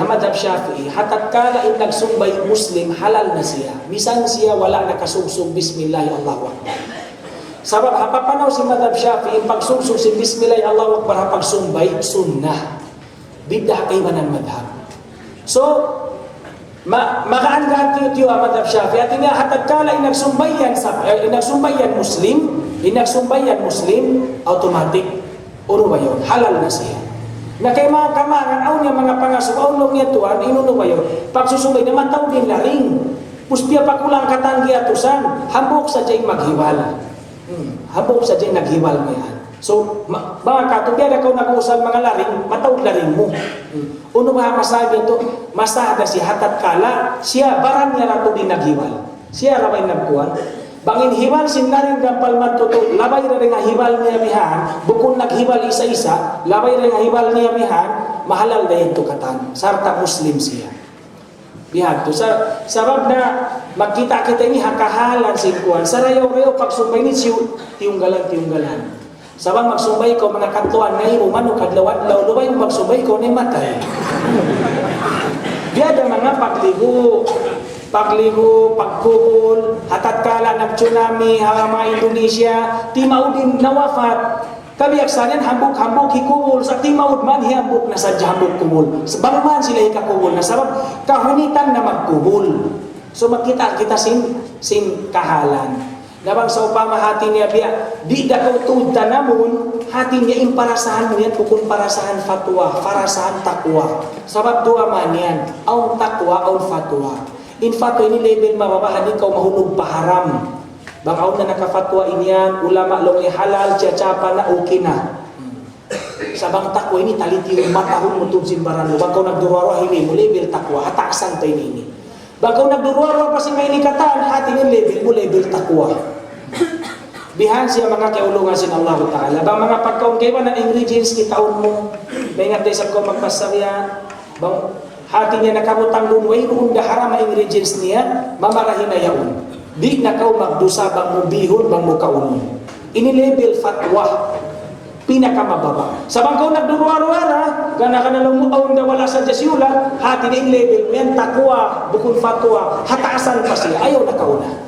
hatat kala in nagsumbay muslim halal na siya bisan siya wala nakasugsug bismillah Allahu akbar. Sabab hapapanaw si Madhab Shafi'i, pagsugsug si Bismillah, Allahu Akbar, hapagsumbay, sunnah. Biddah kay manan madhab. So, makaan tiyo ang Madhab Shafi'i. At nga hatagkala inagsumbayan Muslim, automatic, uno ba yun? Halal na siya. Na kay mga kamangan, aw niya mga pangasok, aw nung niya tuwan, inuno ba yun? Pagsusumbay, naman tao din laring. Puspia pa kulang katanggi atusan, hambok sa diyang maghiwala. Habog sa dyan naghiwal mo yan. So, mga katubya na kung nag-uusal mga laring, matawag laring mo. Uno ba masabi ito? Masada si hatat kala, siya baran niya rato din naghiwal. Siya rabay nagkuhan. Bangin hiwal sin laring gampal man tuto, labay na rin nga hiwal niya mihan, bukun naghiwal isa-isa, labay rin nga hiwal niya mihan, mahalal na ito katan. Sarta Muslim siya. Bihan to. Sabab na magkita kita ini hakahalan sinkuan. Sarayaw-rayaw pagsumbay ni tiyunggalan. Sabang magsumbay ko mga katuan na imo mano kadlawat lawlubay mo magsumbay ko ni matay. Biada mga pagligo, pagkubol, hatat kala ng tsunami, mga Indonesia, timaudin nawafat. Kabiaksanan hambuk hikubol sa timaud man hihambuk na sa hambuk kubol. Bangman sila hikakubol na sabab kahunitan na magkubol. So magkita kita sin kahalan. Nabang sa upama hati niya biya, di da kau tuta namun, hati niya imparasahan mo yan, kukun parasahan fatwa, parasahan takwa. Sabab dua man yan, aun takwa, aun fatwa. In fatwa ini level mababa, hindi kau mahulog paharam. Bang aun na nakafatwa inyan, ulama long halal, tiyachapa na okay na. Sabang takwa ini taliti yung matahong mutub simbaran mo. Bang kau nagdurwaro, hindi mo level takwa, hataksan tayo ini. Bang kau nagdurwaro pa si may nikatan, hati niya level mo, level takwa. Bihan siya mga kaulungan sin Allah Ta'ala. Bang mga pagkaon kayo na ingredients kitaon mo, may nga tayo sa ko magpasaryan, bang hati niya nakamutang lunway, kung daharam ang ingredients niya, mamarahin na yaon. Di na kau magdusa bang mo bihon, bang mo kaunon. Ini level fatwa, pinakamababa. Sabang kau nagdurwaro-wara, gana ka na lang mo aon na wala sa jasyula, hati na yung level mo yan, takwa, bukun fatwa, hataasan pa siya, ayaw na kauna.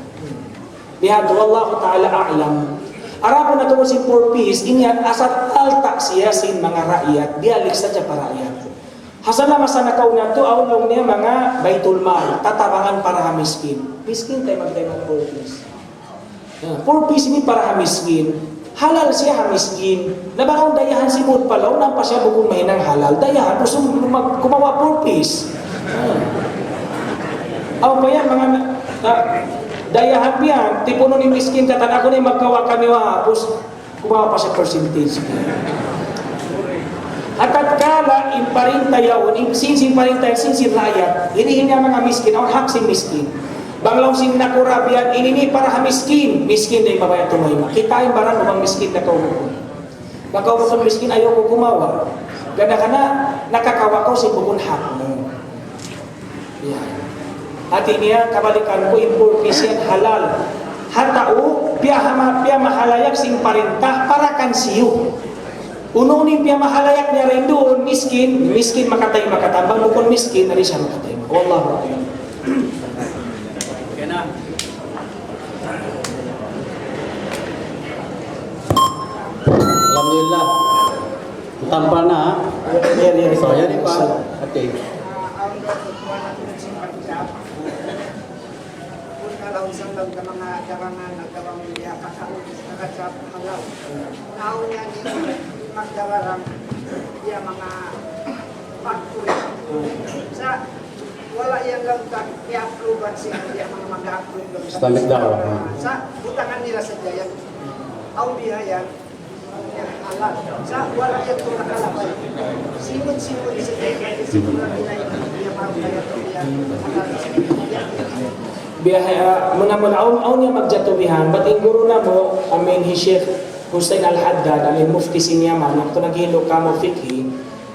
Bihado Allah Ta'ala a'lam. Arapo na tungkol si purpose, inyan asat alta siya sin mga rakyat, dialik sa siya para rakyat. Hasana masa nakauna to, aulong niya mga baitul mal, tatabangan para miskin. Miskin tayo magtayo ng purpose. Purpose ini para miskin. Halal siya miskin. Nabakaw dayahan si Mood Palaw, nang pa siya bukong mahinang halal. Dayahan, gusto kumawa purpose. Aw pa yan, mga dayahan piyan, tipo nun yung miskin katan ako na yung magkawa kami tapos kumawa pa sa percentage. At kala in parintayaw, sinsin parintayaw, sinsin rayat, inihin niya mga miskin, ang haksin miskin. Banglaw sin nakurabian, inini para ha miskin, miskin na yung babayat tumayma. Kita yung barang umang miskin na kaumukon. Baka umukon miskin, ayaw ko kumawa. Gana ka na, nakakawa ko si bukon hak mo. Yan. Hati niya, kabalikan ko, impurpis yan halal. Hatao, piya mahalayak sing parintah para kan siyo. Ununin piya mahalayak niya rin doon, miskin makatay makatambang, bukon miskin, nari siya makatay. Wallahu a'lam. Okay na. Alhamdulillah. Tampal na. Yeah. So, yan pa. Okay. Kalau isang lang ka mga darangan nagkawang niya kakaon nakasap halaw. Now niya ni magdararang dia mga factory. Sa wala yan lang ka i-approve siya dia mga mag-approve lang. Islamic dakwah. Sa butangan nila sa jayan. Au bihayan halal. Sa wala yan ito nakalabay. Simon-simon sa jayan. Simon lang nila yung mga dia halal. Biyahe, muna aun niya magjatubihan, bating guru na mo, amin hi Sheikh Hussein Al-Haddad, amin mufti sinyaman, ang ito naghilo ka mo fikhi,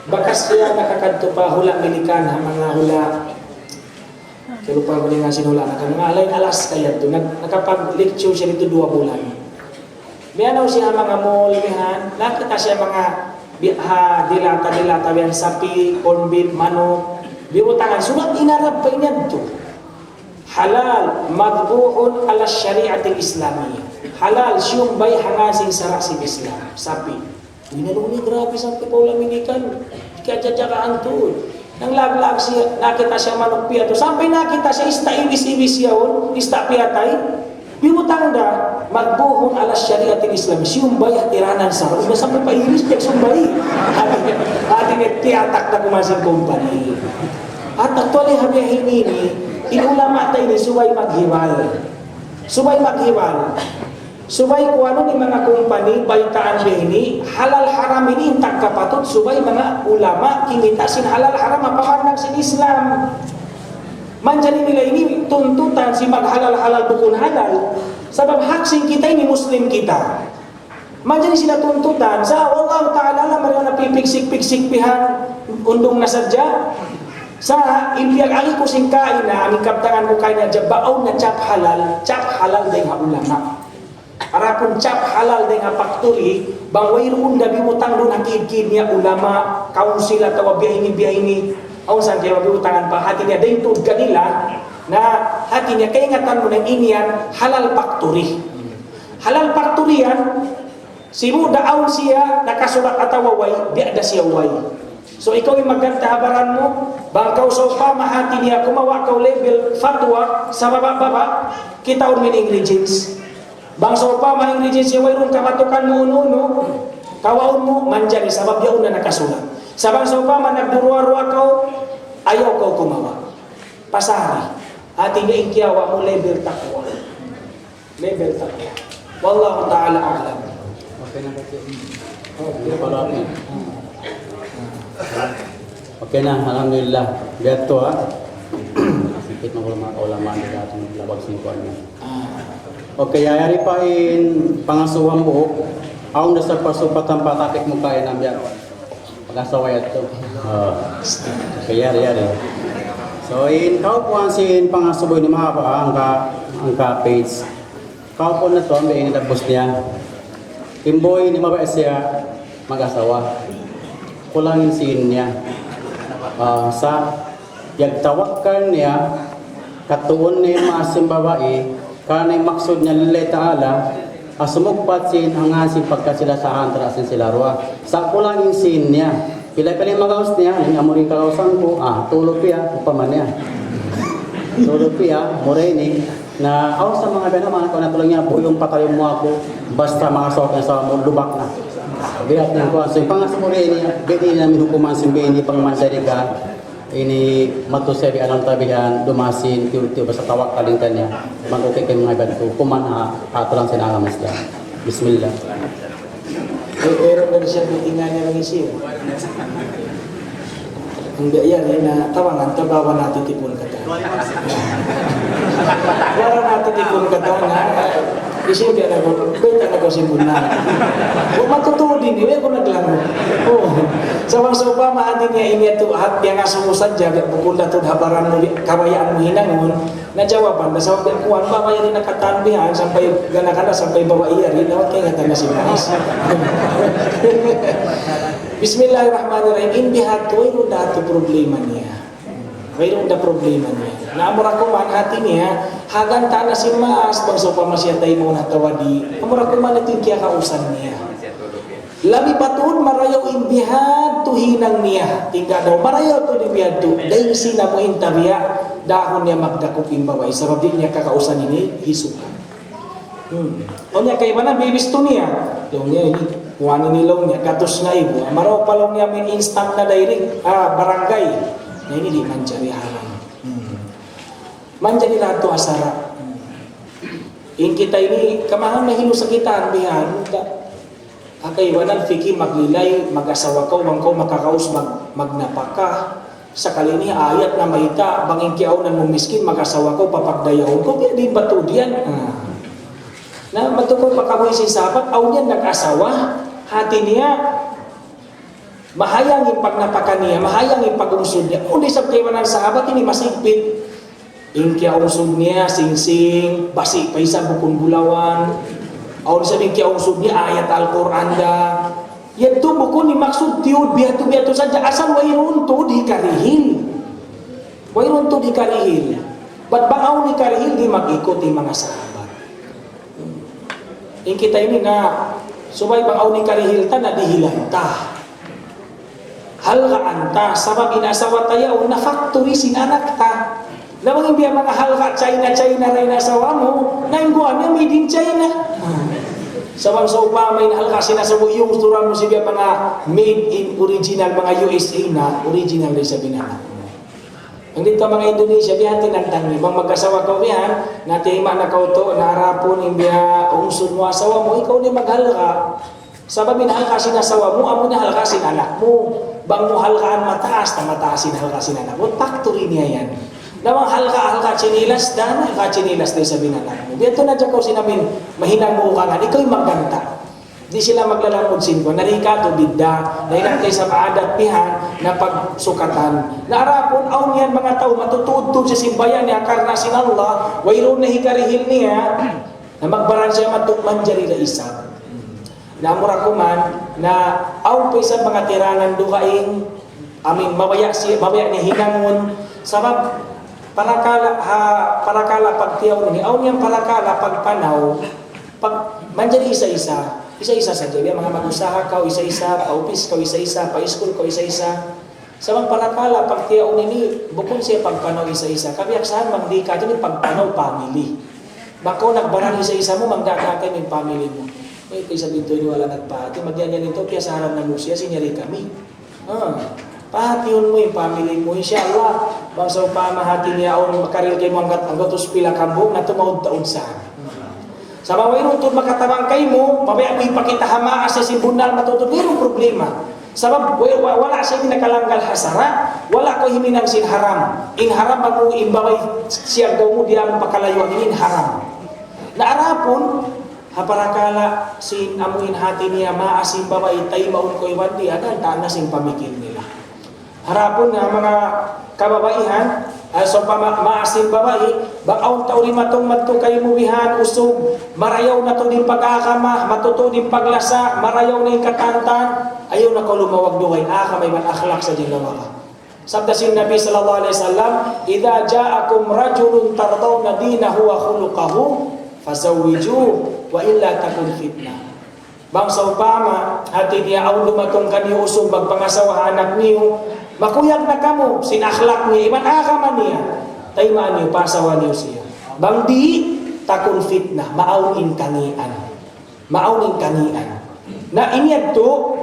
bakas siya nakakadto pa hula milikan, ha, mga hula, kaya pa ko nga sinula, mga alay alas kaya ito, nakapag-lecture siya dito 2 bulan. Biyanaw siya mga mulmihan, nakita siya mga dilata, biyan sapi, corn beef, manok, biutangan, sumat inarab pa inyan ito. Halal madbu'un ala syariatil islamiyah. Halal siyong bay hangasin sa rasin Islam. Sapi. Winaluni grabe sapi pa ulang minikan. Kaya jajakaan to. Nang laglag siya, nakita siya manok piyato. Sampai nakita siya ista-ibis-ibis yun, ista-piyatay. Bimutang da, madbu'un ala syariatil islamiyah. Siyong bay hatiranan sa rasin. Sampai pa iris, pek sumbay. Hati niya tiyatak na kumasing company. At actually habihin ini, ulama tayo ni subay maghiwal. Subay ko ano ni mga kumpani, baitaan behini, halal haram ini intang kapatut, subay mga ulama, kinitasin halal haram, mapakandang sin Islam. Manjani nila ini tuntutan si maghalal-halal bukun halal, sabab haksin kita ini Muslim kita. Manjani sila tuntutan, sa Allah Ta'ala lang mariyo na pipiksik-piksik pihan, undong nasadya, sa impiyag ali ko sing kain na aming kaptangan ko kain na jabaaw na chap halal day nga ulama. Arapon chap halal day nga factory, bang wayroon dabi utang doon hakid-kid niya ulama, kaunsila tawa biyahini, aw san kaya utangan pa hati niya day tud kanila na hati niya kay ngatan mo na iniyan halal factory. Halal factory yan, simu daaw siya nakasulat atawa way, biada siya way. So ikaw yung magkantahabaran mo, bangkaw sa pamahati niya, kumawa kaw level fatwa sa baba-baba, kita min ingredients. Bang sopa maing rijin siya wayrong kamatukan mo uno, kawaon mo, manjari, sabab yaon na nakasulat. Sabang sopa man nagduruwa-ruwa kau, ayaw kau kumawa. Pasari, ating ikiyawa mo level takwa. Level takwa. Wallahu ta'ala a'lam. Okay na kasi. Okay na, alhamdulillah. Gato Sikit na ko mga kaulaman nila atong labag singkuan niya. Okay, yayari pa in pangasuhang buhok. Aong nasa pasupatan patakik mo kaya ng biyak. Pag-asaway ito. Okay, yari. So, in kaupuan sin pangasuboy ni mahaba ang ka-page. Kaupuan na to, ang bayin nitabos niya. Imboy ni mabait siya mag-asawa. Kulangin sin niya. Sa yagtawakan niya, katuon niya maasim babae, kanay maksud niya lilay ta'ala, sumugpat sin ang asin pagkasilasahan tarasin sila ruwa. Sa kulangin sin niya, pilay-pilay magawas niya, yung amuring kalausan ko, tulog piya, upaman niya. Tulog piya, murini, na aw sa mga binaman ko na tulong niya, buyong patayong mo ako, basta mga sok niya sa mo, lubak na. Bihat niya ko, so yung pangasumuri niya, bini namin hukuman simbini pang mansari ka, ini matusabi alam tabihan, dumasin, tiyo-tiyo, basta tawak kalintan niya, mag-okay kayo mga ibad ko, kuman ato lang sinakamas niya. Bismillah. Pero na siya bitingan niya ng isiw. Hindi yan, na tawangan, tabawan natin tipon ka tayo. Wala natin tipon ka tayo na isiw dia na ko, benta na ko simbun na. Kung matutuwa din, hindi ko naglaro. Sa mga sopa, maanin niya ini ito, at yang asumusan dyan, bukul na ito, habaran mo, kabayaan mo hinangon, na jawaban, na sa mga kuwan, mamaya rin nakatanbihan, sampai gana-gana, sampai bawa iya rin, na kaya nga na si Mas. Bismillahirrahmanirrahim, imbihat ko, mayroon na ito problema niya. Mayroon na problema niya. Naamura ko man hati niya, hagan ta na si Mas, bang sopa masyatay mo na tawadi, amura ko man ito yung kaya kausan niya. Labi patun, marayaw imbihad tuhinang niya. Tingga daw, marayaw to ibihad to, dahil sina mo intabiya, dahon niya magdakop imbaway, sabab din niya kakausan ini, hisukan. O niya, kaya man bibis to niya, yung niya, kuhanin nilaw niya, katos nga ibo, maraw palong niya may instant na direct, barangay, na ini di manjari haram. Manjari lahat to asara. In kita ini, kamahan mahilo sa kita, bihan, akaiwanan fiki maglilay, mag-asawa ka, wang ka makakaus magnapaka. Sakali ni ayat na mahita, banging kiaw na mong miskin, mag-asawa ko, papagdayaw ko, kaya di bato diyan. Na matukol pakaboy si sahabat, aw niyan nag-asawa, hati niya, mahayang yung pagnapaka niya, mahayang yung pag-unsod niya. Undi sa kaiwanan sahabat, ini masigpit. Ingkya unsod niya, sing-sing, basi pa isa bukong gulawan. Aw sabihin kaya unsod niya, ayat Al-Quran da. Yan to bukon ni maksud tiyo, biyato saja, asal wayron to di karihil. Wayron to di karihil. Ba't bang ni karihil di mag-ikot yung mga sahabat? Yung kita ini na, subay bang ni karihil ta na dihilanta. Halkaan ta, sabab inasawa tayo, na factory sinanak ta. Namang hindi mga halka China rin nasawa mo, naingguan niya made in China. Sabang sa upang may halka sinasabo yung turan mo siya mga made in original, mga USA na, original rin sabi na. Ang dito mga Indonesia, bihan tinantang ni, bang mag-asawa ka bihan, natima na kauto, naharapon, imbiya, ungsod mo asawa mo, ikaw ni maghalka. Sabab inahalka sinasawa mo, amo na halka sinanak mo. Bang mo halkaan mataas na mataas sinhalka sinanak mo, factory niya yan. Namang halka chinilas dan, halka chinilas din sabi na namin. Dito na dyan ko sinamin, mahinang mo ka nga, ikaw'y magganta. Di sila maglalamod sinko, narika to bidda, nahinang kayo sa maadat pihan, na pagsukatan. Naarapon, aw niyan mga tao, matutudtog sa simbayan niya, karna sin Allah, wayroon na hikarihil niya, na magbaran siya matukman dyan ila isa. Naamura ko man, na aw pa isang mga tiranan dukaing, mabaya niya hinangon, sabab, parakala pagtiyaw ni aw niyang parakala pagpanaw pag manjari isa-isa sa diya mga mag-usaha ka isa-isa, pa-office ka isa-isa, pa-school ka isa-isa. Sabang parakala pagtiyaw ni bukod siya pagpanaw isa-isa. Kabiyak saan mang di ka dyan pagpanaw family. Bako nagbarang isa-isa mo, magdakakay ng family mo. May kaysa dito ni wala nagpati. Magyanyan ito, kaya sa harap na Lucia, sinyari kami. Pahatiyon mo yung family mo. Inshallah, bangsa pamahati niya o makaril kayo mo hanggat pila kambong na tumawad-taod sa sa mga irutod makatabang kayo mo, mabaya mo ipakita hamaa sa simbunal matutod. Mayroong problema. Sabab wala siya nakalanggal hasara, wala ko himinang sin haram. In haram mo imbaway siya mo diyan pakalayo in haram. Naarapon haparakala sin amuin hati niya maasim baway tay maun ko iwandi ada tana sing pamikir nila. Harapon nga mga kababaihan so maasim babae bakaon taon matong madto kay mubihan usog marayaw na to din pag-akama matuto din paglasa marayaw na yung katantan ayaw na ko lumawag duway may man akhlak sa dinawaka. Sabda sin Nabi sallallahu alaihi wasallam idza ja'akum rajulun tardawna dinahu wa khuluquhu fazawwiju wa illa takun fitnah. Bangsa upama hati niya aw lumatong kaniyo usog magpangasawa anak niyo makuyag na kamo sinakhlak niya iman akaman niya taymaan niyo pasawa niyo siya bang di takun fitnah maawin kanian na inyad to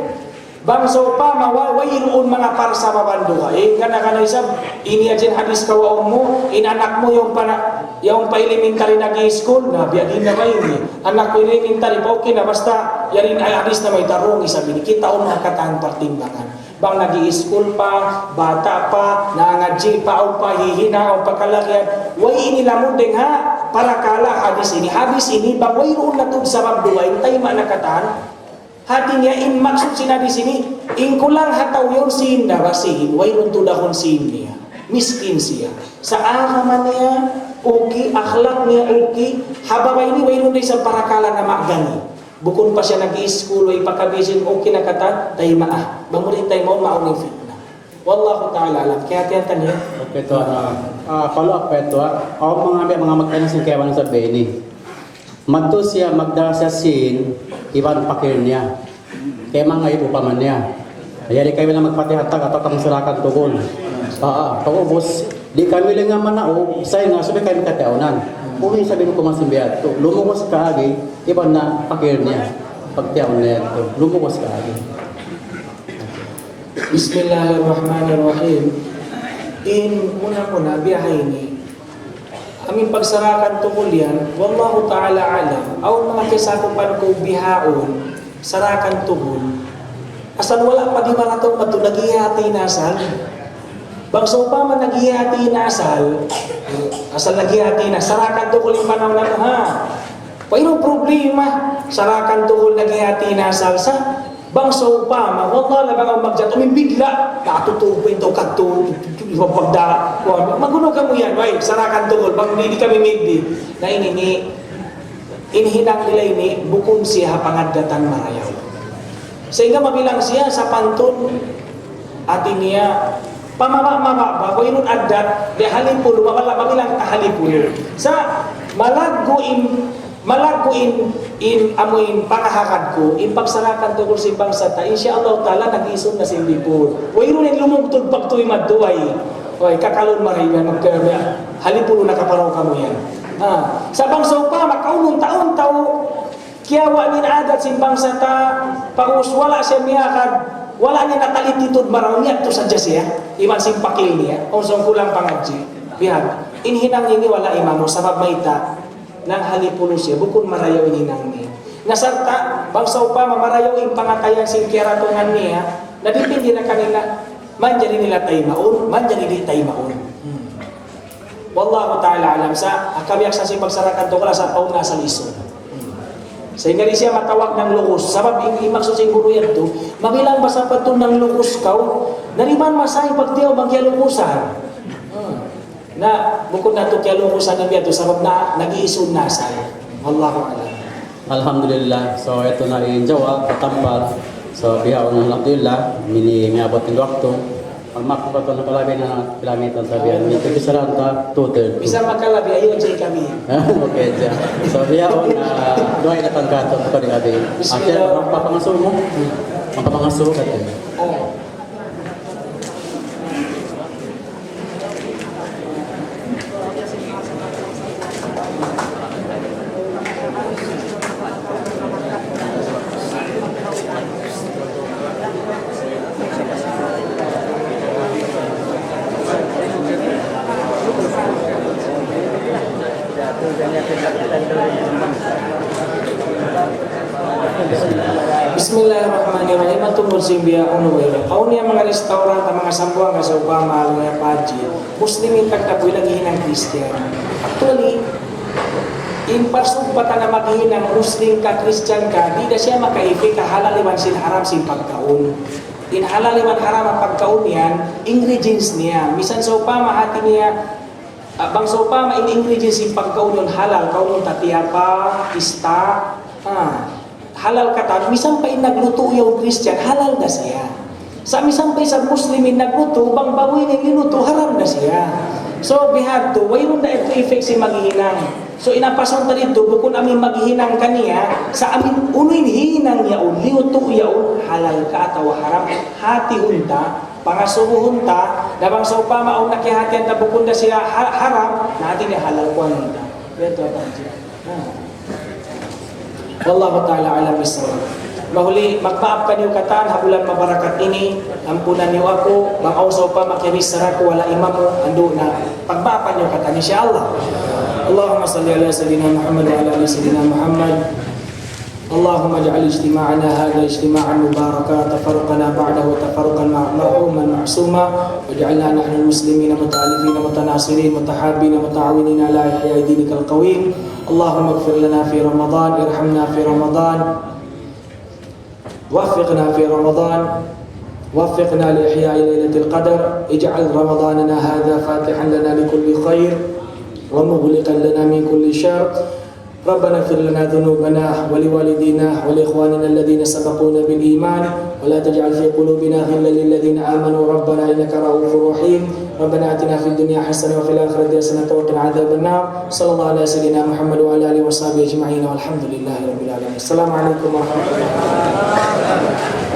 bangsa upama wayroon mga parsa mabanduha kana isab inyad din hadis kawaon mo inanak mo yung pa-elementary nag-i-school na biyadin na kayo anak ko elementary pa okay na basta yarin ay hadis na may tarong isabi ni kita o mga kataan pertimbangan bang nag-i-school pa, bata pa, nangadji pa o pa, hihina o pagkalakihan way inilamudeng ha, para kala hadis ini, bang way roon na itong sabab duway, tayo manakataan hati niya in maksud sinadis ini in kulang hataw yun sin narasihin, way roon tudahon sin niya miskin siya, sa akaman niya okay, akhlak niya okay, hababay ni way roon na isang parakala na magani bukod pa siya nag-i-school o ipakabisin o kinakatan, tayo bangunin tayo mo, maunang fitna. Wallahu ta'ala alam. Kaya tiyan niya. Okay, ito, follow up pa ito. Ako mga magkanasin kaya sa Beni. Magto siya, magda siya sin, iban pakir niya. Kaya mga ipupaman niya. Kaya di kayo na magpatihatag at ang sarakan tugon. Pag-ubos, di kami lang nga manao, say nga, sabi kayo katiaunan. Kung sabi ko kumasimbihat, lumukos ka agi, iba na pakir niya. Pagtiyaw niya ito, lumukos ka agi. Bismillahirrahmanirrahim. Muna biyahe ni. Aming pagsarakan tungkol yan, wallahu ta'ala alam, aw mga kisakupan ko bihaon, sarakan tungkol. Asan wala pa di maratong mato, naghihati nasal. Bangso pa man naghihati nasal, asal naghihati na, sarakan tukol yung panahon na ha. Mayroong problema, sarakan tukol naghihati nasal sa bangso pa man, wala lang ang magjat, umibigla, natutupin ito, katulog, pagda, magunog ka mo yan, sarakan tukol, bang hindi kami migdi, na inhinang nila ini, bukun siya pangadatan marayaw. Sehingga mabilang siya sa pantun, atin niya, pamama-mama ba, wainun adat, di halipulo, mabilang kahalipulo. Sa malaguin amuin pangahakad ko, pagsarakan tungkol si bangsa ta, insyaAllah ta'ala nag-isod na si Bipur. Wainun yung lumugtod pagtuwi maduay. Kakalon marinan, halipulo nakaparaw ka mo yan. Sa bangsa pa, makaunong taon-taon, kiyawa ni adat si bangsa ta, paus wala siya miyakad, wala niya natalititod maraw niya to sa siya iman simpakil niya o song kulang pangadji bihag inhinang nini wala imamo sabab maita nang halipulo siya bukod marayaw inhinang niya nasarta bangsaw pa mamarayaw in pangatayan sin kiratungan niya nadipindi na kanila man jari nila taymaon man jari di taymaon wallahu ta'ala alam sa akabiyak sa sipagsarakan to kala sa pauna sa lisod. Sehingga di siya matawag ng lukus. Sabab imaksud siguro yan to, mabilang basa pa ito ng lukus kau, nariman masay pagtiyaw magyalukusan. Na bukod na ito kyalukusan na biya to, sabab na nag-iisun nasay. Wallahu alam. Alhamdulillah. So ito na yung jawab, katampal. So biyaw ng alhamdulillah, miniabot ng waktu. Ang mako pa ito nakalabi na pilamitan sa biyan. Ito kisaran ta, 2:30. Bisa makalabi, ayun siya kami. Okay, dyan. So biyaw na doon ay natanggato ito ni Abi. After, ang papangaso mo? Ang papangaso ka din. Bismillahirrahmanirrahim. Tunggu simbiya uno wala. Kau niya mga restaurant ang mga sambuang nga sa upama mga paji. Muslimin tagtapoy lagi ng Christian. Actually, in pasok pa na maghinang Muslim ka, Christian ka, di na siya makaipi ka halaliman sin haram sin pagkaon. In halaliman haram ang pagkaon niyan, ingredients niya. Misan sa upama hati niya, bang sa upama in ingredients sin pagkaon yun halal, kaon tatiapa, ista, halal kata, misang pa nagluto yung Christian, halal na siya. Sa misang pa isang Muslimin nagluto, bang baboy na niluto, haram na siya. So, we have to, wayron na ito effect si maghihinang. So, inapason ta dito, bukod amin maghihinang kaniya, sa amin unoy hihinang yaon, liuto yaon, halal ka ataw haram, hati hunta, pangasuruhunta, nabang sa upama, ang nakihatian na bukod na siya haram, natin niya halal ko hunta. Ito ito siya. Wallahu ta'ala alam bisawab. Mahuli, magpaap ka niyo katan, habulan mabarakat ini, ampunan niyo ako, mangausaw pa, makirisara ko, wala imam mo, ando na, pagpaapan niyo katan, insyaAllah. Allahumma salli ala sayyidina Muhammad wa ala ali sayyidina Muhammad. اللهم اجعل اجتماعنا هذا اجتماعا مباركا تفرقنا بعده تفرقا مرحوما معصوما واجعلنا نحن المسلمين متألفين متناصرين متحابين متعاونين على إحياء دينك القويم اللهم اغفر لنا في رمضان ارحمنا في رمضان وفقنا في رمضان وفقنا لإحياء ليلة القدر اجعل رمضاننا هذا فاتحا لنا لكل خير ومغلقا لنا من كل شر ربنا اغفر لنا ذنوبنا ولوالدينا ولإخواننا الذين سبقونا بالإيمان ولا تجعل في قلوبنا غلا للذين آمنوا ربنا إنك رؤوف رحيم ربنا آتنا في الدنيا حسنة وفي الآخرة حسنة وقنا عذاب النار صلى الله على سيدنا محمد وعلى آله وصحبه أجمعين والحمد لله رب العالمين السلام عليكم ورحمة الله